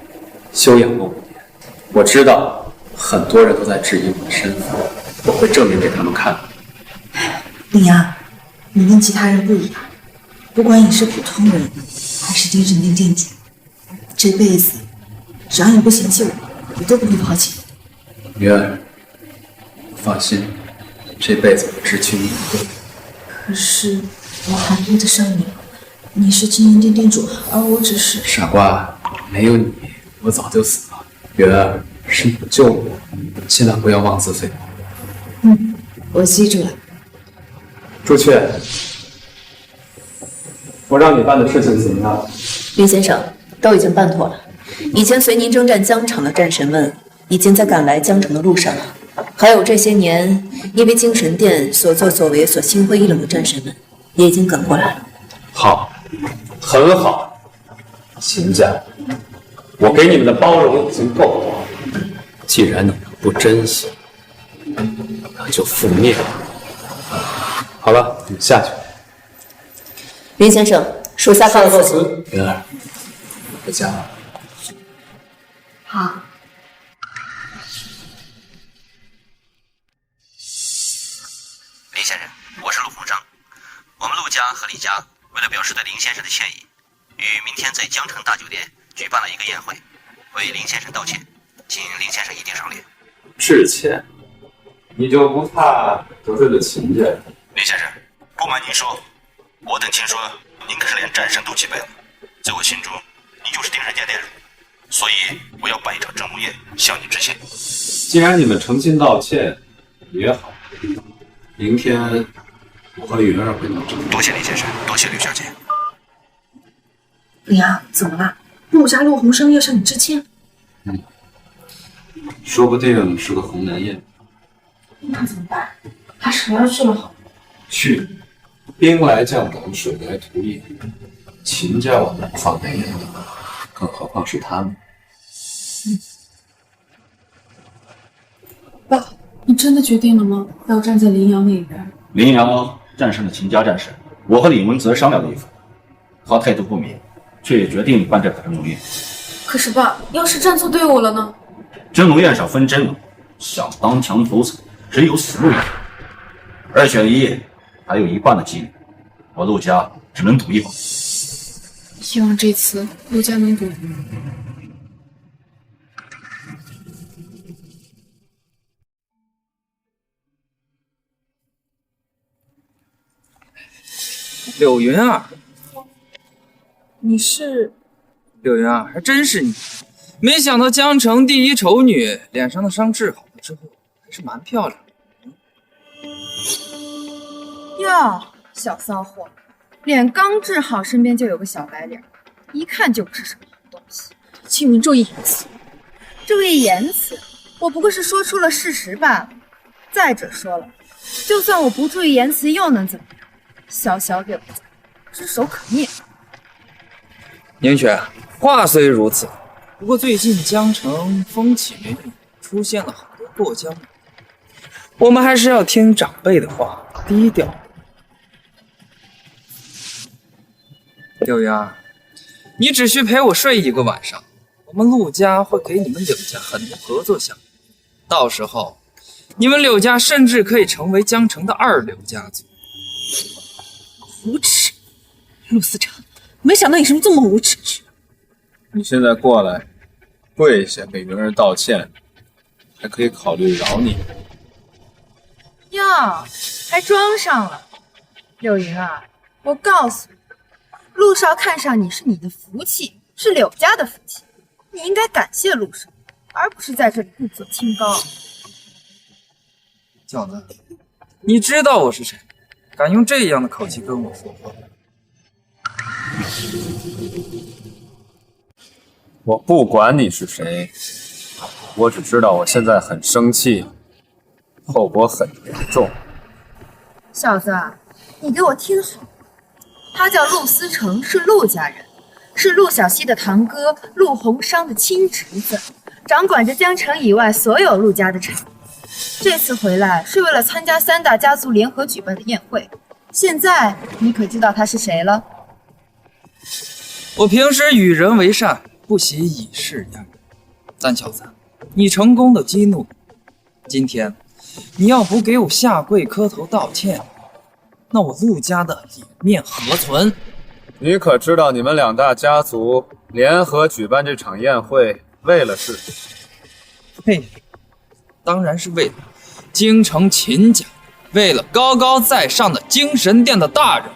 休养了5年。我知道很多人都在质疑我的身份，我会证明给他们看。李阳，你跟其他人不一样，不管你是普通人还是精神殿殿主，这辈子只要你不嫌弃我，我都不会抛弃你。云儿，放心，这辈子我只娶你一个。可是我还配得上你？你是精神殿殿主，而我只是……傻瓜，没有你，我早就死了。云儿，是你救我，千万不要妄自菲薄。我记住了。朱雀，我让你办的事情怎么样？林先生，都已经办妥了。以前随您征战疆场的战神们，已经在赶来疆城的路上了。还有这些年因为精神殿所作所为所心灰意冷的战神们，也已经赶过来了。好，很好。秦家，我给你们的包容已经够多了。既然你们不珍惜，那就覆灭了。好了，你们下去。林先生，属下告辞。云儿，回家了。好。林先生，我是陆鸿章。我们陆家和李家为了表示对林先生的歉意，于明天在江城大酒店举办了一个宴会，为林先生道歉，请林先生一定赏脸。致歉？你就不怕得罪了秦家？林先生，不瞒您说，我等听说您可是连战神都具备了，在我心中，你就是定人界店主，所以我要办一场蒸笼宴向你致歉。既然你们诚心道歉，也好。明天我和李媛儿会到这里。多谢林先生，多谢吕小姐。李阳，怎么了？陆家陆鸿生要向你致歉？说不定是个鸿门宴。那怎么办？他谁要去了好？去，兵来将挡，水来土掩。秦家我们不放在眼里，更何况是他们。爸，你真的决定了吗？要站在林阳那一边？林阳战胜了秦家战士，我和李文泽商量了一番，他态度不明，却也决定办这场蒸笼宴。可是爸，要是站错队伍了呢？蒸笼宴上分真龙，想当墙头草，只有死路一条。2选1，还有一半的几率，我陆家只能赌一把。希望这次陆家能赌赢。柳云儿，你是？柳云儿，还真是你！没想到江城第一丑女脸上的伤治好了之后，还是蛮漂亮的。哟，小骚货，脸刚治好，身边就有个小白脸，一看就不是什么好东西。请您注意言辞。注意言辞，我不过是说出了事实罢了。再者说了，就算我不注意言辞，又能怎么样？小小柳子，只手可灭。宁雪，话虽如此，不过最近江城风起云涌，出现了很多过江，我们还是要听长辈的话，低调。柳云儿，你只需陪我睡一个晚上，我们陆家会给你们柳家很多合作项目，到时候你们柳家甚至可以成为江城的2流家族。无耻，陆司长，没想到你是这么无耻。你现在过来，跪下给云儿道歉，还可以考虑饶你。哟，还装上了。柳云儿，我告诉你，陆少看上你是你的福气，是柳家的福气，你应该感谢陆少，而不是在这里故作清高。小子，你知道我是谁？敢用这样的口气跟我说话？我不管你是谁，我只知道我现在很生气，后果很严重。小子，你给我听好，他叫陆思成，是陆家人，是陆小西的堂哥陆鸿商的亲侄子，掌管着江城以外所有陆家的产业。这次回来是为了参加3大家族联合举办的宴会，现在你可知道他是谁了？我平时与人为善，不喜以势压人，但小子，你成功的激怒我，今天你要不给我下跪磕头道歉，那我陆家的脸面何存？你可知道你们2大家族联合举办这场宴会，为了是？嘿，当然是为了京城秦家，为了高高在上的精神殿的大人，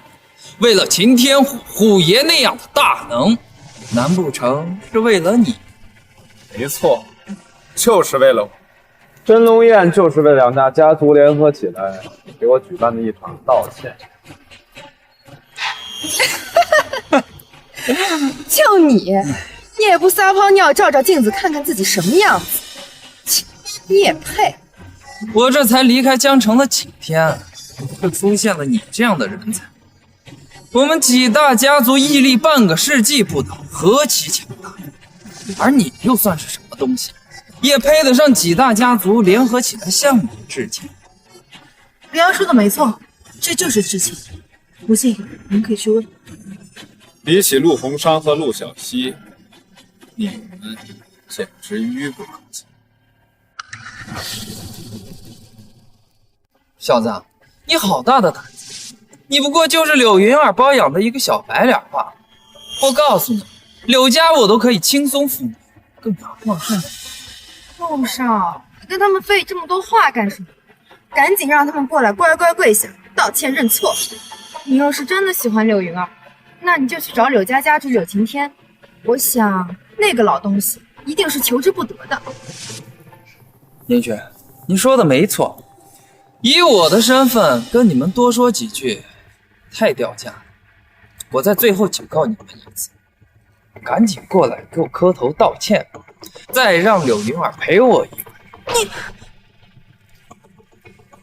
为了秦天虎虎爷那样的大能，难不成是为了你？没错，就是为了我。真龙宴就是为2大家族联合起来给我举办的一场道歉。就你也不撒泡尿照照镜子看看自己什么样子，你也配？我这才离开江城的几天，就出现了你这样的人才。我们几大家族屹立半个世纪不倒，何其强大！而你又算是什么东西，也配得上几大家族联合起来向你致歉？李阳说的没错，这就是致歉。不信您可以去问。比起陆鸿商和陆小西，你们简直愚不可及。小子，你好大的胆子！你不过就是柳云儿包养的一个小白脸罢了。我告诉你，柳家我都可以轻松覆灭，更何况是你。陆少，你跟他们费这么多话干什么？赶紧让他们过来乖乖跪下道歉认错。你要是真的喜欢柳云儿，那你就去找柳家家主柳晴天。我想那个老东西一定是求之不得的。宁雪，你说的没错。以我的身份跟你们多说几句，太掉价了。我在最后警告你们一次，赶紧过来给我磕头道歉，再让柳云儿陪我一回。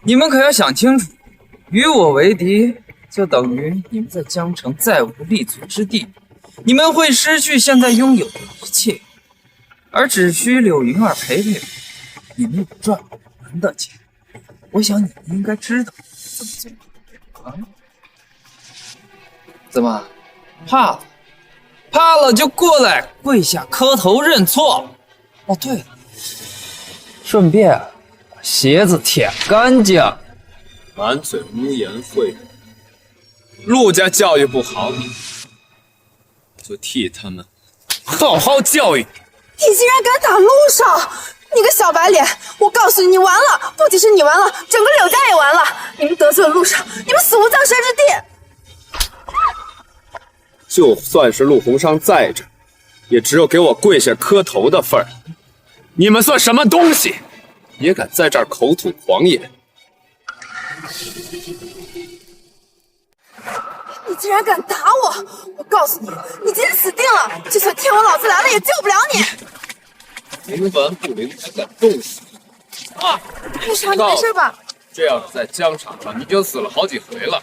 你们可要想清楚，与我为敌，就等于你们在江城再无立足之地，你们会失去现在拥有的一切，而只需柳云儿陪陪我，你们也赚不了人的钱。我想你们应该知道怎么做啊？怎么怕了？怕了就过来跪下磕头认错。哦，对了，顺便把鞋子舔干净。满嘴污言秽语，陆家教育不好你，就替他们好好教育你。你竟然敢打陆少！你个小白脸！我告诉你，你完了！不仅是你完了，整个柳家也完了！你们得罪了陆少，你们死无葬身之地！就算是陆鸿昌在这，也只有给我跪下磕头的份儿。你们算什么东西？也敢在这儿口吐狂言！你竟然敢打我！我告诉你，你今天死定了！就算天王老子来了，也救不了你！冥顽不灵还敢动手啊！陆少，你没事吧？这要是在疆场上，你就死了好几回了。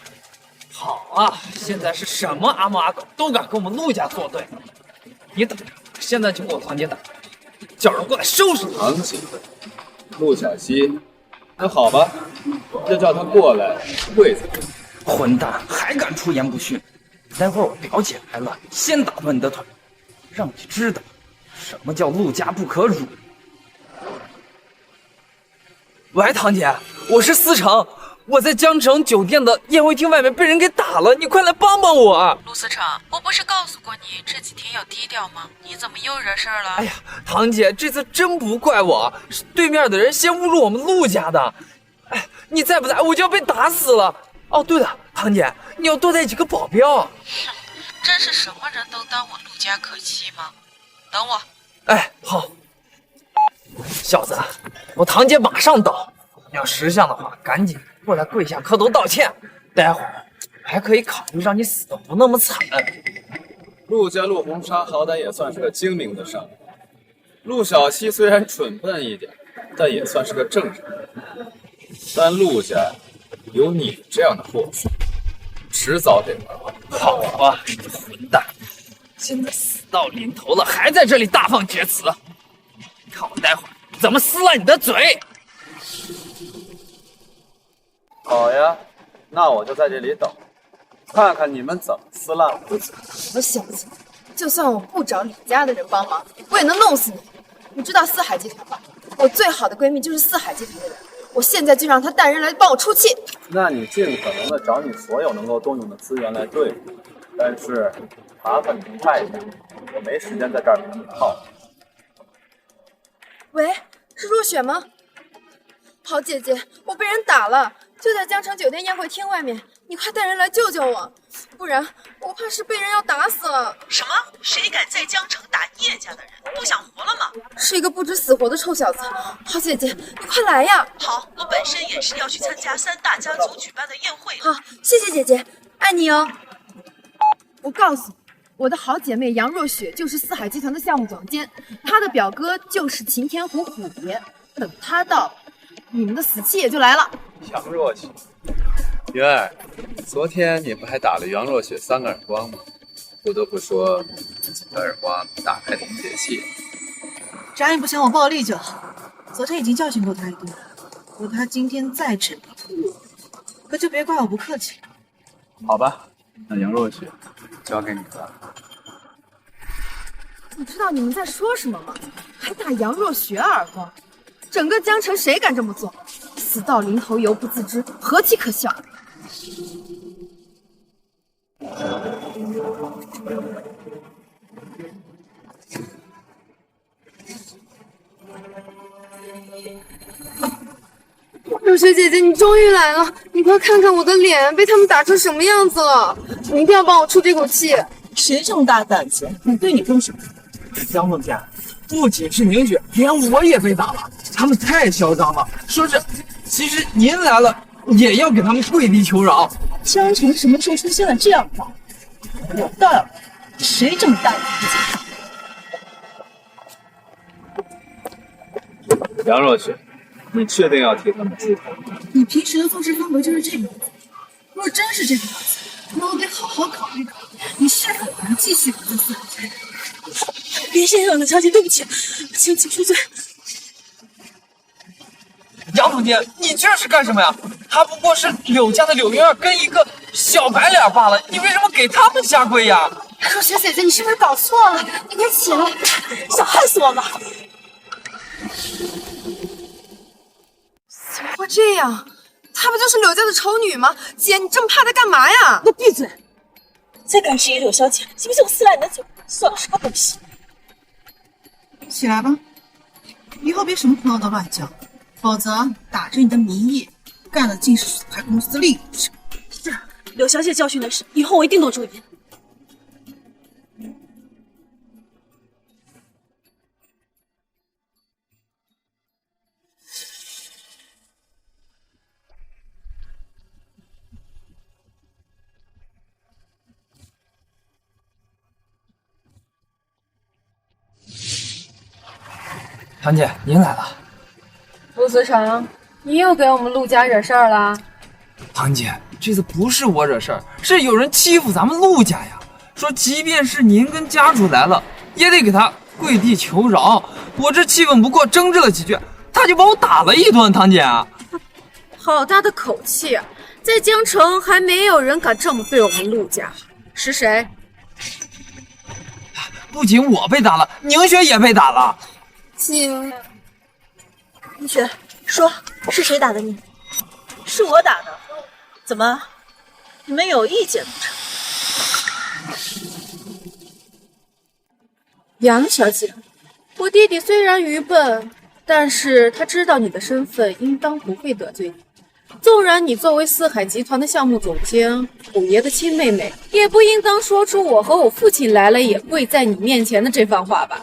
好啊，现在是什么阿猫阿狗都敢跟我们陆家作对。你等着，现在就给我堂姐打，叫人过来收拾他。堂姐，陆小西，那好吧，就叫他过来跪下。混蛋，还敢出言不逊！待会儿我表姐来了，先打断你的腿，让你知道什么叫陆家不可辱。喂，堂姐，我是思成，我在江城酒店的宴会厅外面被人给打了，你快来帮帮我！陆思成，我不是告诉过你这几天要低调吗？你怎么又惹事儿了？哎呀，堂姐，这次真不怪我，是对面的人先侮辱我们陆家的。哎，你再不来，我就要被打死了。哦，对了，堂姐，你要多带几个保镖。真是什么人都当我陆家可欺吗？等我。哎，好。小子，我堂姐马上到。你要识相的话，赶紧过来跪下磕头道歉。待会儿还可以考虑让你死得不那么惨。陆家陆鸿昌好歹也算是个精明的商人，陆小西虽然蠢笨一点，但也算是个正人。但陆家有你这样的货色，迟早得完。好吧，你个混蛋，现在死到临头了，还在这里大放厥词。看我待会儿怎么撕烂你的嘴！好呀，那我就在这里等，看看你们怎么撕烂我的嘴。什么小子，就算我不找李家的人帮忙，我也能弄死你。你知道四海集团吧？我最好的闺蜜就是四海集团的人，我现在就让她带人来帮我出气。那你尽可能的找你所有能够动用的资源来对付，但是麻烦你快一点，我没时间在这儿陪你耗。喂，是若雪吗？好姐姐，我被人打了，就在江城酒店宴会厅外面，你快带人来救救我，不然我怕是被人要打死了。什么？谁敢在江城打叶家的人？不想活了吗？是一个不知死活的臭小子。好姐姐，你快来呀！好，我本身也是要去参加三大家族举办的宴会。好，谢谢姐姐，爱你哦。我告诉你，我的好姐妹杨若雪就是四海集团的项目总监，她的表哥就是擎天虎虎爷。等他到，你们的死期也就来了。杨若雪，云儿，昨天你不还打了杨若雪3个耳光吗？不得不说，几个耳光打得还挺解气。张毅不想我暴力就好，昨天已经教训过他一顿了，如果他今天再逞我，可就别怪我不客气。好吧，那杨若雪交给你了。你知道你们在说什么吗？还打杨若雪耳光？整个江城谁敢这么做？死到临头犹不自知，何其可笑！柳雪姐姐，你终于来了！你快看看我的脸被他们打成什么样子了！你一定要帮我出这口气。谁这么大胆子，敢对你动手？杨总监，不仅是宁雪，连我也被打了。他们太嚣张了，说是其实您来了也要给他们跪地求饶。江城什么时候出现了这样的话？我倒要谁这么大胆子？杨若雪，你确定要替他们出头？你平时的做事风格就是这个样子。如果真是这个样子，那我得好好考虑考虑，你是否能继续留在四海斋。林先生，小姐，对不起，请恕罪。杨总监，你这是干什么呀？他不过是柳家的柳云儿跟一个小白脸罢了，你为什么给他们下跪呀？若雪姐姐，你是不是搞错了？你快起来！想害死我吗？怎么会这样？她不就是柳家的丑女吗？姐，你这么怕她干嘛呀？你闭嘴！再敢质疑柳小姐，信不信我撕烂你的嘴？算了，啥东西！起来吧，以后别什么朋友都乱交，否则打着你的名义干了尽是损害公司利益的事。是，柳小姐教训的是，以后我一定多注意。堂姐，您来了。陆思成，你又给我们陆家惹事儿了？堂姐，这次不是我惹事儿，是有人欺负咱们陆家呀。说即便是您跟家主来了，也得给他跪地求饶。我这气愤不过，争执了几句，他就把我打了一顿。堂姐，好大的口气啊！在江城还没有人敢这么对我们陆家。是谁？不仅我被打了，宁雪也被打了。姐，宁雪，说是谁打的你？是我打的。怎么？你们有意见不成？杨小姐，我弟弟虽然愚笨，但是他知道你的身份，应当不会得罪你。纵然你作为四海集团的项目总监，虎爷的亲妹妹，也不应当说出我和我父亲来了也跪在你面前的这番话吧？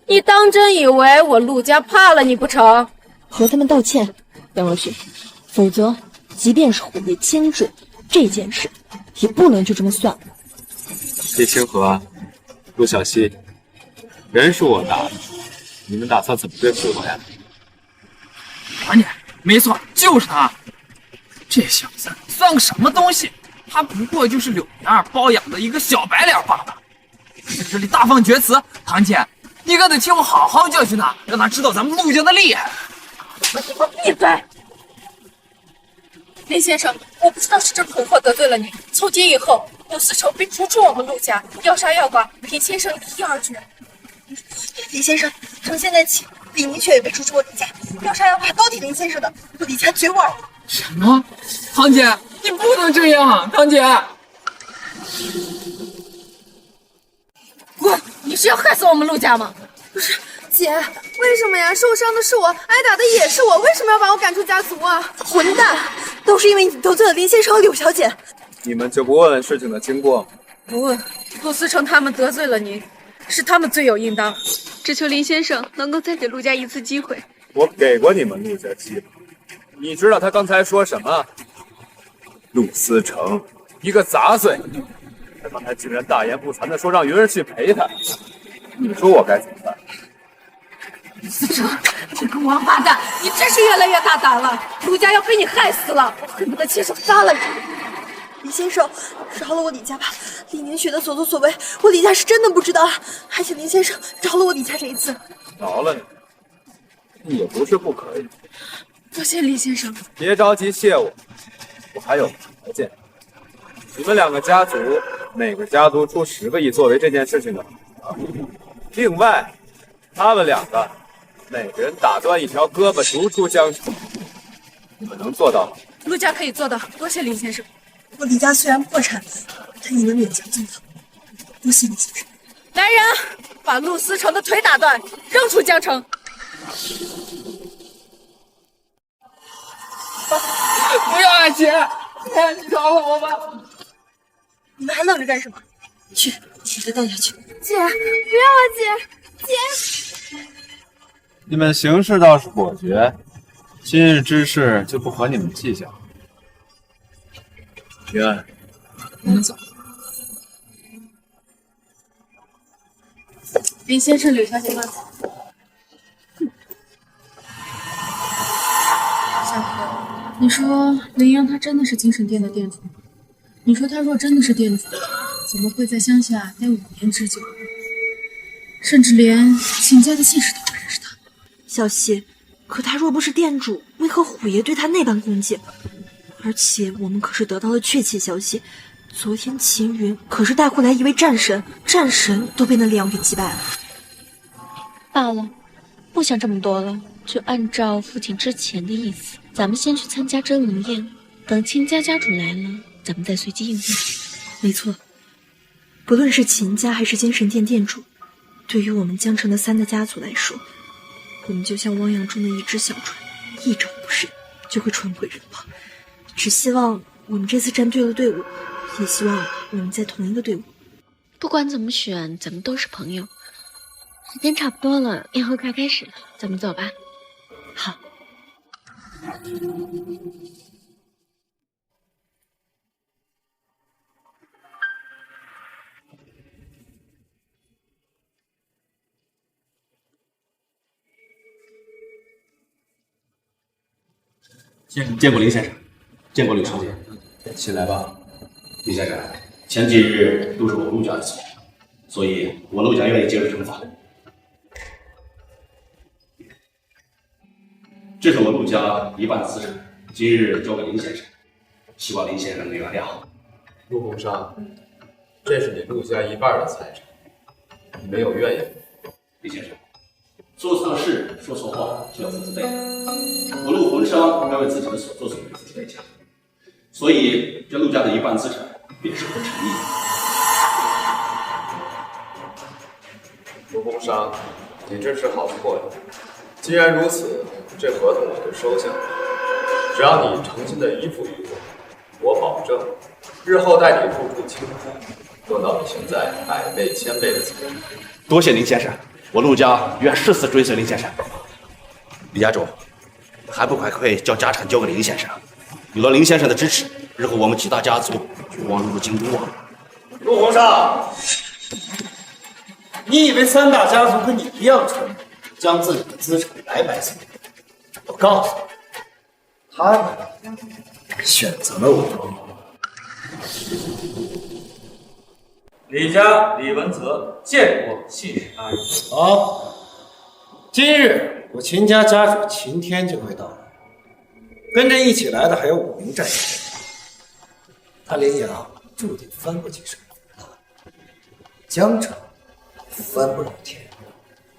你当真以为我陆家怕了你不成？和他们道歉，杨若雪，否则即便是虎爷监制，这件事也不能就这么算了。李清河、陆小西，人是我打的，你们打算怎么对付我呀？堂姐，没错，就是他。这小子算个什么东西？他不过就是柳云儿包养的一个小白脸罢了。在这里大放厥词，堂姐，你可得替我好好教训他，让他知道咱们陆家的厉害。你给我闭嘴！林先生，我不知道是这恐吓得罪了你。从今以后，陆思成被逐出我们陆家，要杀要剐，林先生一二决。林先生，从现在起，李明却也被逐出我李家，要杀要剐都听林先生的，我李家绝望了。什么？堂姐，你不能这样，堂姐！滚！你是要害死我们陆家吗？不是，姐，为什么呀？受伤的是我，挨打的也是我，为什么要把我赶出家族啊？混蛋！都是因为你得罪了林先生和柳小姐。你们就不问问事情的经过吗？不问，陆思成他们得罪了您，是他们罪有应当。只求林先生能够再给陆家一次机会。我给过你们陆家机会，你知道他刚才说什么？陆思成，一个杂碎，他刚才竟然大言不惭地说让云儿去陪他，你说我该怎么办？思成，这个王八蛋，你真是越来越大胆了！陆家要被你害死了，我恨不得亲手杀了你！李先生，饶了我李家吧！李明雪的所作所为，我李家是真的不知道，还请林先生饶了我李家这一次。饶了你，也不是不可以。多谢李先生。别着急谢我，我还有条件。你们两个家族，每个家族出10个亿作为这件事情的补偿。另外，他们两个每个人打断一条胳膊，逐出江城。你们能做到吗？陆家可以做到，多谢林先生。我李家虽然破产，但也能勉强做到。多谢林先生。来人，把陆思成的腿打断，扔出江城。不要啊，姐，你饶了我吧！你们还愣着干什么？去，把他带下去。姐，不要啊，姐，姐。你们行事倒是果决，今日之事就不和你们计较。云安，我们走。林先生、柳小姐慢走。夏荷，你说林阳他真的是精神店的店主吗？你说他若真的是店主，怎么会在乡下待5年之久？甚至连秦家的姓氏都不认识他。小希，可他若不是店主，为何虎爷对他那般恭敬？而且我们可是得到了确切消息，昨天秦云可是带回来一位战神，战神都被那李阳给击败了。罢了，不想这么多了，就按照父亲之前的意思，咱们先去参加真龙宴，等秦家家主来了，咱们再随机应变。没错，不论是秦家还是精神殿店主，对于我们江城的3大家族来说，我们就像汪洋中的一只小船，一招不慎就会船毁人亡。只希望我们这次站对了队伍，也希望我们在同一个队伍。不管怎么选，咱们都是朋友。时间差不多了，宴会快开始了，咱们走吧。好。见过林先生，见过柳小姐，起来吧。林先生，前几日都是我陆家的错，所以我陆家愿意接受惩罚。这是我陆家一半的资产，今日交给林先生，希望林先生能原谅。陆洪商，这是你陆家一半的财产，你没有怨言。林先生，做错了事，说错话就要负责代价。我陆洪商该为自己的所作所为付出代价，所以这陆家的一半资产便是我的诚意。陆洪商，你这是好错呀！既然如此，这合同我就收下了。只要你诚心的依附于我，我保证，日后带你入住京都，得到比现在100倍、1000倍的财产。多谢林先生，我陆家愿誓死追随林先生。李家主，还不快叫家产交给林先生？有了林先生的支持，日后我们几大家族就望入京都啊！陆洪商，你以为3大家族跟你一样蠢，将自己的资产白白送给你？我告诉你，他们选择了我。李家李文泽见过信使大人。好，今日我秦家家主秦天就会到来，跟着一起来的还有5名战士。他林阳注定翻不起身来，江城翻不了天。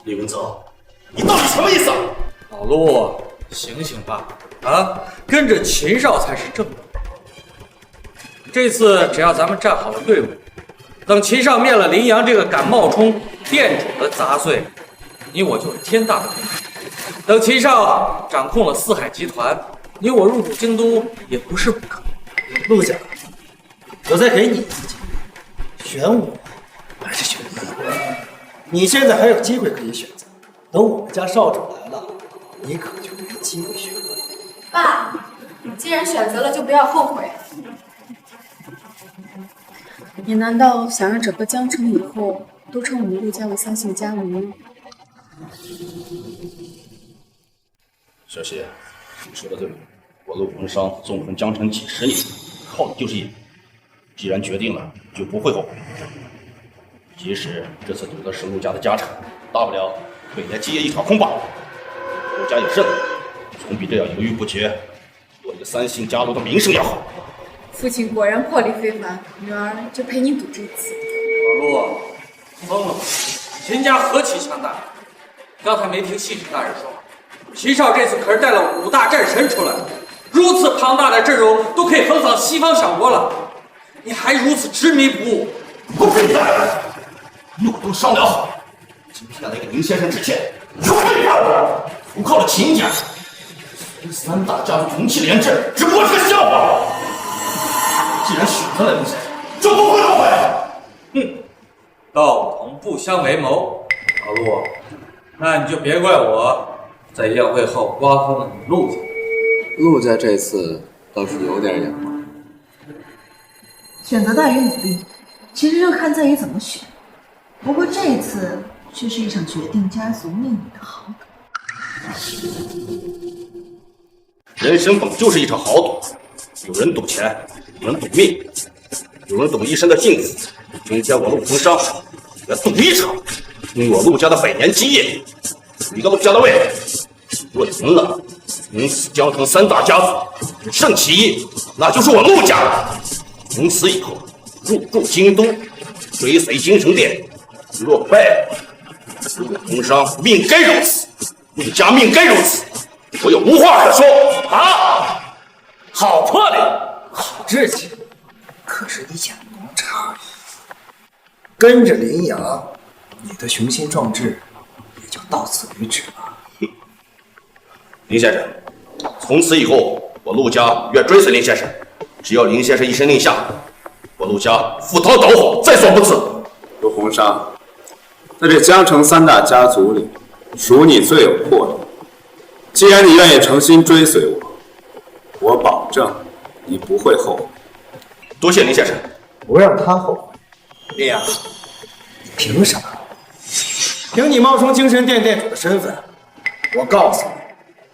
李文泽，你到底什么意思？老陆，醒醒吧！啊，跟着秦少才是正道。这次只要咱们站好了队伍，等秦少灭了林阳这个敢冒充店主的杂碎，你我就是天大的功劳。等秦少掌控了四海集团，你我入主京都也不是不可。陆家，我再给你一次机会，选我还是选你？你现在还有机会可以选择，等我们家少主来了，你可就没机会选了。爸，既然选择了，就不要后悔。你难道想让整个江城以后都称我们陆家为3姓家奴吗？小希，你说的对，我陆洪商纵横江城几10年，靠的就是眼力。既然决定了，就不会后悔。即使这次赌的是陆家的家产，大不了北来基业一场空罢了。陆家有胜，总比这样犹豫不决，多一个3姓家奴的名声要好。父亲果然魄力非凡，女儿就陪你赌这次。老陆，疯了吗？秦家何其强大！刚才没听信使大人说，秦少这次可是带了5大战神出来，如此庞大的阵容都可以横扫西方小国了，你还如此执迷不悟？不配在！我都商量好，今天来给林先生致歉，有背叛我，投靠了秦家。三大家族同气连阵，只不过是个笑话。既然选择了林先生，就不会后悔。哼，道同不相为谋。老陆，那你就别怪我在宴会后瓜分了你陆家。陆家这次倒是有点眼光。选择大于努力，其实就看在于怎么选。不过这一次却是一场决定家族命运的豪赌。人生本就是一场豪赌，有人赌钱，有人赌命，有人赌一生的幸福。今天我陆逢商来赌一场，用我陆家的百年基业，一个陆家的位置。若赢了，从此江城三大家族只剩其一，那就是我陆家了。从此以后，入驻京都，追随京城殿。若败了，陆逢商命该如此，陆家命该如此。我有无话可说啊！好魄力，好志气。可是你眼光差，跟着林阳，你的雄心壮志也就到此为止了。林先生，从此以后，我陆家愿追随林先生。只要林先生一声令下，我陆家赴汤蹈火，在所不辞。陆鸿商，在这江城三大家族里，属你最有魄力。既然你愿意诚心追随我，我保证你不会后悔。多谢林先生，不让他后悔。林阳，你凭什么？凭你冒充精神殿殿主的身份，我告诉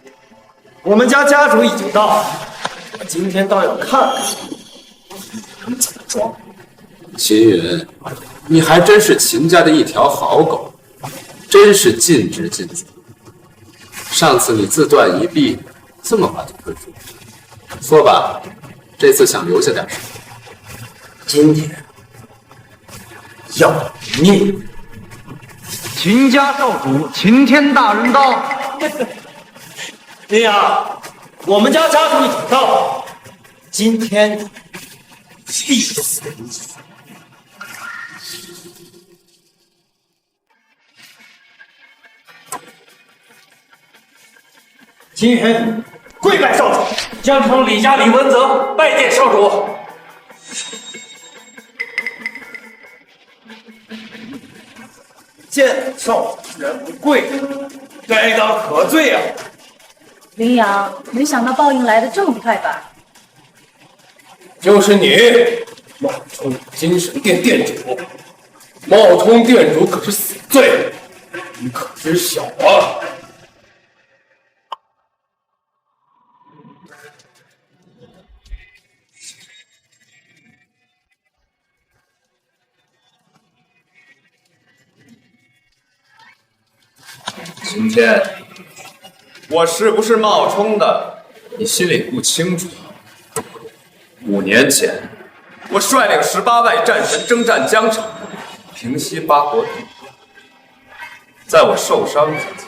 你，我们家家主已经到了。我今天倒要看看你怎么装。秦云，你还真是秦家的一条好狗，真是尽职尽责。上次你自断一臂，这么快就退出，说吧，这次想留下点什么？今天要你秦家少主秦天大人到。林阳，我们家家主已经到，今天必死无疑。秦云，跪拜少主。江城李家李文泽拜见少主。见少主人不跪，该当何罪啊？林阳，没想到报应来得这么快吧？就是你，冒充精神殿殿主，冒充殿主可是死罪，你可知晓啊？今天我是不是冒充的，你心里不清楚。5年前，我率领18万战神征战江城，平息八国敌人。在我受伤之际，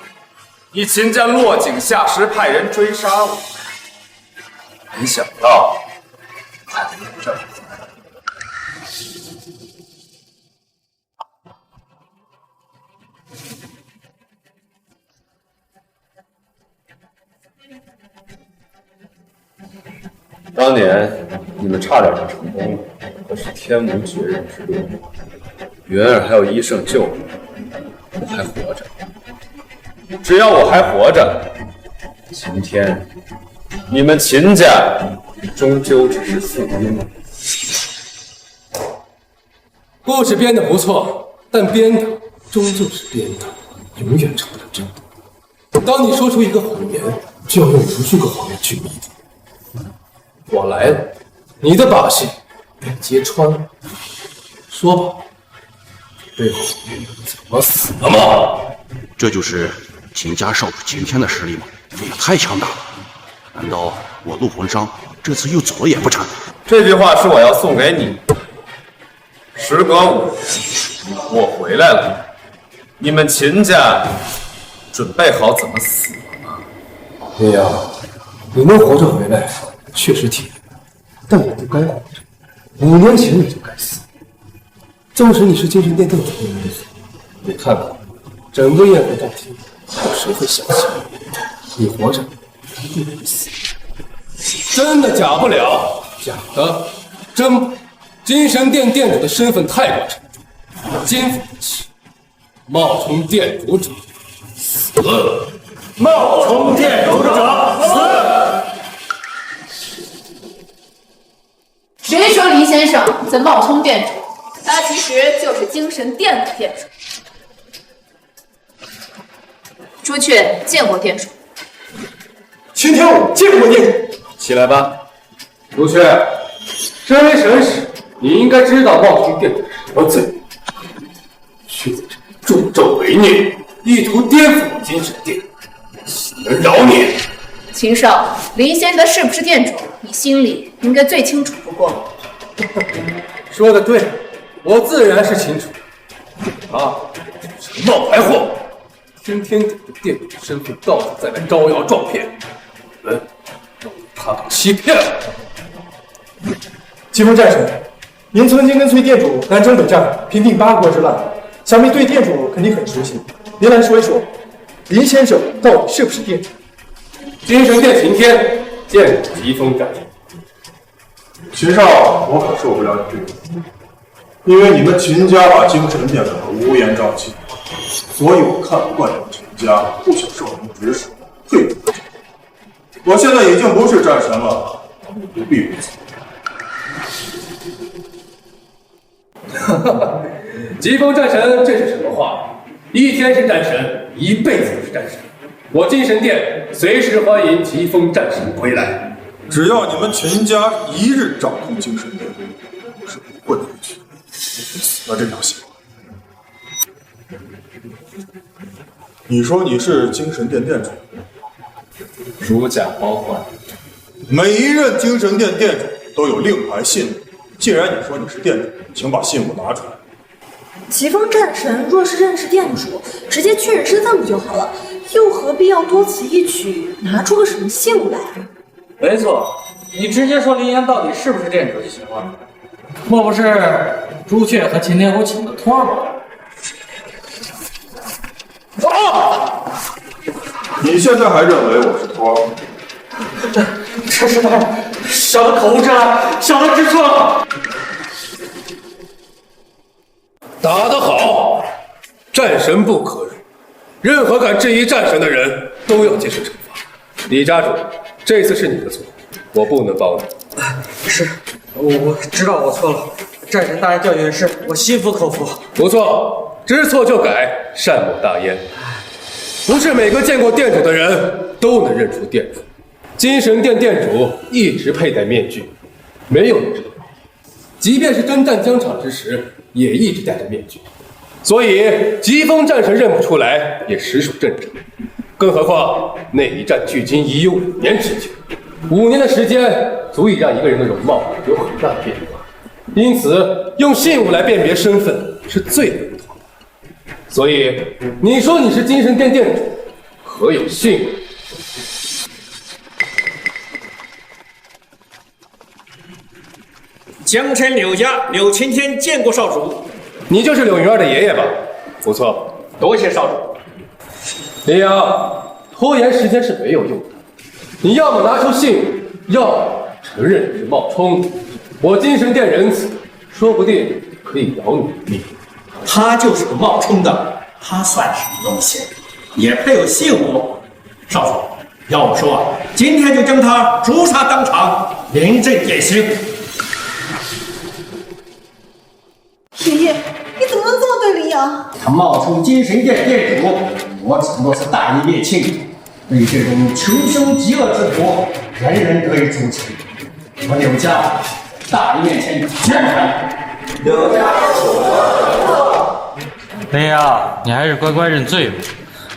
你秦家落井下石，派人追杀我。没想到，还有这么当年你们差点就成功了，可是天无绝人之路，云儿还有医圣救我，我还活着。只要我还活着，今天你们秦家终究只是附庸。故事编得不错，但编的终究是编的，永远成不了真的。当你说出一个谎言，就要用无数个谎言去弥补。我来了，你的把戏被揭穿了。说吧，对我怎么死的吗？这就是秦家少主秦天的实力吗？这也太强大了！难道我陆魂商这次又走了也不成？这句话是我要送给你。时隔5年，我回来了，你们秦家准备好怎么死了吗？林阳，你能活着回来，确实体面，但也不该活着。5年前你就该死。纵使你是精神殿殿主，你看看，整个宴会大厅，还有谁会相信你活着必会死？真的假不了，假的真不。精神殿殿主的身份太过沉重，肩负不起。冒充殿主者死！冒充殿主者死！谁说林先生在冒充殿主？他其实就是精神殿的殿主。朱雀见过殿主。秦天武见过殿主。起来吧，朱雀，身为神使，你应该知道冒充殿主是什么罪，却在这里助纣为虐，意图颠覆精神殿，岂能饶你？秦少，林先生是不是殿主，你心里应该最清楚不过。说得对，我自然是清楚。啊，这是冒牌货！天天顶着殿主的身份，到处再来招摇撞骗，你们让他给欺骗了。疾风战神，您曾经跟随殿主南征北战，平定八国之乱，想必对殿主肯定很熟悉。您来说一说，林先生到底是不是殿主？精神殿刑天见疾风战神。秦少，我可受不了你这个，因为你们秦家把精神殿搞得乌烟瘴气，所以我看不惯你们秦家，不想受你们指使，退出。我现在已经不是战神了，你不必如此。哈哈，疾风战神，这是什么话？一天是战神，一辈子都是战神。我精神殿随时欢迎疾风战神归来。只要你们秦家一日掌控精神殿，我是不会回去死了这条心。你说你是精神殿殿主？如假包换。每一任精神殿殿主都有令牌信物。既然你说你是殿主，请把信物拿出来。疾风战神若是认识殿主，直接确认身份不就好了？又何必要多此一举，拿出个什么信物来啊？没错，你直接说林岩到底是不是殿主就行了。莫不是朱雀和秦天虎请的托吗？你现在还认为我是托？这是他小的口无遮拦，小的知错了。打得好，战神不可辱，任何敢质疑战神的人都要接受惩罚。李家主，这次是你的错，我不能帮你。是，我知道我错了，战神大人教训的是我心服口服。不错，知错就改，善莫大焉。不是每个见过殿主的人都能认出殿主。精神殿殿主一直佩戴面具，没有人知道。即便是征战疆场之时，也一直戴着面具。所以疾风战神认不出来，也实属正常。更何况那一战距今已有5年之久，5年的时间足以让一个人的容貌有很大的变化。因此，用信物来辨别身份是最稳妥的。所以，你说你是精神殿殿主，可有信物？江城柳家柳晴天见过少主。你就是柳云儿的爷爷吧？不错，多谢少主。林阳，拖延时间是没有用的。你要么拿出信物，要么承认你是冒充。我精神殿仁慈，说不定可以饶你一命。他就是个冒充的，他算什么东西？也配有信物？少主，要我说，今天就将他诛杀当场，临阵典刑。爷爷，你怎么能这么对林阳？他冒充精神殿殿主，我只不过是大义灭亲，对这种穷凶极恶之徒，人人得以诛其。我柳家大义面前绝不敢。柳家林阳，你还是乖乖认罪吧。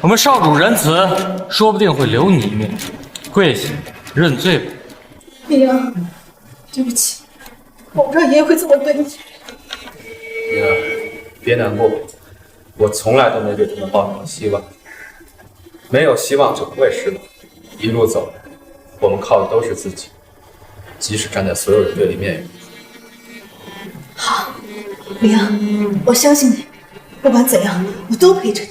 我们少主仁慈，说不定会留你一命。跪下认罪吧。林阳，对不起，我不知道爷爷会这么对你。女儿，别难过，我从来都没对他们抱什么希望，没有希望就不会失望。一路走来，我们靠的都是自己，即使站在所有人对立面也不好，李阳，我相信你，不管怎样，我都陪着你。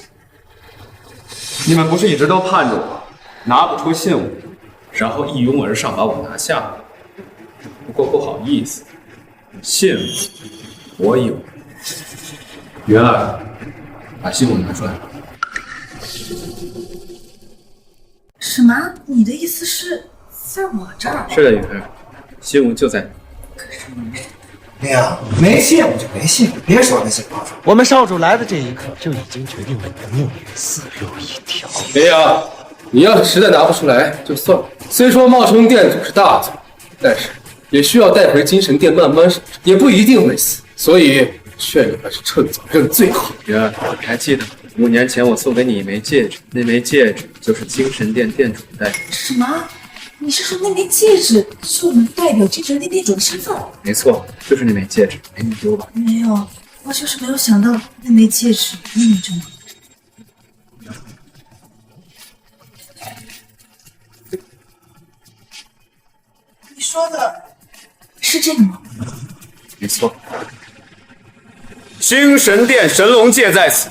你们不是一直都盼着我拿不出信物，然后一拥而上把我拿下吗？不过不好意思，信物我有。云儿，把信物拿出来。什么？你的意思是在我这儿？是的，云儿，信物就在你。林阳，没信物就没信物，别说那些话。我们少主来的这一刻就已经决定了命运死路一条。林阳，你要是实在拿不出来就算了。虽说冒充店主是大罪，但是也需要带回精神殿慢慢审查，也不一定会死。所以劝你还是趁早认罪好。云儿，你还记得5年前我送给你一枚戒指，那枚戒指就是精神殿店主的代表。什么？你是说那枚戒指就能代表精神殿店主的身份？没错，就是那枚戒指，没你丢吧？没有，我就是没有想到那枚戒指那么珍贵。你说的是这个吗？没错。精神殿神龙戒在此，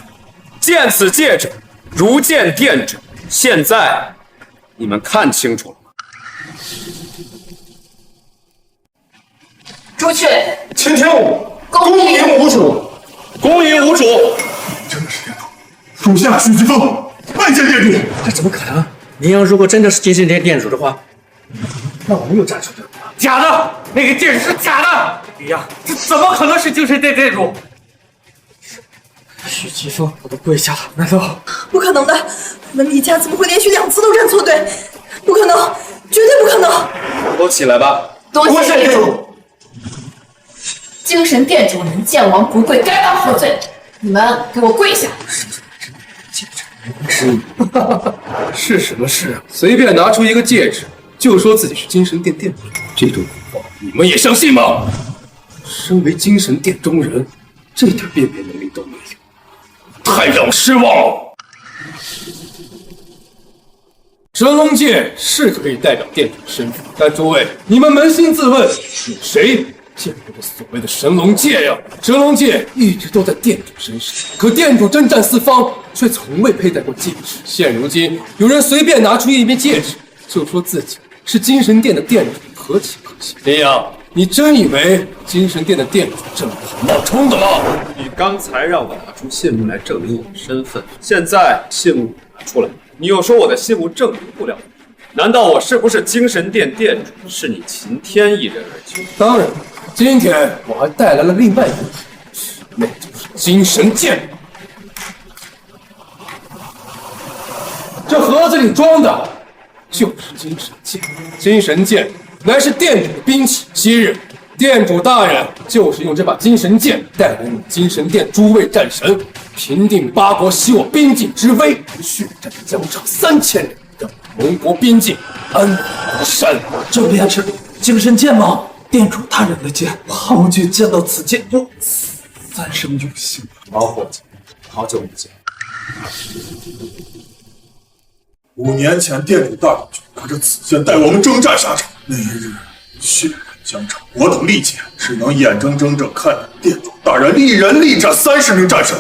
见此戒指，如见殿主。现在你们看清楚了吗？出去！请听我，恭迎无主，恭迎无主。真的是殿主，属下许继风拜见殿主。这怎么可能？林阳如果真的是精神殿店主的话，那我们又站出这个。假的，那个戒指是假的。林阳，这怎么可能是精神殿店主？许继风，我都跪下了，难道？不可能的，我们李家怎么会连续2次都认错队？不可能，绝对不可能！都起来吧。多谢店主。精神殿主人见亡不跪，该当何罪？你们给我跪下！是什么事啊？随便拿出一个戒指，就说自己是精神殿殿主，这种话你们也相信吗？身为精神殿中人，这点辨别能力都没有，太让我失望了。神龙戒是可以代表殿主的身份，但诸位，你们扪心自问，有谁见过这所谓的神龙戒呀？神龙戒一直都在殿主身上，可殿主征战四方，却从未佩戴过戒指。现如今有人随便拿出一枚戒指，就说自己是精神殿的殿主，何其可笑！林阳，你真以为精神殿的殿主这么好冒充的吗？你刚才让我拿出信物来证明我的身份，现在信物拿出来，你又说我的信物证明不了你，难道我是不是精神殿殿主，是你秦天一人而已？当然。今天我还带来了另外一个人，那就是精神剑。这盒子里装的就是精神剑。精神剑乃是殿主的兵器，昔日殿主大人就是用这把精神剑带领你精神殿诸位战神平定八国袭我边境之危，血战疆场3000人，让龙国边境安无山。这便是精神剑吗？殿主大人的剑，汉无惧见到此剑就三生有幸。老伙计，好久不见。 5年前，殿主大人就拿着此剑带我们征战沙场，那一日血染疆场，我等历届只能眼睁睁着看着殿主大人一人力斩30名战神，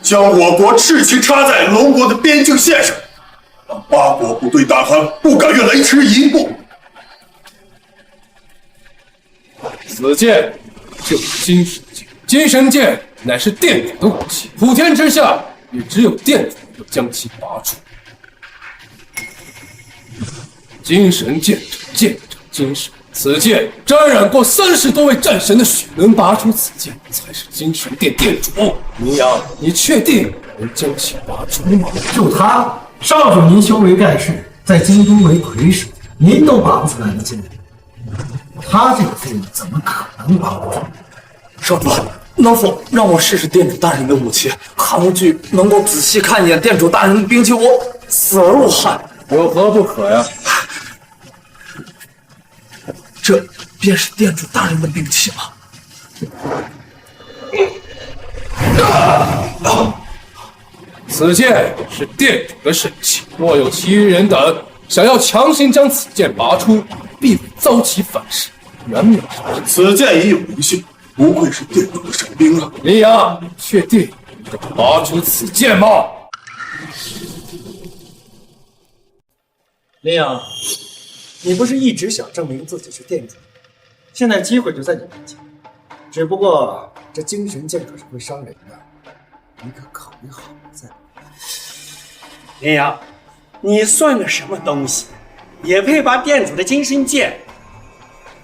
将我国赤旗插在龙国的边境线上，让八国部队大汗不敢越雷池一步。 此剑就是精神剑，精神剑乃是殿主的武器，普天之下也只有殿主能将其拔出。精神剑者，剑者精神，此剑沾染过30多位战神的血，能拔出此剑才是精神殿殿主。明阳，你确定能将其拔出吗？就他，少主您修为盖世，在京都为魁首，您都拔不出来的剑。 他这个废物怎么可能拔不住？少主，能否让我试试殿主大人的武器？汉无惧能够仔细看一眼殿主大人的兵器，我死而无憾。有何不可呀？这便是殿主大人的兵器吗？此剑是殿主的神器，若有其余人等想要强行将此剑拔出，必遭其反噬，远渺杀。此剑已有灵性，不愧是店主的神兵啊！林阳，确定要拔出此剑吗？林阳，你不是一直想证明自己是店主？现在机会就在你面前，只不过这精神剑可是会伤人的，你可考虑好了再。林阳，你算个什么东西，也配拔店主的精神剑？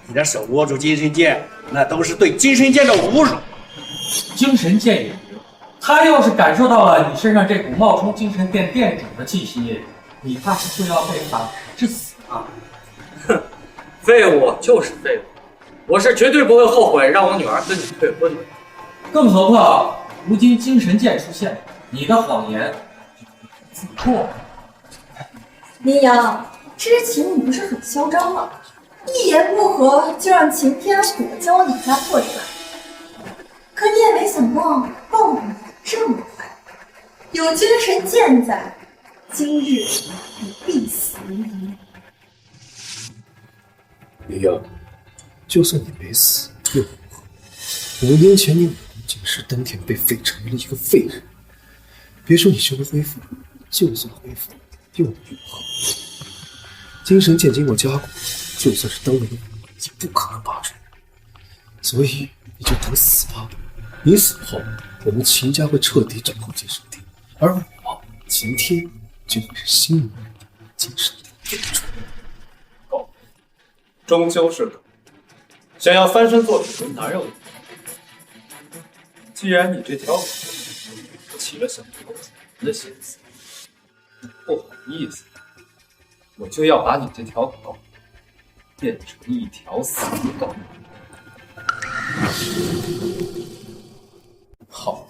你的手握住精神剑，那都是对精神剑的侮辱。精神剑也行，他要是感受到了你身上这股冒充精神殿店主的气息，你怕是就要被反噬致死啊！哼，废物就是废物，我是绝对不会后悔让我女儿跟你退婚的。更何况，如今精神剑出现，你的谎言自破。林阳，之前你不是很嚣张吗？一言不合就让擎天火将我李家破出来，可你也没想到报应这么快。有精神剑在，今日你必死无疑。林阳，就算你没死又如何？5年前你武功仅是登天被废成为了一个废人，别说你修为恢复，就算恢复又能如何？精神剑经过加固，就算是登了个也不可能拔出。所以你就等死吧。你死后，我们秦家会彻底掌控精神殿，而我秦天就会是新一任的精神殿主。狗，终究是狗，想要翻身做主哪有你？既然你这条狗起了想投主的心思，不好意思，我就要把你这条狗变成一条死狗。好，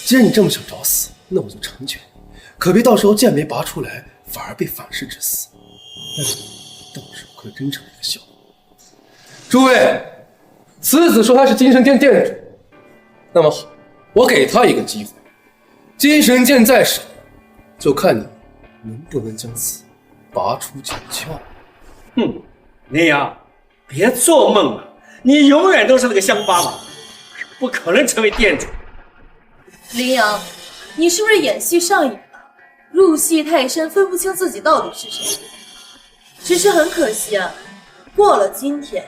既然你这么想找死，那我就成全你。可别到时候剑没拔出来，反而被反噬致死。那你到时候可真成一个笑话。诸位，此子说他是精神殿殿主，那么好，我给他一个机会。精神剑在手，就看你能不能将此拔出九窍。哼，林阳，别做梦了，你永远都是那个乡巴佬，不可能成为店主。林阳，你是不是演戏上瘾了？入戏太深，分不清自己到底是谁。只是很可惜啊，过了今天，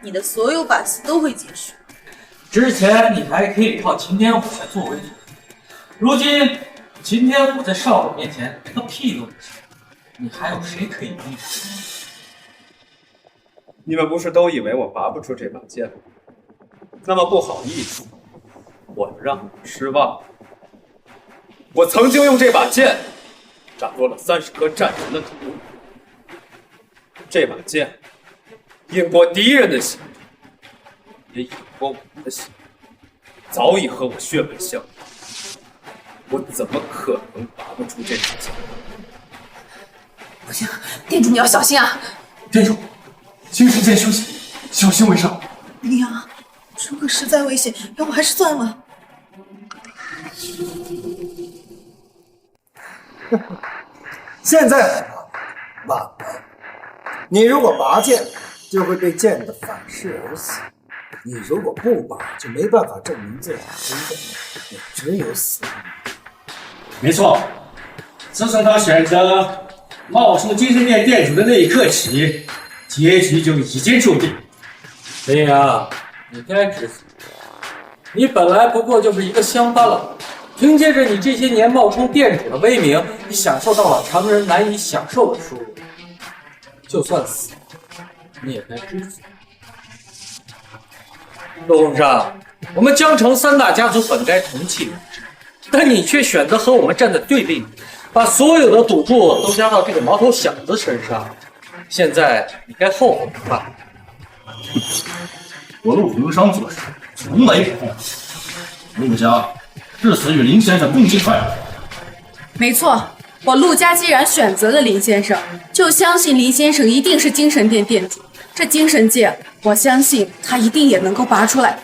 你的所有把戏都会结束。之前你还可以靠秦天虎来作为主，如今秦天虎在少主面前连个屁都不是，你还有谁可以依赖？你们不是都以为我拔不出这把剑吗？那么不好意思，我让你们失望。我曾经用这把剑斩落了30颗战神的头，这把剑引过敌人的血，也引过我的血，早已和我血本相连。我怎么可能拔不出这把剑？不行，店主你要小心啊！店主，精神剑休息，小心为上。林阳，如果实在危险，要不还是算了。现在晚了，你如果拔剑，就会被剑的反噬而死；你如果不拔，就没办法证明自己的身份，也只有死。没错，自从他选择冒充精神殿店主的那一刻起，结局就已经注定。林阳，你该知足，你本来不过就是一个乡巴佬，凭借着你这些年冒充店主的威名，你享受到了常人难以享受的收入。就算死，你也该知足。陆洪章，我们江城3大家族本该同气连枝，但你却选择和我们站在对立面，把所有的赌注都加到这个毛头小子身上。现在你该后悔了吧？我陆云商做事从来不后悔，陆家至死与林先生共进退。没错，我陆家既然选择了林先生，就相信林先生一定是精神殿殿主。这精神剑，我相信他一定也能够拔出来。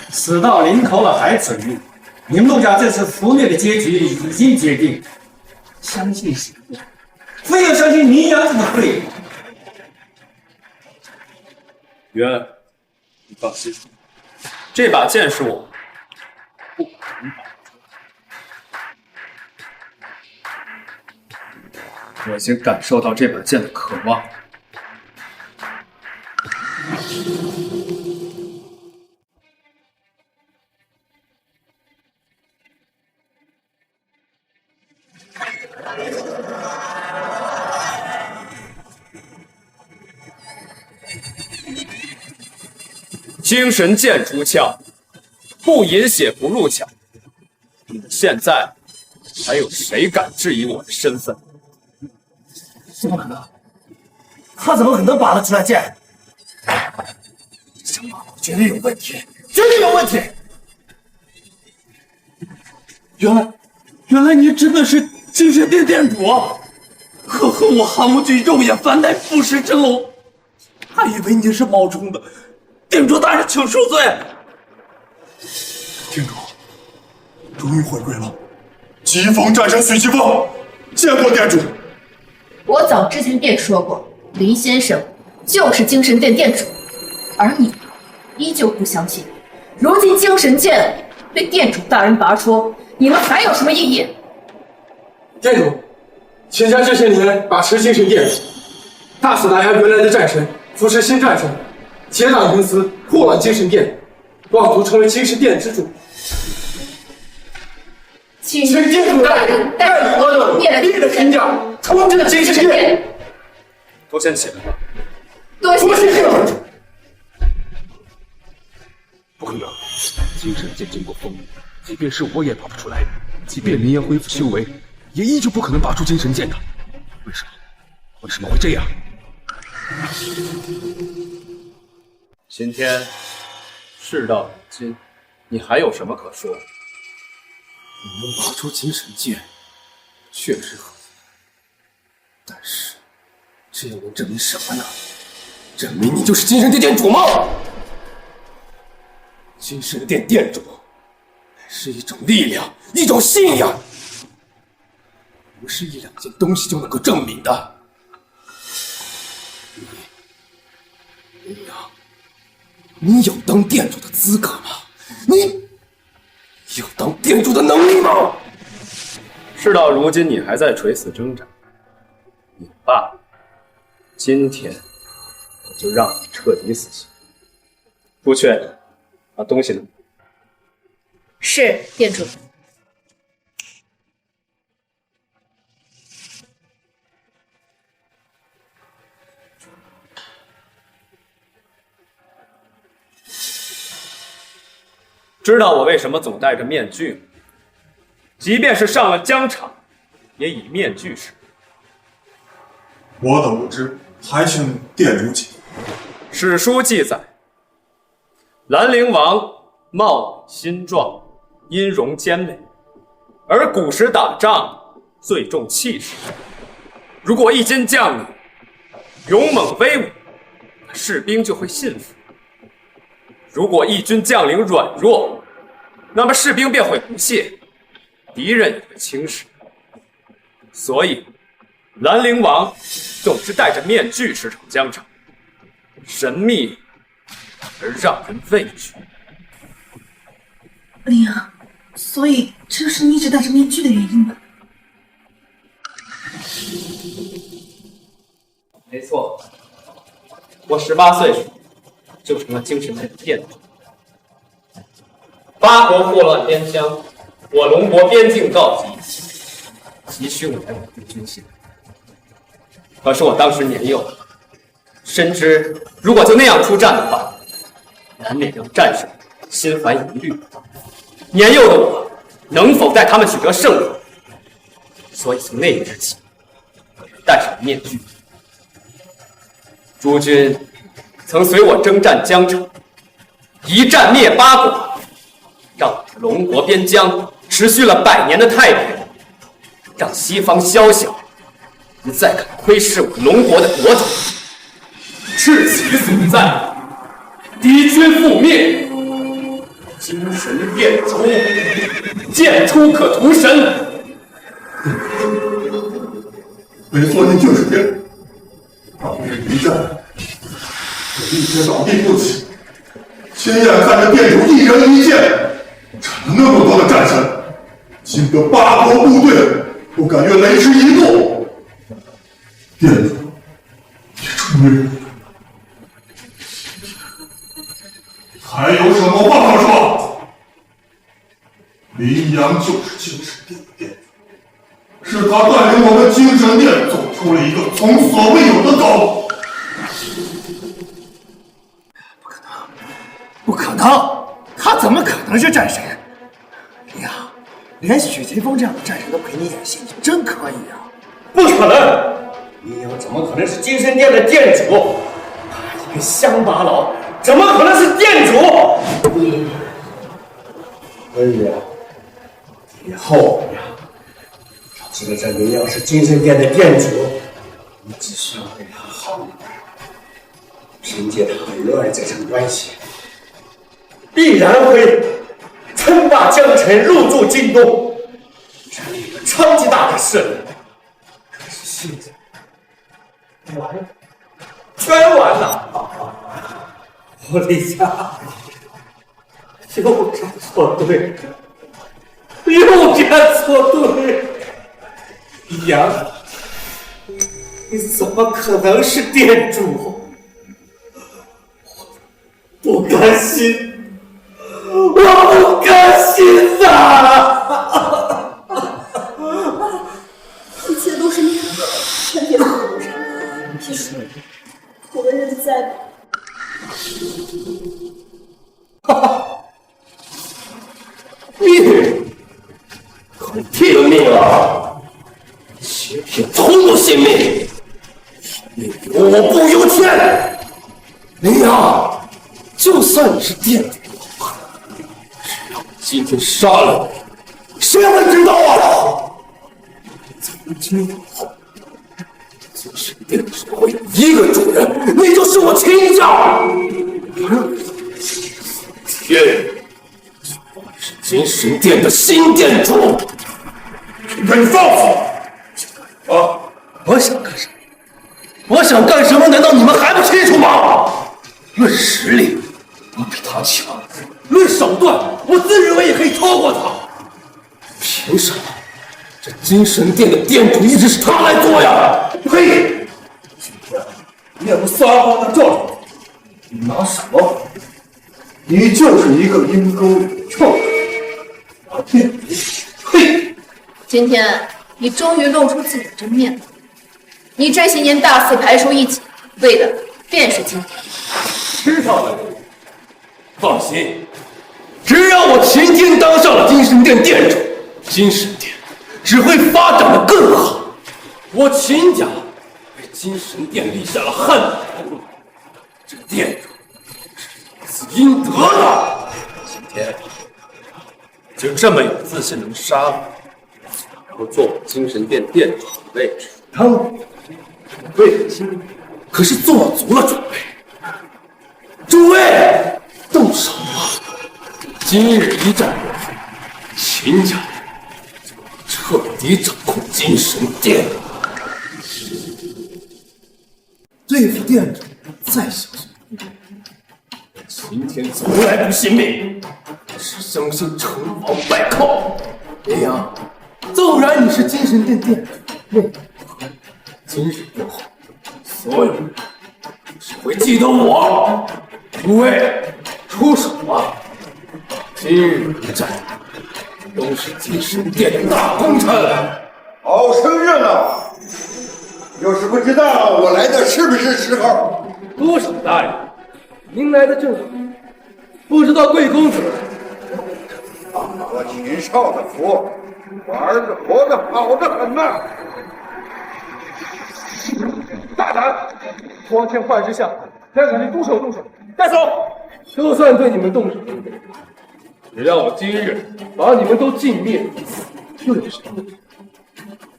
死到临头了还嘴硬，你们陆家这次覆灭的结局已经决定，相信谁？非要相信林阳这个废物。云儿，你放心，这把剑是我不可能拔出。我已经感受到这把剑的渴望。精神剑出鞘，不饮血不入鞘。你们现在还有谁敢质疑我的身份？怎么可能？他怎么可能拔得出来剑？这想法绝对有问题，绝对有问题！原来你真的是精神殿殿主，和我韩无惧肉眼凡胎不识真龙，还以为你是冒充的。店主大人，请恕罪。店主终于回归了，疾风战胜许疾风，见过店主。我早之前便说过，林先生就是精神殿殿主，而你依旧不相信。如今精神剑被店主大人拔出，你们还有什么异议？店主，秦家这些年把持精神殿，大肆打压原来的战神，扶持新战神，结党营私，祸乱精神殿，妄图成为精神殿之主。请店主大人带我灭了你的身价，重振精神殿。都先起来吧。多谢师傅。不可能，精神剑经过风雨，即便是我也拔不出来。即便林阳恢复修为，也依旧不可能拔出精神剑的。为什么会这样？今天事到如今，你还有什么可说的？你能拔出精神剑，确实很难，但是这又能证明什么呢？证明你就是精神殿殿主吗？精神殿殿主是一种力量，一种信仰，不是一两件东西就能够证明的。你有当店主的资格吗？你有当店主的能力吗？事到如今，你还在垂死挣扎，也罢，今天我就让你彻底死心。朱雀，把东西拿。是店主。知道我为什么总戴着面具吗？即便是上了疆场，也以面具示人。我等无知，还请店主解。史书记载，兰陵王貌美心壮，音容兼美，而古时打仗最重气势。如果一军将领勇猛威武，士兵就会信服；如果一军将领软弱，那么士兵便会不屑，敌人也会轻视。所以，兰陵王总是戴着面具驰骋疆场，神秘而让人畏惧。林阳，所以这就是你一直戴着面具的原因吧？没错，我18岁时就成了精神殿的殿主。八国祸乱边疆，我龙国边境告急，急需我来稳定军心。可是我当时年幼，深知如果就那样出战的话，难免让战士心怀疑虑。年幼的我能否带他们取得胜利？所以从那一日起，戴上了面具。诸君曾随我征战疆场，一战灭八国，让我的龙国边疆持续了100年的太平，让西方宵小不再敢窥视我龙国的国土。赤旗所在，敌军覆灭，精神殿出，剑出可屠神。没错，你就是店主。当日一战，我一直倒地不起，亲眼看着店主一人一剑斩了那么多的战神，惊得8国部队都感觉雷池一动。店主，你终于还有什么话可说？林阳就是精神殿的店主，是他带领我们精神殿走出了一个从所未有的高度。不可能，他怎么可能是战神？哎呀，连许金峰这样的战神都陪你演戏，你真可以啊！不可能，林阳怎么可能是精神殿的殿主？他一个乡巴佬，怎么可能是殿主？所以啊，以后呀，要知道这林阳是精神殿的殿主，你只需要对他好一点，凭借他和儿这层关系，必然会称霸江城，入驻京东，成立一个超级大的势力。可是现在完了，全完了！我李家又站错队，又站错队。李阳，你怎么可能是店主？不甘心，我不甘心呐！一切都是命，全别做赌场，别说了，我的日子再苦。哈哈，命，很听命啊！欺骗从不信命，命由我不由天。林阳，就算你是店主，只要我今天杀了你，谁会知道啊？从今以后，精神殿只会有一个主人，那就是我秦家。天，我是精神殿的新殿主。你放肆！啊！我想干什么？我想干什么？难道你们还不清楚吗？论实力，我比他强；论手段，我自认为也可以超过他。凭什么？这精神殿的殿主一直是他来做呀？呸！你也不撒谎的照着你拿什么？你就是一个阴沟里的臭人！嘿！今天你终于露出自己的真面目。你这些年大肆排除异己，为的便是今天。知道了，放心，只要我秦天当上了精神殿殿主，精神殿只会发展的更好。我秦家为精神殿立下了汗马功劳，这殿主是应得的。今天就这么有自信能杀我，然后做我精神殿殿主的位置，当然为了今天可是做足了准备。诸位，动手吧！今日一战，秦家彻底掌控精神殿。对付店主再小心，秦天从来不信命，只相信成王败寇。林阳，纵然你是精神殿殿主，为何今日过后，所有人只会记得我？诸位，出手吧！今日一战都是精神殿的大功臣。好生热闹！有什么知道我来的是不是时候？多少大人，您来的正好。不知道贵公子，我秦少的福，我儿子活得好得很呐！大胆！光天化日之下，还敢对动手动手！带走！就算对你们动手，只要我今日把你们都尽灭，又有什么？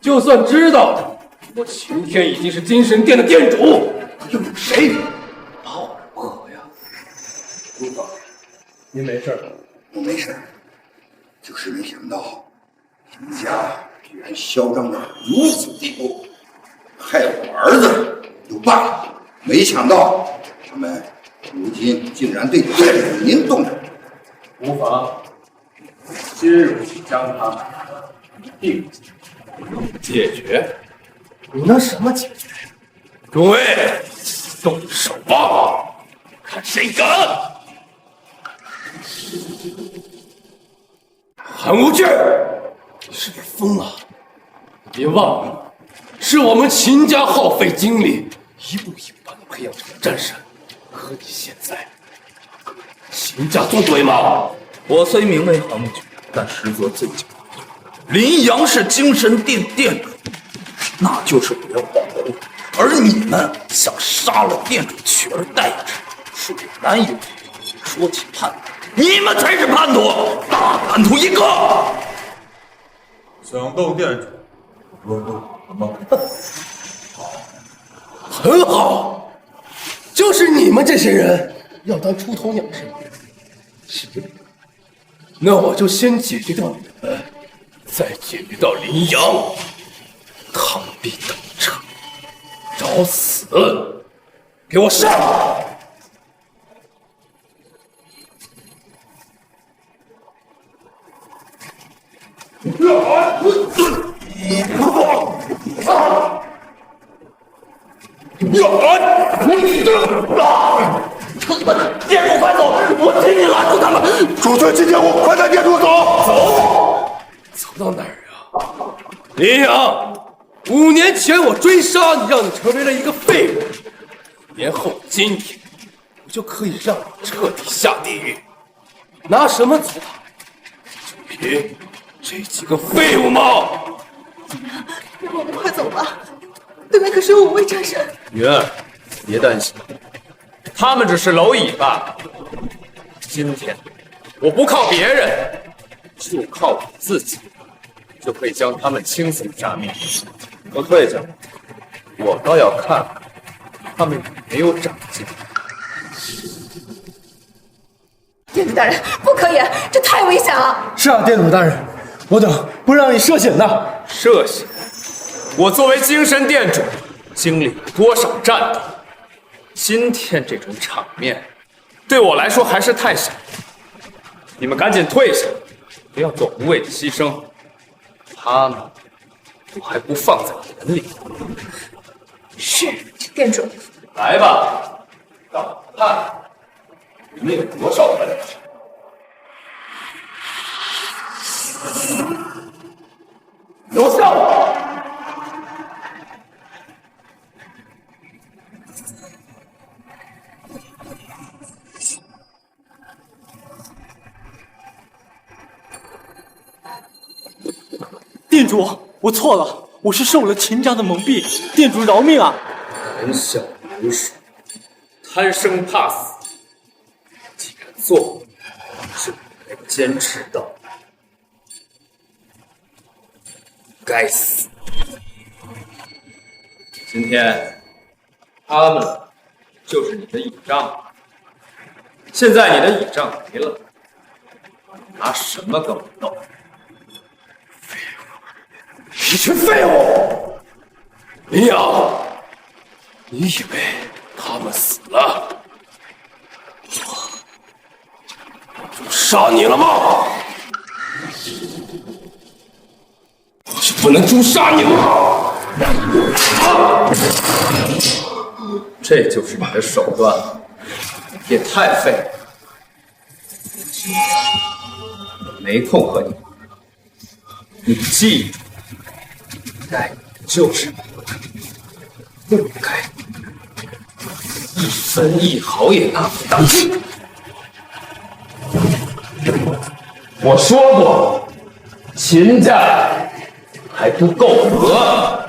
就算知道我秦天已经是精神殿的殿主，又有谁把我如何呀？公子，您没事吧？我没事，就是没想到秦家居然嚣张到如此地步。害我儿子就罢了，没想到他们如今竟然对店主您动手。无妨，今日将他们一并解决。你能什么解决？诸位，动手吧，看谁敢！韩无惧，你是不是疯了？别忘了，是我们秦家耗费精力，一步一步把你培养成了战神，和你现在秦家作对吗？我虽名为韩无惧，但实则最强。林阳是精神殿殿主，那就是我要保护。而你们想杀了店主取而代之，是有难有。说起叛徒，你们才是叛徒，大叛徒一个！想动店主，轮不了吗？很好，就是你们这些人要当出头鸟是吗？是。那我就先解决掉你们，再解决掉林阳，螳臂当车，找死！给我上！店主快走，我替你拦住他们！主君今天我快带店主走。走到哪儿啊？林阳，5年前我追杀你，让你成为了一个废物，5年后今天，我就可以让你彻底下地狱。拿什么阻挡？就凭这几个废物吗？让我们快走吧，对面可是有5位战神。云儿，别担心，他们只是蝼蚁罢了。今天我不靠别人，就靠我自己，就可以将他们轻松杀灭。我退下，我倒要看看他们有没有长进。店主大人，不可以，这太危险了。是啊，店主大人，我等不让你涉险的。涉险？我作为精神殿主，经历了多少战斗？今天这种场面，对我来说还是太小。你们赶紧退下，不要做无谓的牺牲。他们，我还不放在眼里。是，店主。来吧，让我看你们有多少本事。留下我！店主，我错了，我是受了秦家的蒙蔽，店主饶命啊！胆小如鼠，贪生怕死，既然做，就该坚持到。该死！今天他们就是你的倚仗，现在你的倚仗没了，拿什么跟我斗？一群废物！林阳，你以为他们死了，我就杀你了吗？我就不能诛杀你吗？这就是你的手段，也太废了！我没空和你玩了，你记住，该就是不该，一分一毫也拿不到。我说过，秦家还不够格。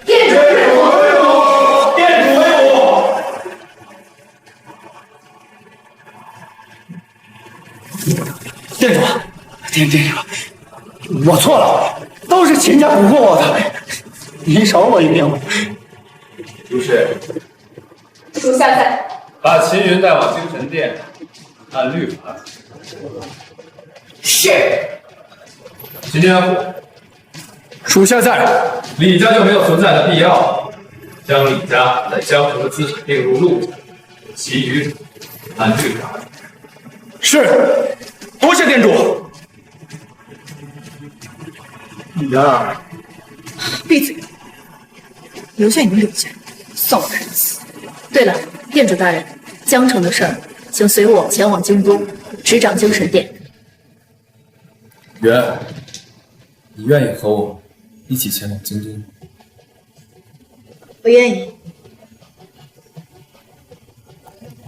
店主为我，店主为我。店主，我错了，都是秦家蛊惑我的，你饶我一命吧。如是，属下在。把秦云带往精神殿，按律法处置。是。秦天虎，属下在。李家就没有存在的必要。将李家在江城的资产并入陆家，其余按队长。是，多谢店主。李然，闭嘴！留下你们柳家，骚人子！对了，店主大人，江城的事儿，请随我前往京都，执掌精神殿。元，你愿意和我一起前往京都吗？我愿意。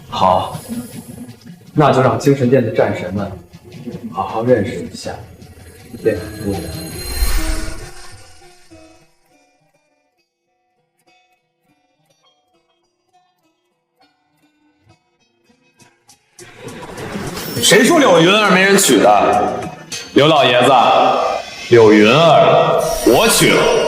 好，那就让精神殿的战神们好好认识一下店主夫人。谁说柳云儿没人娶的？刘老爷子，柳云儿我娶了。